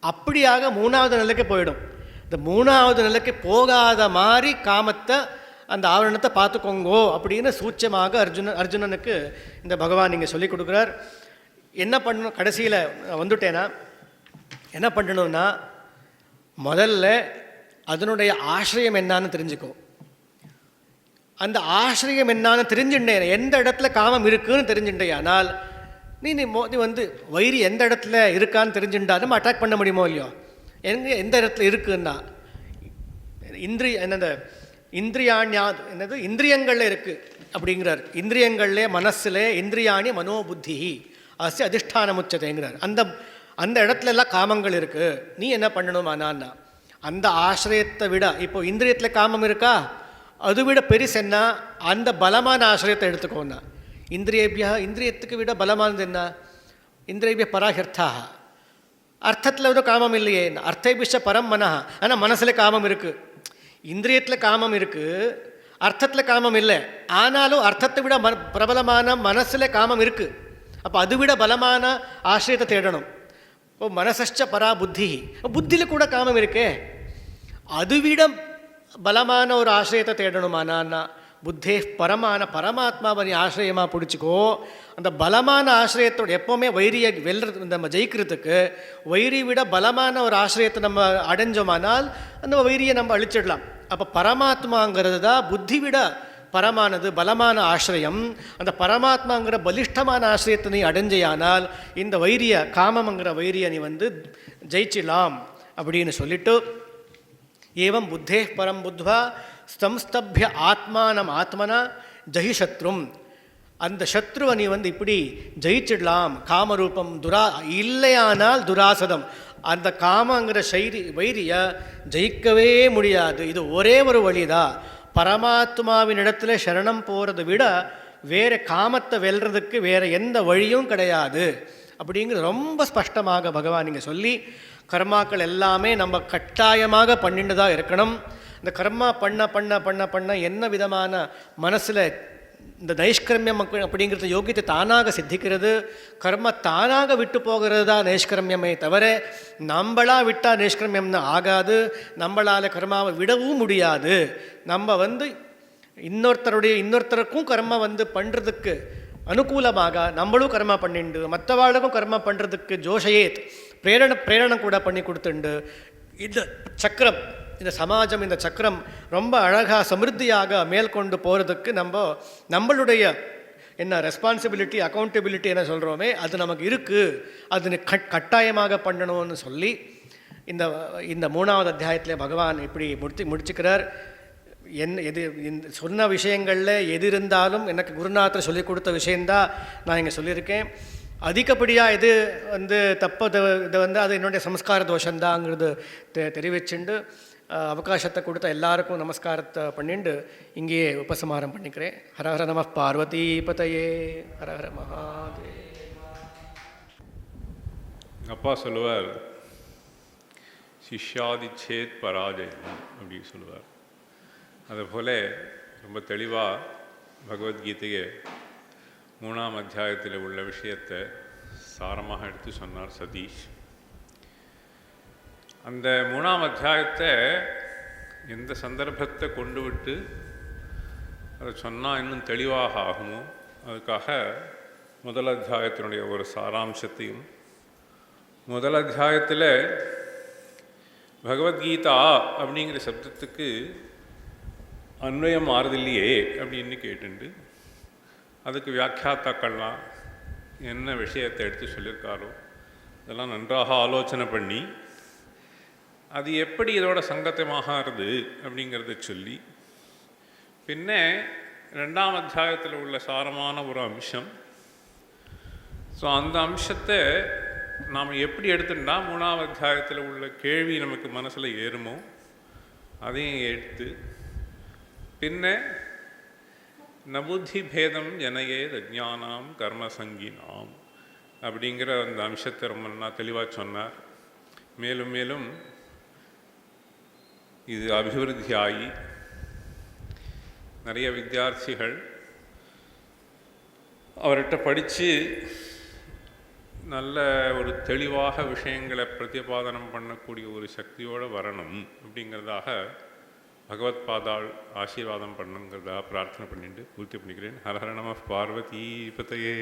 அப்படியாக 3வது நிலைக்கு போயிடும். இந்த 3வது நிலைக்கு போகாத மாதிரி காமத்தை அந்த ஆவரணத்தை பார்த்துக்கோங்கோ அப்படின்னு சூட்சமாக அர்ஜுனனுக்கு இந்த பகவான் இங்கே சொல்லி கொடுக்குறார். என்ன பண்ணணும், கடைசியில் வந்துட்டேன்னா என்ன பண்ணணும்னா முதல்ல அதனுடைய ஆசிரியம் என்னான்னு தெரிஞ்சுக்கோ. அந்த ஆசிரியம் என்னான்னு தெரிஞ்சுட்டேன், எந்த இடத்துல காமம் இருக்குன்னு தெரிஞ்சுட்டே. ஆனால் நீ வைரி எந்த இடத்துல இருக்கான்னு தெரிஞ்சுட்டா நம்ம அட்டாக் பண்ண முடியுமோ இல்லையோ. எந்த இடத்துல இருக்குன்னா இந்திரியங்களில் இருக்குது அப்படிங்கிறார். இந்திரியங்களில் மனசில் இந்திரியாணி மனோபுத்தி அசி அதிஷ்டானம் உச்சதைங்கிறார். அந்த இடத்துல எல்லாம் காமங்கள் இருக்குது. நீ என்ன பண்ணணுமானா அந்த ஆசிரியத்தை விட, இப்போ இந்திரியத்தில் காமம் இருக்கா, அது விட பெருசென்னா அந்த பலமான ஆசிரியத்தை எடுத்துக்கோன்னா. இந்திரியத்துக்கு விட பலமானது என்ன? இந்திரியபிய பராஹர்த்தாக. அர்த்தத்தில் காமம் இல்லையே, அர்த்தபிஷ பரம் மனஹ. ஆனால் மனசில் காமம் இருக்குது. இந்திரியத்தில் காமம் இருக்குது, அர்த்தத்தில் காமம் இல்லை. ஆனாலும் அர்த்தத்தை விட பிரபலமான மனசில் காமம் இருக்குது. அப்போ அது விட பலமான ஆசிரியத்தை தேடணும். இப்போ மனசச்ச பரா புத்தி, புத்தியில் கூட காமம் இருக்கே, அதுவிட பலமான ஒரு ஆசிரியத்தை தேடணுமானா புத்தே பரமாத்மாவை நீ ஆசிரியமாக பிடிச்சிக்கோ. அந்த பலமான ஆசிரியத்தோட எப்போவுமே வைரியை நம்ம ஜெயிக்கிறதுக்கு வைரி விட பலமான ஒரு ஆசிரியத்தை நம்ம அடைஞ்சோமானால் அந்த வைரியை நம்ம அழிச்சிடலாம். அப்போ பரமாத்மாங்கிறது தான் புத்தி விட பரமானது பலமான ஆசிரியம். அந்த பரமாத்மாங்கிற பலிஷ்டமான ஆசிரியத்தை நீ அடைஞ்சையானால் இந்த வைரிய காமங்கிற வைரிய நீ ஜெயிச்சிடலாம் அப்படின்னு சொல்லிட்டு, ஏவம் புத்தே பரம் புத்வா ஸ்தம்ஸ்தப்ய ஆத்மானம் ஆத்மனா ஜஹி சத்ரும், அந்த சத்ருவை நீ இப்படி ஜெயிச்சிடலாம். காமரூபம் இல்லையானால் துராசதம், அந்த காமங்கிற வைரிய ஜெயிக்கவே முடியாது. இது ஒரே ஒரு வழிதான். பரமாத்மாவின் இடத்துல சரணம் போகிறத விட வேறு காமத்தை வெல்றதுக்கு வேறு எந்த வழியும் கிடையாது அப்படிங்கிறது ரொம்ப ஸ்பஷ்டமாக பகவான் இங்கே சொல்லி, கர்மாக்கள் எல்லாமே நம்ம கட்டாயமாக பண்ணிட்டு தான் இருக்கணும். இந்த கர்மா பண்ண பண்ண பண்ண பண்ண என்ன விதமான மனசில் இந்த நைஷ்கர்மியம் அப்படிங்கிறது யோகியத்தை தானாக சித்திக்கிறது. கர்ம தானாக விட்டு போகிறது தான் நைஷ்கர்மியமே தவிர நம்மளாக விட்டால் நைஷ்கர்மியம்னு ஆகாது. நம்மளால் கர்மாவை விடவும் முடியாது. நம்ம இன்னொருத்தருக்கும் கர்மா பண்ணுறதுக்கு அனுகூலமாக நம்மளும் கர்மா பண்ணிண்டு மற்றவாளுக்கும் கர்மா பண்ணுறதுக்கு ஜோஷயேத் பிரேரணை கூட பண்ணி கொடுத்துண்டு இந்த சக்கரம், இந்த சமாஜம், இந்த சக்கரம் ரொம்ப அழகாக சமிருத்தியாக மேற்கொண்டு போகிறதுக்கு நம்மளுடைய என்ன ரெஸ்பான்சிபிலிட்டி, அக்கௌண்டபிலிட்டி என்ன சொல்கிறோமே அது நமக்கு இருக்குது. அது கட்டாயமாக பண்ணணும்னு சொல்லி இந்த 3வது அத்தியாயத்தில் பகவான் இப்படி முடிச்சுக்கிறார். இந்த சொன்ன விஷயங்களில் எது இருந்தாலும் எனக்கு குருநாதர் சொல்லிக் கொடுத்த விஷயந்தான் நான் இங்கே சொல்லியிருக்கேன். அதிகப்படியாக எது இதை அது என்னுடைய சம்ஸ்கார தோஷந்தாங்கிறது தெரிவிச்சுண்டு அவகாசத்தை கொடுத்த எல்லாருக்கும் நமஸ்காரத்தை பண்ணிண்டு இங்கேயே உபசமாரம் பண்ணிக்கிறேன். ஹரஹர நம பார்வதி பதையே, ஹரஹர மகாதே. அப்பா சொல்லுவார், சிஷ்யாதிச்சேத் பராஜயம் அப்படி சொல்லுவார். அதுபோல் ரொம்ப தெளிவாக பகவத்கீதையை 3ஆம் அத்தியாயத்தில் உள்ள விஷயத்தை சாரமாக எடுத்து சொன்னார் சதீஷ். அந்த 3ஆம் அத்தியாயத்தை எந்த சந்தர்ப்பத்தை கொண்டு விட்டு அதை சொன்னால் இன்னும் தெளிவாக ஆகுமோ அதுக்காக முதல் அத்தியாயத்தினுடைய ஒரு சாராம்சத்தையும், முதல் அத்தியாயத்தில் பகவத்கீதா அப்படிங்கிற சப்தத்துக்கு அன்வயம் மாறுதில்லையே அப்படின்னு கேட்டுண்டு அதுக்கு வியாக்கியாத்தாக்கள்லாம் என்ன விஷயத்தை எடுத்து சொல்லியிருக்காரோ இதெல்லாம் நன்றாக ஆலோசனை பண்ணி அது எப்படி இதோட சங்கத்தமாகிறது அப்படிங்கிறத சொல்லி, பின்ன 2ஆம் அத்தியாயத்தில் உள்ள சாரமான ஒரு அம்சம். ஸோ அந்த அம்சத்தை நாம் எப்படி எடுத்துட்டா 3ஆம் அத்தியாயத்தில் உள்ள கேள்வி நமக்கு மனசில் ஏறுமோ அதையும் எடுத்து, பின்ன நபுத்தி பேதம் ஜனையே அஜ்ஞானாம் கர்மசங்கினாம் அப்படிங்கிற அந்த அம்சத்தை ரொம்ப தெளிவாக சொன்னார். மேலும் மேலும் இது அபிவிருத்தி ஆகி நிறைய வித்தியார்த்திகள் அவர்கிட்ட படித்து நல்ல ஒரு தெளிவாக விஷயங்களை பிரதிபாதனம் பண்ணக்கூடிய ஒரு சக்தியோடு வரணும் அப்படிங்கிறதாக பகவத் பாதாள் ஆசீர்வாதம் பண்ணுங்கிறதாக பிரார்த்தனை பண்ணிட்டு பூர்த்தி பண்ணிக்கிறேன். ஹரஹர நம பார்வதி பதையே.